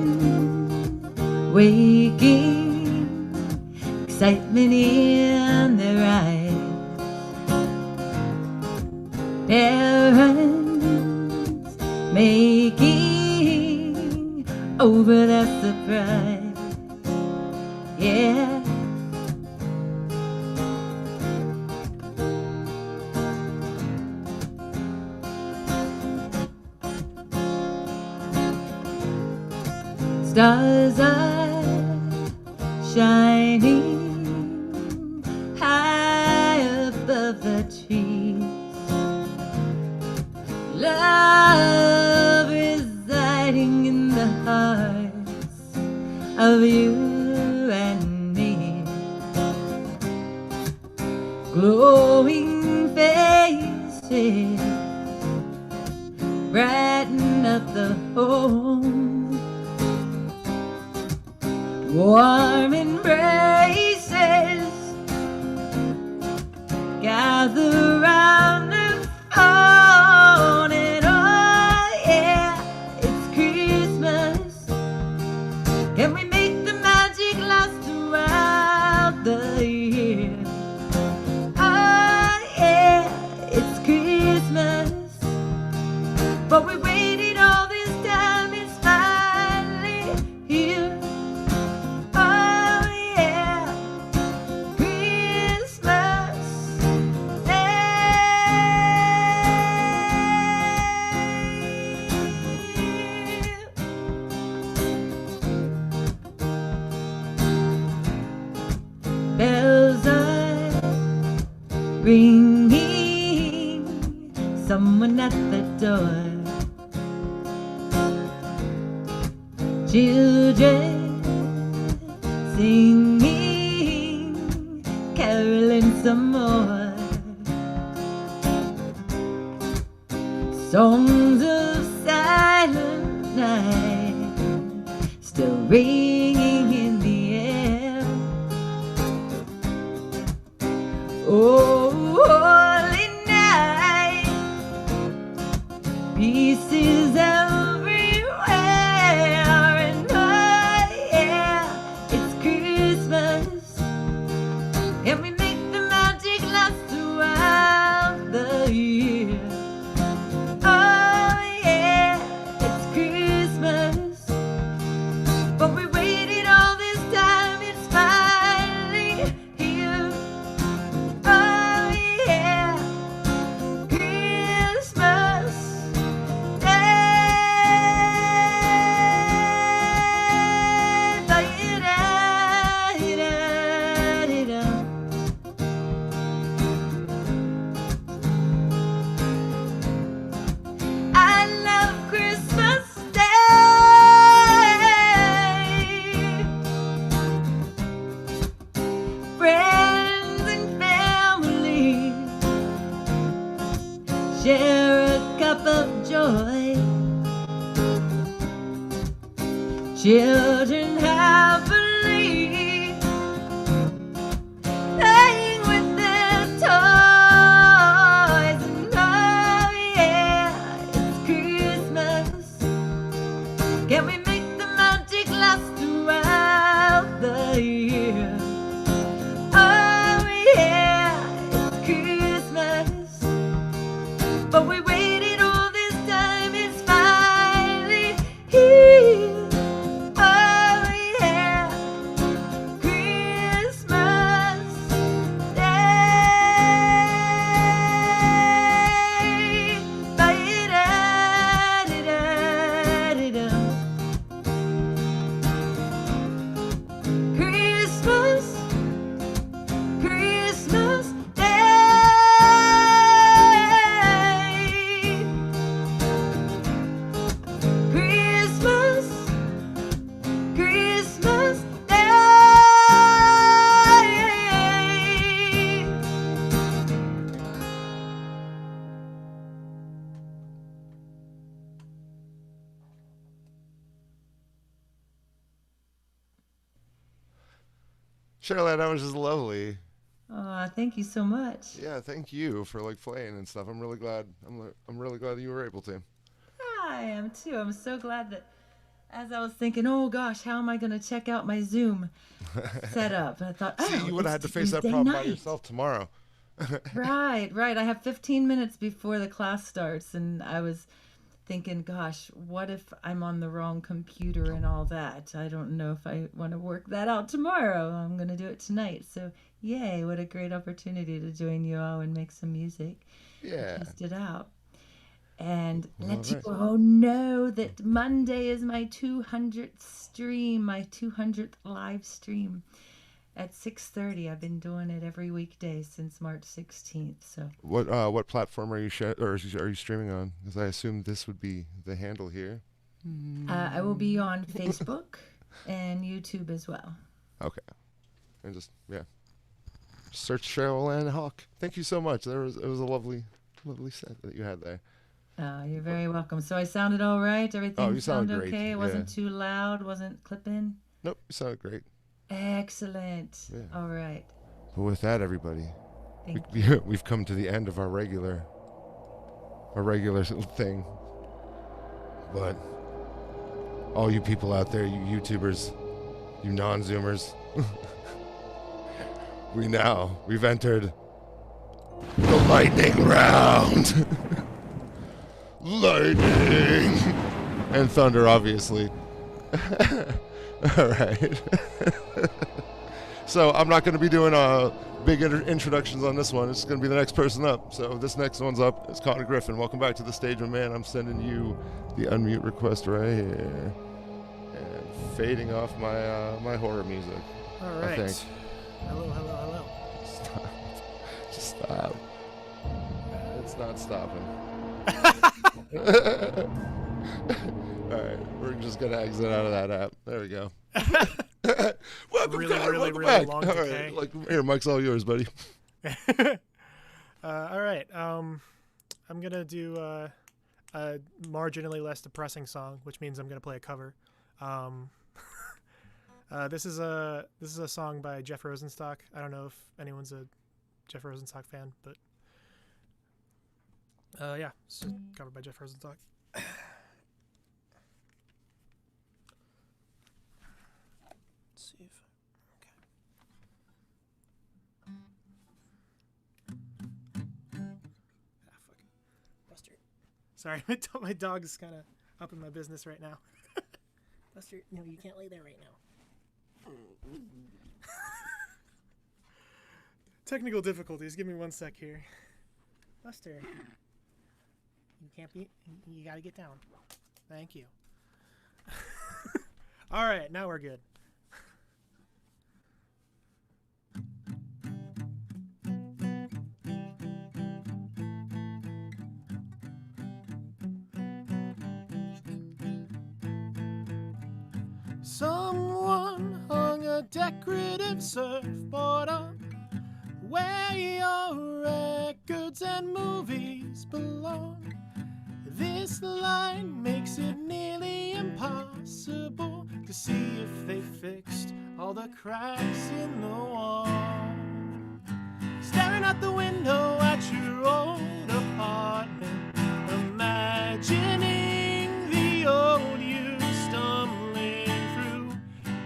waking, excitement in their eyes. Parents making over their surprise. Yeah. Stars are shining high above the trees. Love residing in the hearts of you and me. Glowing faces brighten up the home. Warm embraces gather round the phone, and oh yeah, it's Christmas. Can we make the magic last throughout the year? Oh yeah, it's Christmas. But we waited all this time, it's finally here. Bells are ringing, someone at the door. Children singing, caroling some more. Songs of silent night still ringing in the air. Oh, holy night, peace is everywhere, and oh yeah, it's Christmas, and we make the magic last throughout the year. Oh yeah, it's Christmas, but we waited all this time, it's finally here. Oh yeah, Christmas I love Christmas Day. Friends and family share a cup of joy. Children happily playing with their toys. And oh yeah, it's Christmas. Can we make the magic last throughout the year? Oh yeah, it's Christmas, but we waited all this time, it's finally here. Oh yeah, Christmas Day. Ba-da-da-da-da-da. Christmas, Christmas Day. Christmas, Christmas Day. Charlotte, that was just lovely. Oh, thank you so much. Yeah, thank you for like playing and stuff. I'm really glad. I'm really glad that you were able to. I am too. I'm so glad that as I was thinking, oh gosh, how am I going to check out my Zoom setup? I thought, oh, See, you would have had to it's face that Tuesday problem by night. yourself tomorrow. Right. I have 15 minutes before the class starts, and I was thinking, gosh, what if I'm on the wrong computer and all that? I don't know if I want to work that out tomorrow. I'm going to do it tonight. So, yay, what a great opportunity to join you all and make some music. Yeah. Test it out. And Well, let you right. all know that Monday is my 200th stream, my 200th live stream at 6:30. I've been doing it every weekday since March 16th. So What platform are you are you streaming on? Because I assume this would be the handle here. I will be on Facebook and YouTube as well. Okay. And just search Cheryl and Hawk. Thank you so much. It was a lovely set that you had there. You're very welcome. So I sounded all right? Everything you sounded sounded great, okay? It wasn't yeah. too loud? Wasn't clipping? Nope, you sounded great. Excellent. Yeah. All right. But with that, everybody, Thank we've come to the end of our regular thing. But all you people out there, you YouTubers, you non-Zoomers, we've entered the lightning round. Lightning and thunder, obviously. All right. So I'm not going to be doing big introductions on this one. It's going to be the next person up. So this next one's up is Connor Griffin. Welcome back to the stage, my man. I'm sending you the unmute request right here, and fading off my horror music. All I right. think. Hello. Stop. Just stop. It's not stopping. All right, we're just gonna exit out of that app. There we go. Welcome really, back, really, welcome really back. long All decay. right, like here, Mike's all yours, buddy. All right. I'm gonna do a marginally less depressing song, which means I'm gonna play a cover. This is a song by Jeff Rosenstock. I don't know if anyone's a Jeff Rosenstock fan, but yeah, it's covered by Jeff Rosenstock. Let's see if Buster. Sorry, my dog is kind of up in my business right now. Buster, no, you can't lay there right now. Technical difficulties. Give me 1 sec here. Buster, you can't be. You gotta get down. Thank you. All right, now we're good. Someone hung a decorative surfboard up where your records and movies belong. This line makes it nearly impossible to see if they fixed all the cracks in the wall. Staring out the window at your old apartment, imagining the old you stumbling through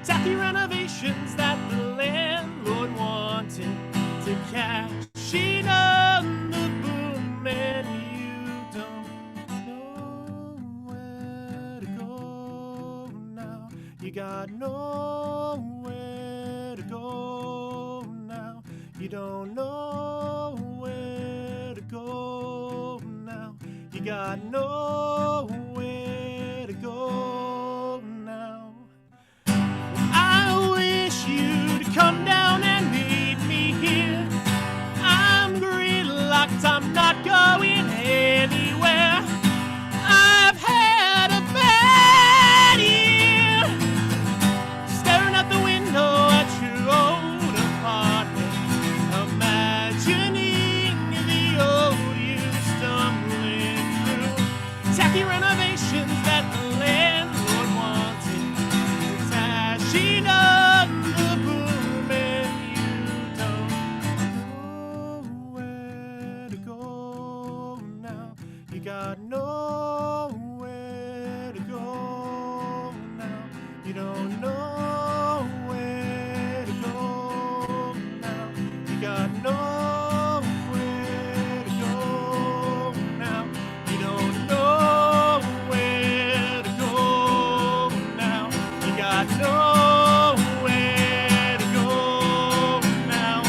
tacky renovations that the landlord wanted to cash in on the boom, and you don't know where to go now. You got nowhere to go now. You don't know where to go now. You got nowhere to go now. I wish you'd come down and meet me here. I'm gridlocked, I'm not going anywhere. I've had a bad year. Staring out the window at your old apartment, imagining the old you stumbling through tacky renovations that the landlord wanted to cash in on the boom, and you don't know where to go now. You got nowhere to go now. You don't know where to go now. You got nowhere to go now. You don't know where to go now. You got nowhere to go now.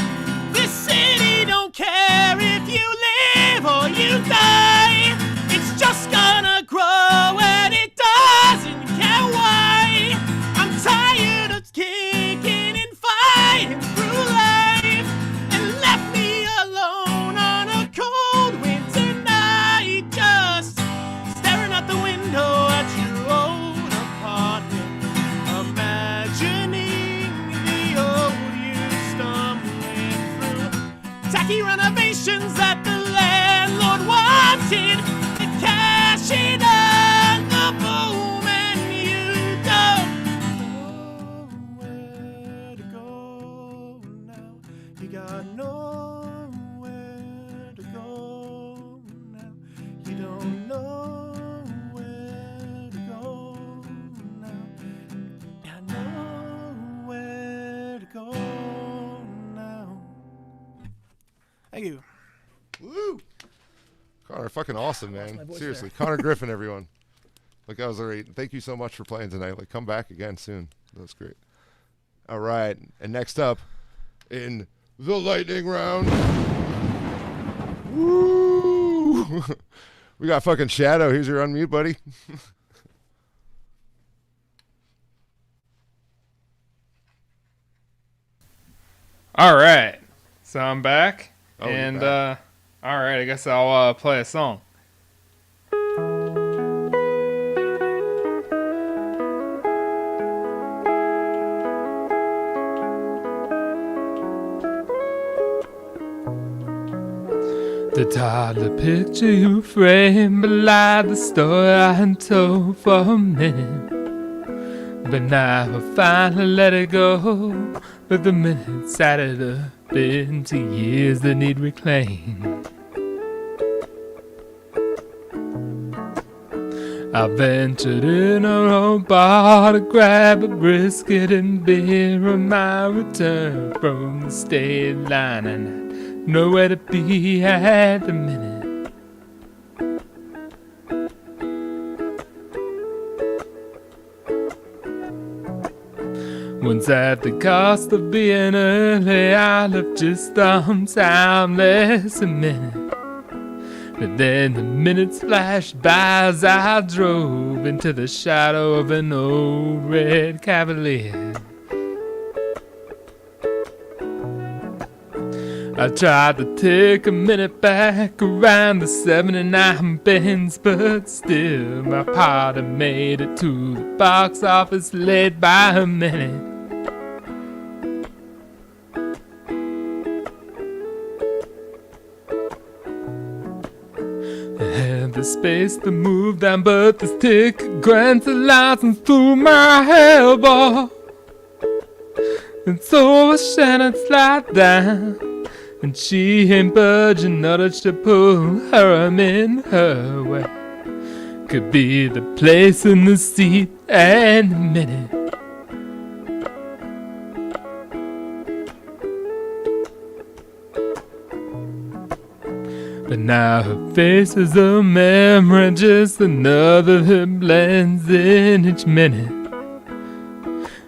This city don't care if you live or you die. It's just gonna grow and it doesn't care why. I'm tired of kicking and fighting through life, and left me alone on a cold winter night, just staring out the window at your old apartment, imagining the old you stumbling through tacky renovations that the landlord wanted to cash in on the boom, and you don't know where to go now. You got nowhere to go now. You don't know where to go now. Got nowhere to go now. Thank you. Woo! Connor, fucking awesome, man. my voice Seriously, there. Connor Griffin, everyone. Like, that was great. Thank you so much for playing tonight. Like, come back again soon. That was great. All right, and next up in the lightning round, woo! We got fucking Shadow. Here's your unmute, buddy. All right, so I'm back, Oh, you're and back. all right, I guess I'll play a song. The toddler picture you frame belied the story I had told for a minute. But now I finally let it go. But the minutes added up into years that need reclaimed. I ventured in a old bar to grab a brisket and beer on my return from the state line, and I nowhere to be at the minute. Once at the cost of being early, I left just on time less a minute. But then the minutes flashed by as I drove into the shadow of an old red Cavalier. I tried to take a minute back around the 79 bends, but still my party made it to the box office late by a minute. The space to move down, but this ticket grants a license to my elbow. And so I shan't slide down, and she ain't budging, nudged to pull her in her way. Could be the place in the seat any minute. But now her face is a memory, just another that blends in each minute.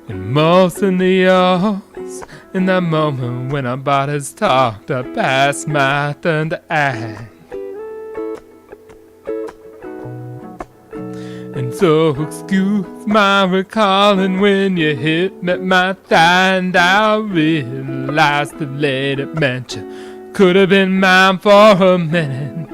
And most in the yards, in that moment when our bodies talked, I passed my turn to act. And so excuse my recalling when you hit me at my thigh, and I realized that late it meant you could have been mine for a minute.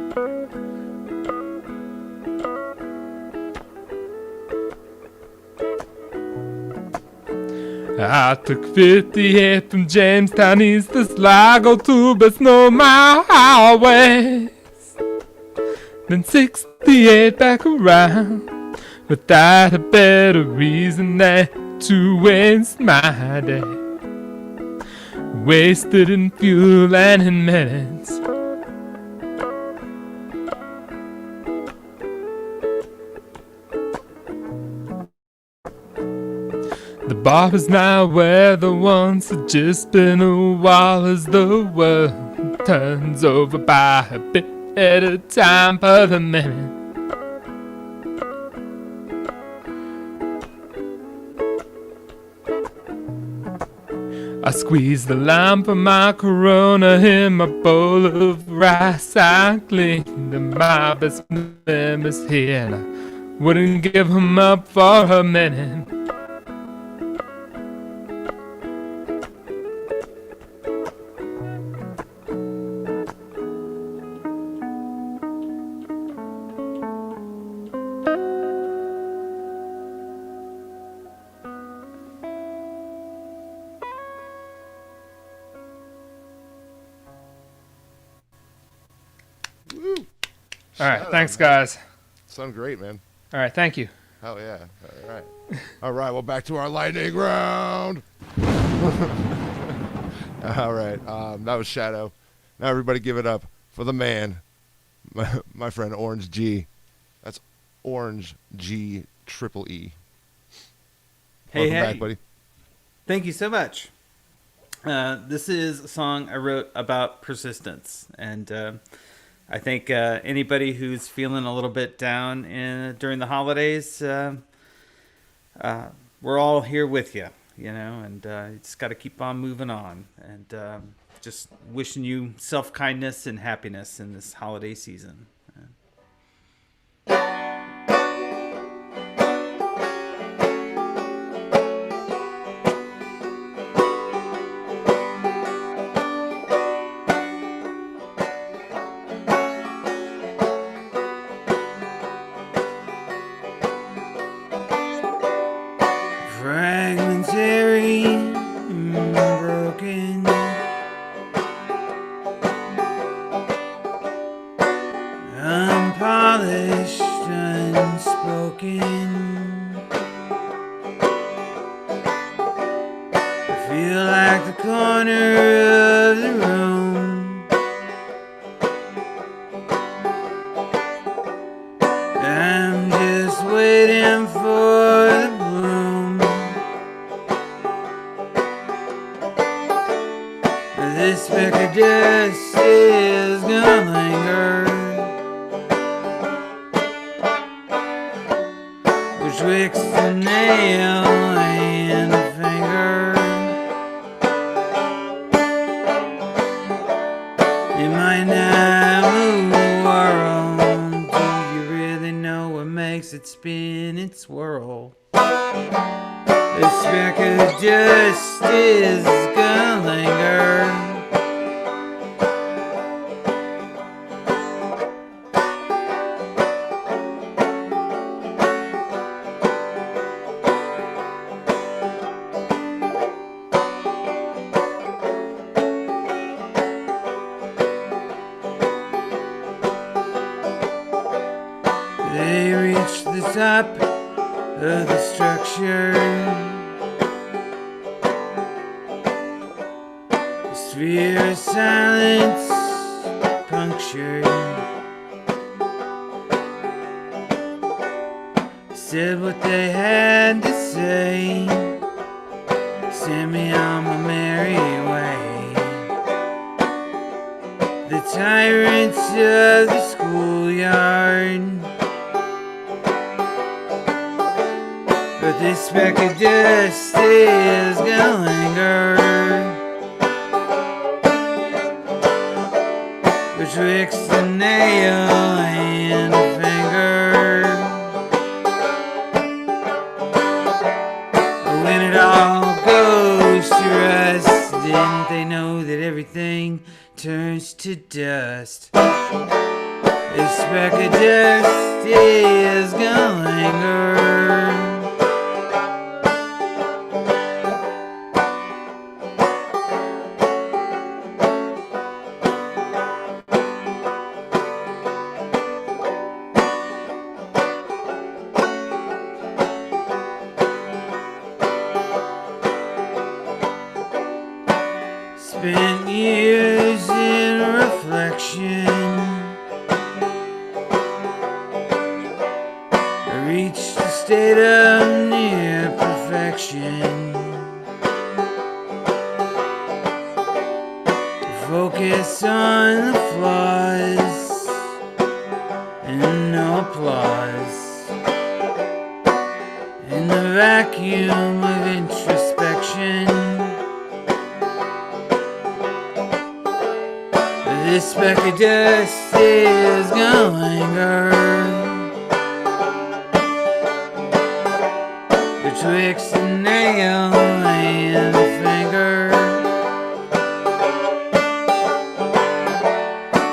I took 58 from Jamestown east to Sligo to Best Know My Highways. Then 68 back around without a better reason than to waste my day. Wasted in fuel and in minutes. The bar is now where the once had just been a while, as the world turns over by a bit at a time per the minute. I squeezed the lime from my Corona in my bowl of rice. I cleaned my best memories here, and I wouldn't give them up for a minute. All right, thanks, guys. Sound great, man. All right, thank you. Hell yeah. All right. All right, well, back to our lightning round. All right, that was Shadow. Now everybody give it up for the man, my friend Orange G. That's Orange G triple E. Hey, Welcome back, buddy. Thank you so much. This is a song I wrote about persistence, and I think anybody who's feeling a little bit down during the holidays, we're all here with you, you know, and you just got to keep on moving on, and just wishing you self-kindness and happiness in this holiday season. Fragmentary and broken, corner of the room. I'm just waiting for the bloom. This speck of dust is gonna linger betwixt the nail and the finger. It might not move the world. Do you really know what makes it spin and swirl? The speck of dust is gonna linger. They reach the top of the structure. The sphere of silence punctured. Said what they had to say. Sent me on my merry way. The tyrants of the schoolyard. But this speck of dust is gonna linger betwixt the nail and the finger. When it all goes to rust, didn't they know that everything turns to dust? This speck of dust is gonna linger. Spent years in reflection. I reached a state of near perfection. Focus on the flaws and no applause. In the vacuum of introspection. This speck of dust is gonna linger betwixt the nail and the finger.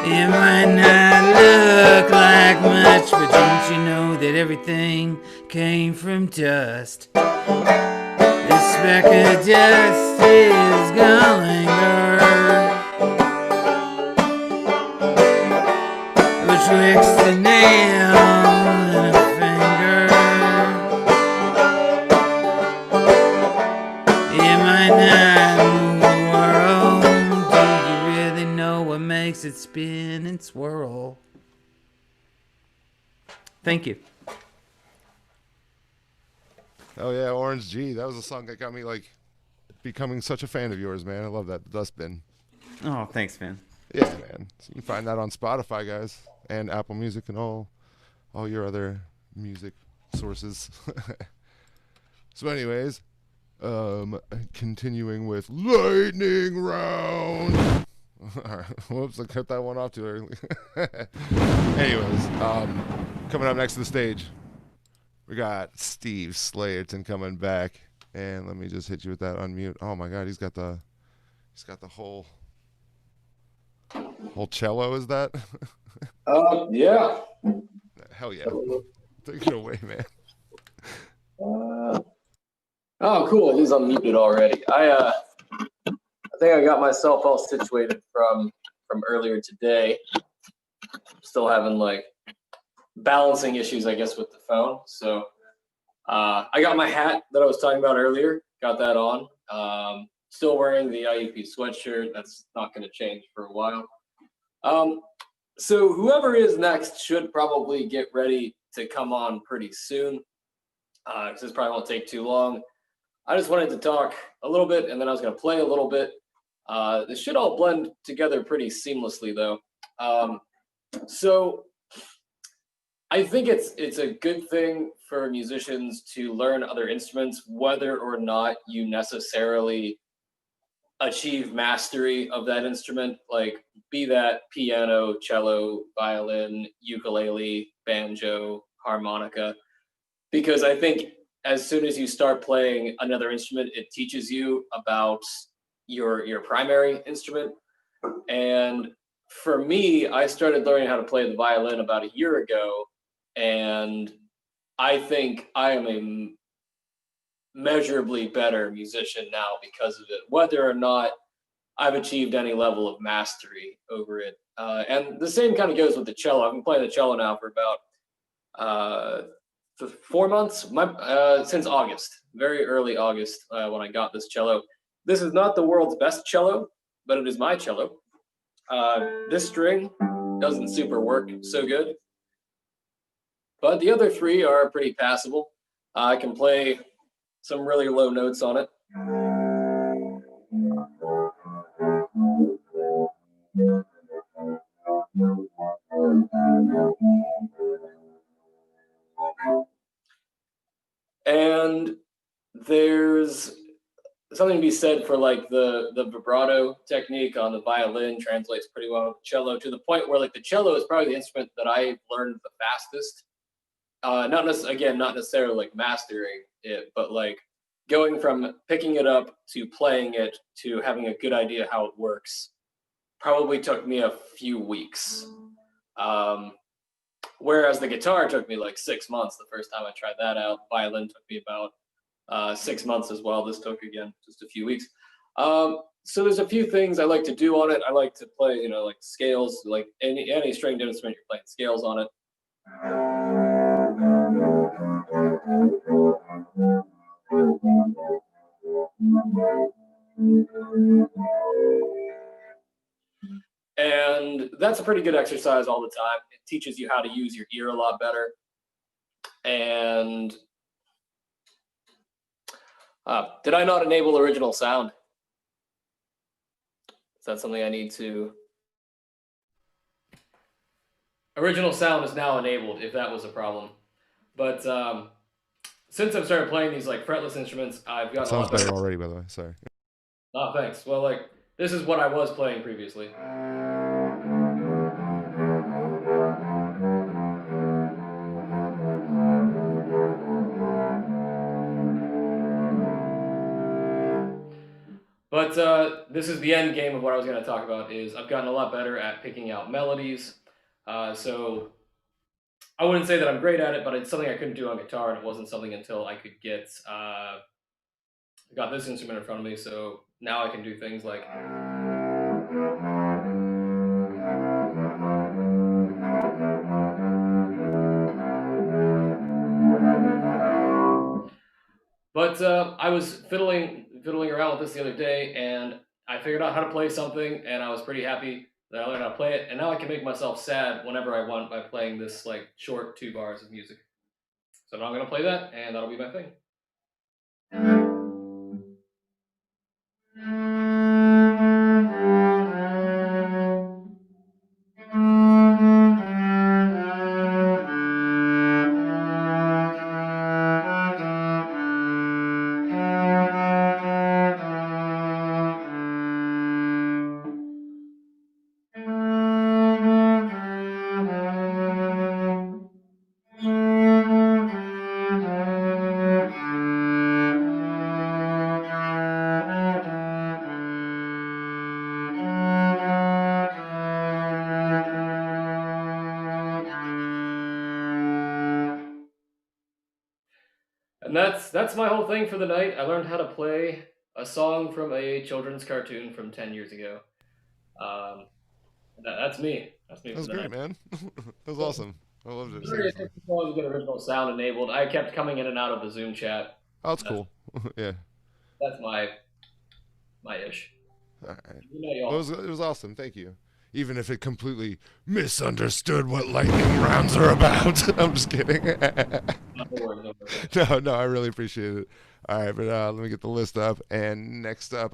It might not look like much, but don't you know that everything came from dust? This speck of dust is gonna linger betwixt the nail and a finger. It might not move the world. Do you really know what makes it spin and swirl? Thank you. Oh yeah, Orange G. That was a song that got me like becoming such a fan of yours, man. I love that dustbin. Oh, thanks, man. Yeah, man. So you can find that on Spotify, guys, and Apple Music and all your other music sources. So, anyways, continuing with lightning round. All right. Whoops, I cut that one off too early. Anyways, coming up next to the stage, we got Steve Slayerton coming back, and let me just hit you with that unmute. Oh my God, he's got the whole cello. Is that? Yeah. Hell yeah. Take it away, man. Oh, cool. He's unmuted already. I think I got myself all situated from earlier today. Still having like balancing issues, I guess, with the phone. So I got my hat that I was talking about earlier. Got that on. Still wearing the IUP sweatshirt. That's not going to change for a while. So whoever is next should probably get ready to come on pretty soon, because this probably won't take too long. I just wanted to talk a little bit, and then I was going to play a little bit. This should all blend together pretty seamlessly, though. So I think it's a good thing for musicians to learn other instruments, whether or not you necessarily achieve mastery of that instrument, like be that piano, cello, violin, ukulele, banjo, harmonica, because I think as soon as you start playing another instrument, it teaches you about your primary instrument. And for me, I started learning how to play the violin about a year ago, and I think I am a measurably better musician now because of it, whether or not I've achieved any level of mastery over it. And the same kind of goes with the cello. I've been playing the cello now for about 4 months, since August, very early August, when I got this cello. This is not the world's best cello, but it is my cello. This string doesn't super work so good, but the other three are pretty passable. I can play some really low notes on it. And there's something to be said for like the vibrato technique on the violin translates pretty well with the cello, to the point where like the cello is probably the instrument that I've learned the fastest. Not necessarily like mastering it, but like going from picking it up to playing it to having a good idea how it works probably took me a few weeks. Whereas the guitar took me like 6 months the first time I tried that out. Violin took me about 6 months as well. This took, again, just a few weeks. So there's a few things I like to do on it. I like to play, like scales, like any stringed instrument, you're playing scales on it. And that's a pretty good exercise all the time. It teaches you how to use your ear a lot better. And did I not enable original sound? Is that something I need to? Original sound is now enabled, if that was a problem. But since I've started playing these like fretless instruments, I've gotten Sounds a lot better better already, by the way. Sorry. Oh, thanks. Well, like, this is what I was playing previously. But this is the end game of what I was going to talk about. Is I've gotten a lot better at picking out melodies. So I wouldn't say that I'm great at it, but it's something I couldn't do on guitar, and it wasn't something until I could get got this instrument in front of me. So now I can do things like. But I was fiddling around with this the other day, and I figured out how to play something, and I was pretty happy that I learned how to play it. And now I can make myself sad whenever I want by playing this like short 2 bars of music. So now I'm gonna play that, and that'll be my thing. And that's my whole thing for the night. I learned how to play a song from a children's cartoon from 10 years ago. That's me. That's me. That was great, man. That was awesome. I loved it. Sorry, it took so long to get original sound enabled. I kept coming in and out of the Zoom chat. Oh, that's cool. Yeah. That's my my ish. All right. Good night, Well, y'all. it was awesome. Thank you. Even if it completely misunderstood what lightning rounds are about. I'm just kidding. No worries, no worries. No, I really appreciate it. All right, but let me get the list up. And next up,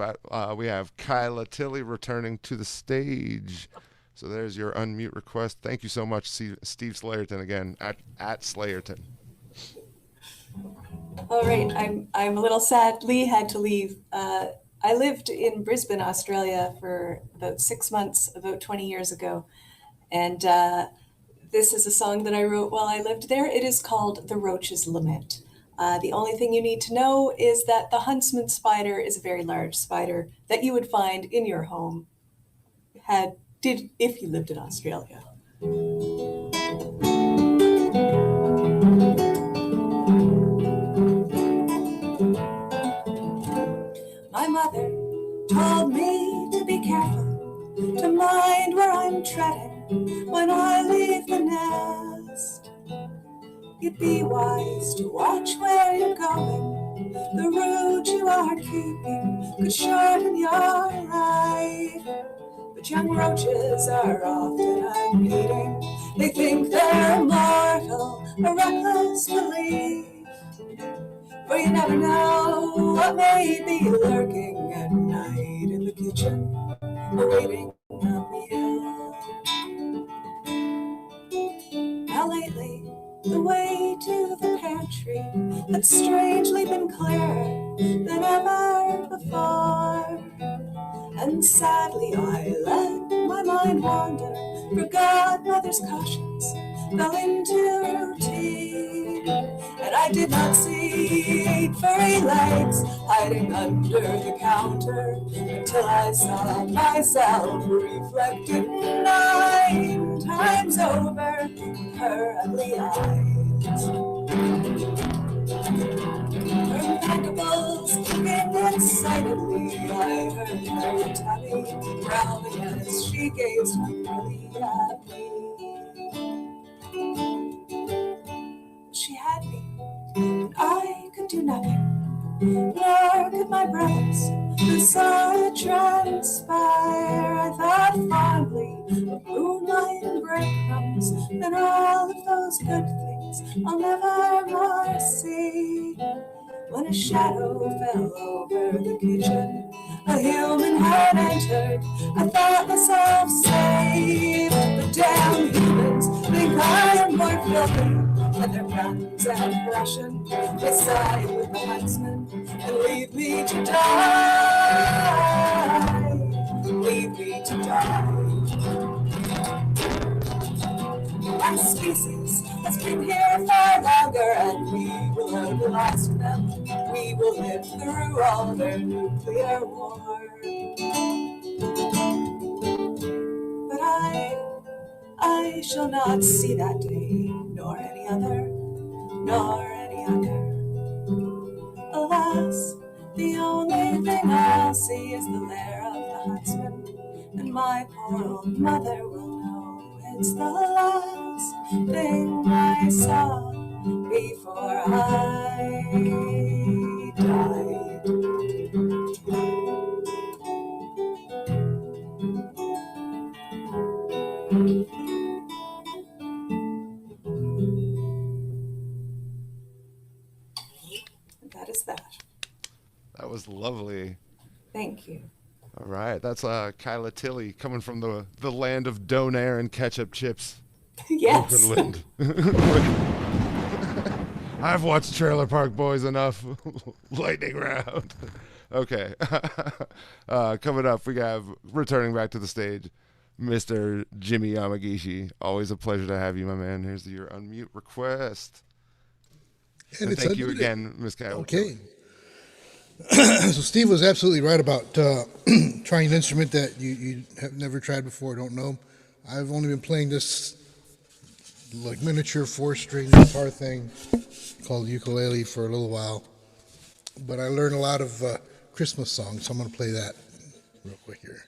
we have Kyla Tilley returning to the stage. So there's your unmute request. Thank you so much, Steve Slayerton, again, at Slayerton. All right, I'm a little sad. Lee had to leave. I lived in Brisbane, Australia for about 6 months, about 20 years ago. And this is a song that I wrote while I lived there. It is called The Roach's Lament. The only thing you need to know is that the huntsman spider is a very large spider that you would find in your home if you lived in Australia. My mother told me to be careful, to mind where I'm treading when I leave the nest. You'd be wise to watch where you're going. The road you are keeping could shorten your life. But young roaches are often unheeding. They think they're immortal, a reckless belief. For you never know what may be lurking at night in the kitchen, awaiting a meal. Now lately, the way to the pantry had strangely been clearer than ever before. And sadly I let my mind wander, forgot mother's cautions, fell into routine. And I did not see 8 furry legs hiding under the counter until I saw myself reflected 9 times over with her ugly eyes. Her mandibles kicking excitedly, I heard her tummy growling as she gazed hungrily at me. She had me, and I could do nothing, nor could my brothers, who saw it transpire. I thought fondly of moonlight and breadcrumbs, and all of those good things I'll never more see. When a shadow fell over the kitchen, a human had entered. I thought myself saved, but damn humans think I am more filthy than their guns and Russian. They side with the huntsman and leave me to die. Leave me to die. Our species has been here far longer, and we will outlast them. We will live through all their nuclear war. But I shall not see that day, nor any other, nor any other. Alas, the only thing I'll see is the lair of the huntsman, and my poor old mother will know it's the last thing I saw before I died. And that is that. That was lovely. Thank you. All right, that's Kyla Tilley coming from the land of donair and ketchup chips. Yes. Openland. I've watched Trailer Park Boys enough. Lightning round. Okay. Coming up, we have returning back to the stage, Mr. Jimmy Yamagishi. Always a pleasure to have you, my man. Here's your unmute request. And thank you again, Ms. Kyla. Okay. So Steve was absolutely right about trying an instrument that you have never tried before, don't know. I've only been playing this like miniature 4-string guitar thing called ukulele for a little while, but I learned a lot of Christmas songs, so I'm going to play that real quick here.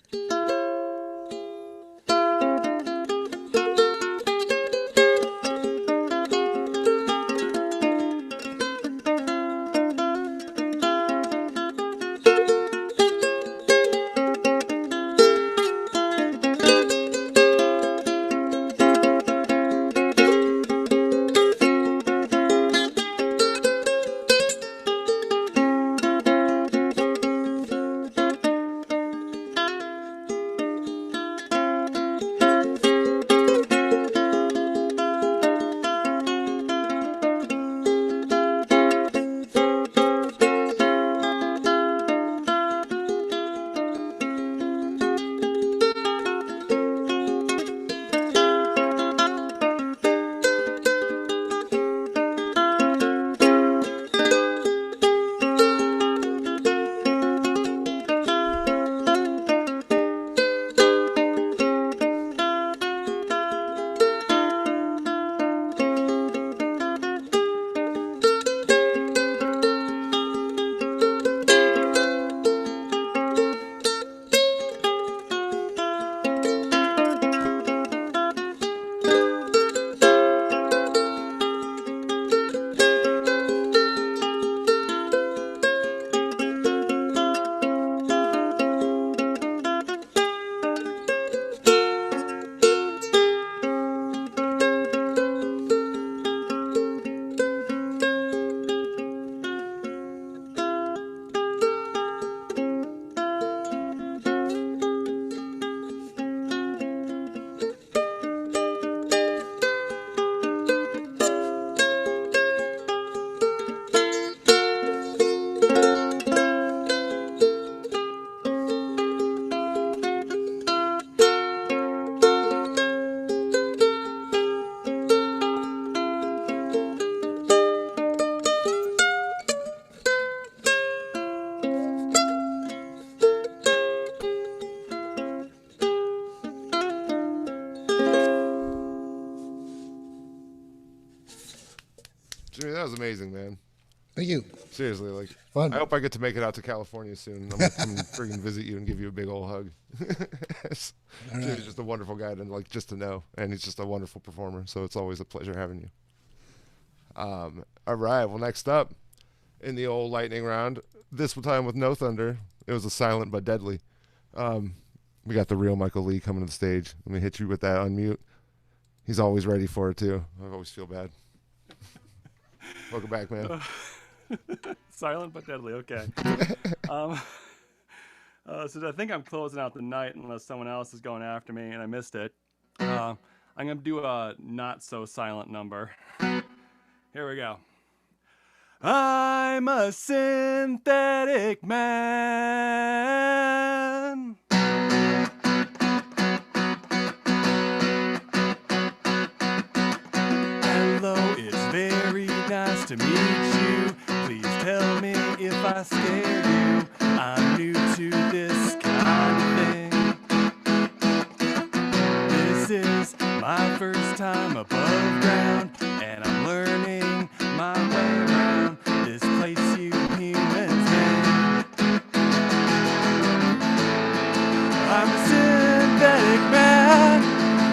That was amazing, man. Thank you. Seriously, like, Fun. I hope I get to make it out to California soon. I'm gonna come friggin' visit you and give you a big old hug. All right. He's just a wonderful guy to like just to know, and he's just a wonderful performer. So it's always a pleasure having you. All right. Well, next up in the old lightning round, this time with no thunder. It was a silent but deadly. We got the real Michael Lee coming to the stage. Let me hit you with that unmute. He's always ready for it too. I always feel bad. Welcome back, man. Silent but deadly. Okay. So I think I'm closing out the night unless someone else is going after me and I missed it. I'm gonna do a not so silent number. Here we go. I'm a synthetic man. Hello, it's very nice to meet you. Please tell me if I scared you. I'm new to this kind of thing. This is my first time above ground, and I'm learning my way around this place you humans made. I'm a synthetic man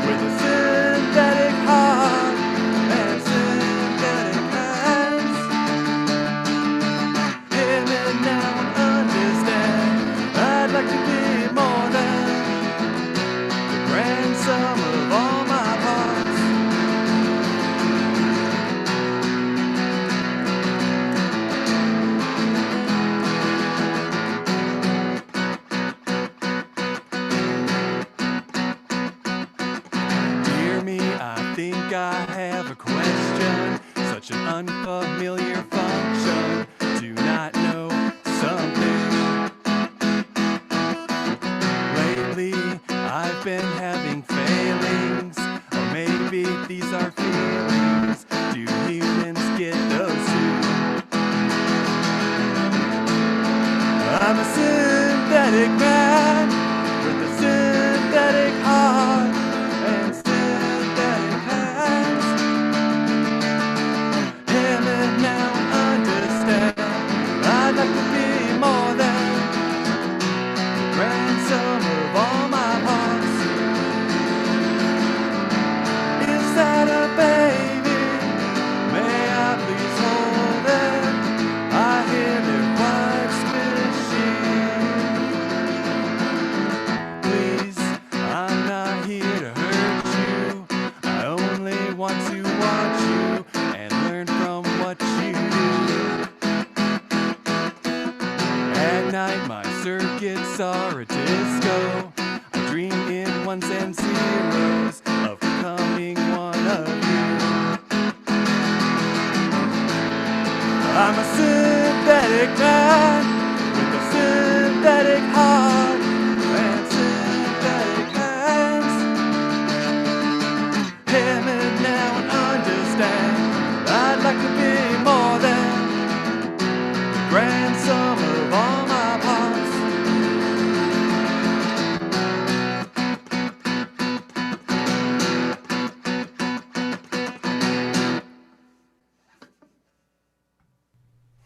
with a synthetic heart and synthetic hands. Hear me now and understand. I'd like to be more than the grand sum of all my parts. Dear me, I think I have a question. Such an unfamiliar function. Do not know something. Lately, I've been having failings. Or maybe these are feelings. Do humans get those too? I'm a synthetic man with a synthetic heart and synthetic hands. Hear me now and understand. I'd like to be more than the grand sum of all my parts. Is that a baby? May I please hold it? I hear they're quite squishy. Please, I'm not here to hurt you. I only want to watch you and learn from what you do. At night, my circuits are a disco. I dream in ones and zeros of becoming one of you. I'm a synthetic man with a synthetic heart and synthetic hands. Hear me now and understand. I'd like to be more than the grand sum of all my parts.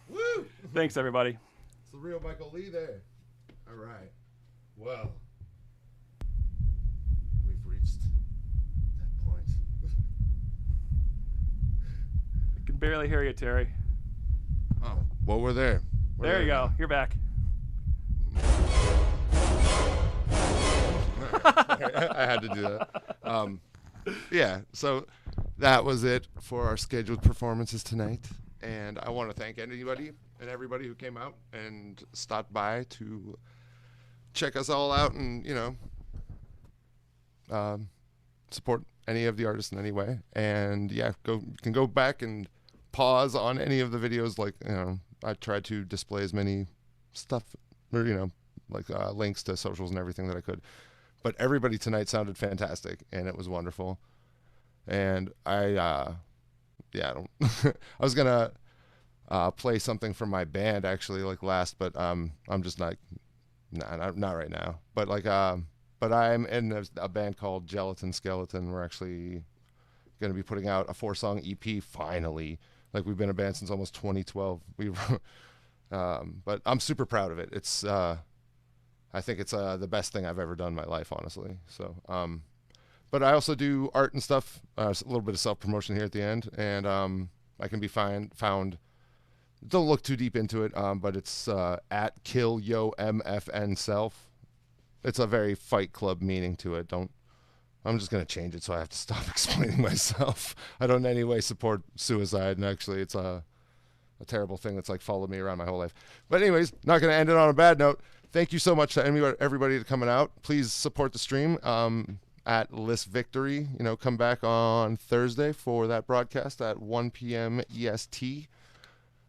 Woo! Thanks, everybody. It's the real Michael Lee there. All right. Well, we've reached that point. I can barely hear you, Terry. Oh, well, we're there. We're There you now. go. You're back. I had to do that. Yeah, so that was it for our scheduled performances tonight. And I want to thank anybody and everybody who came out and stopped by to check us all out and, support any of the artists in any way. And yeah, you can go back and pause on any of the videos. Like, I tried to display as many stuff or, links to socials and everything that I could. But everybody tonight sounded fantastic and it was wonderful. And I was gonna play something from my band actually last, but I'm just not right now. But but I'm in a band called Gelatin Skeleton. We're actually gonna be putting out a 4-song EP finally Like we've been a band since almost 2012. But I'm super proud of it. It's I think it's the best thing I've ever done in my life, honestly. So, but I also do art and stuff. A little bit of self-promotion here at the end, and I can be found. Don't look too deep into it, but it's at KillYoMFN Self. It's a very Fight Club meaning to it. I'm just gonna change it so I have to stop explaining myself. I don't in any way support suicide, and actually, it's a terrible thing that's like followed me around my whole life. But anyways, not gonna end it on a bad note. Thank you so much to everybody for coming out. Please support the stream at lissvictory. Come back on Thursday for that broadcast at 1 p.m. EST.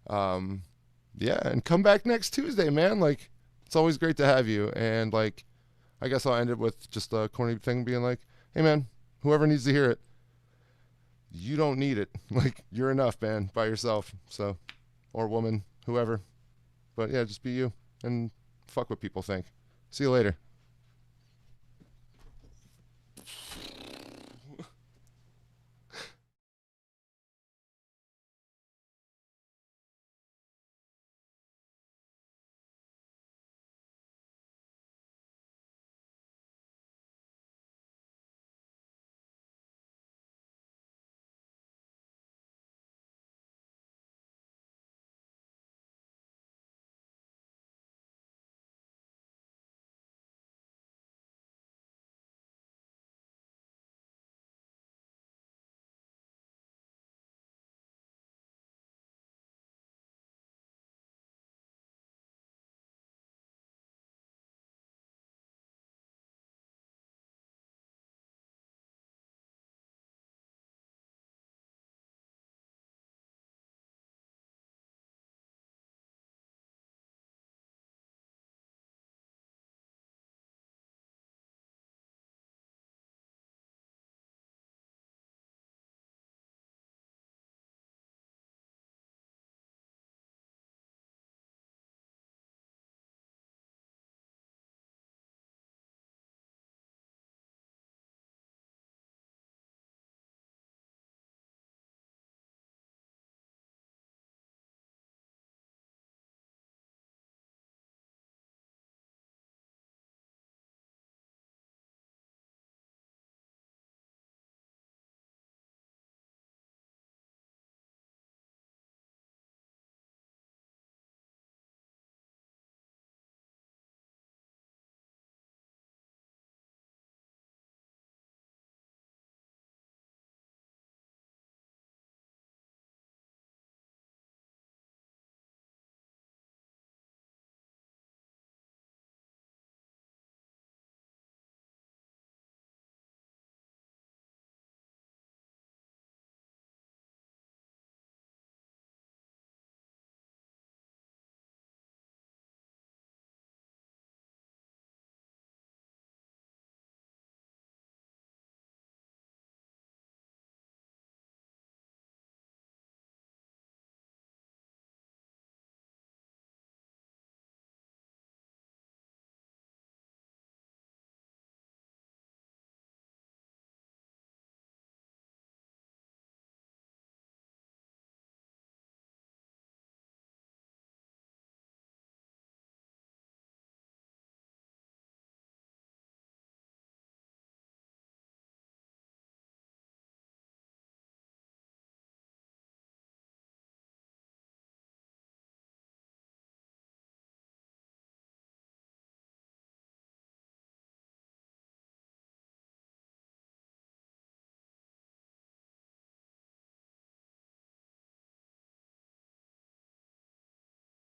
Yeah, and come back next Tuesday, man. Like, it's always great to have you. And like, I guess I'll end it with just a corny thing being like, hey man, whoever needs to hear it, you don't need it. Like, you're enough, man, by yourself. So, or woman, whoever. But yeah, just be you and fuck what people think. See you later.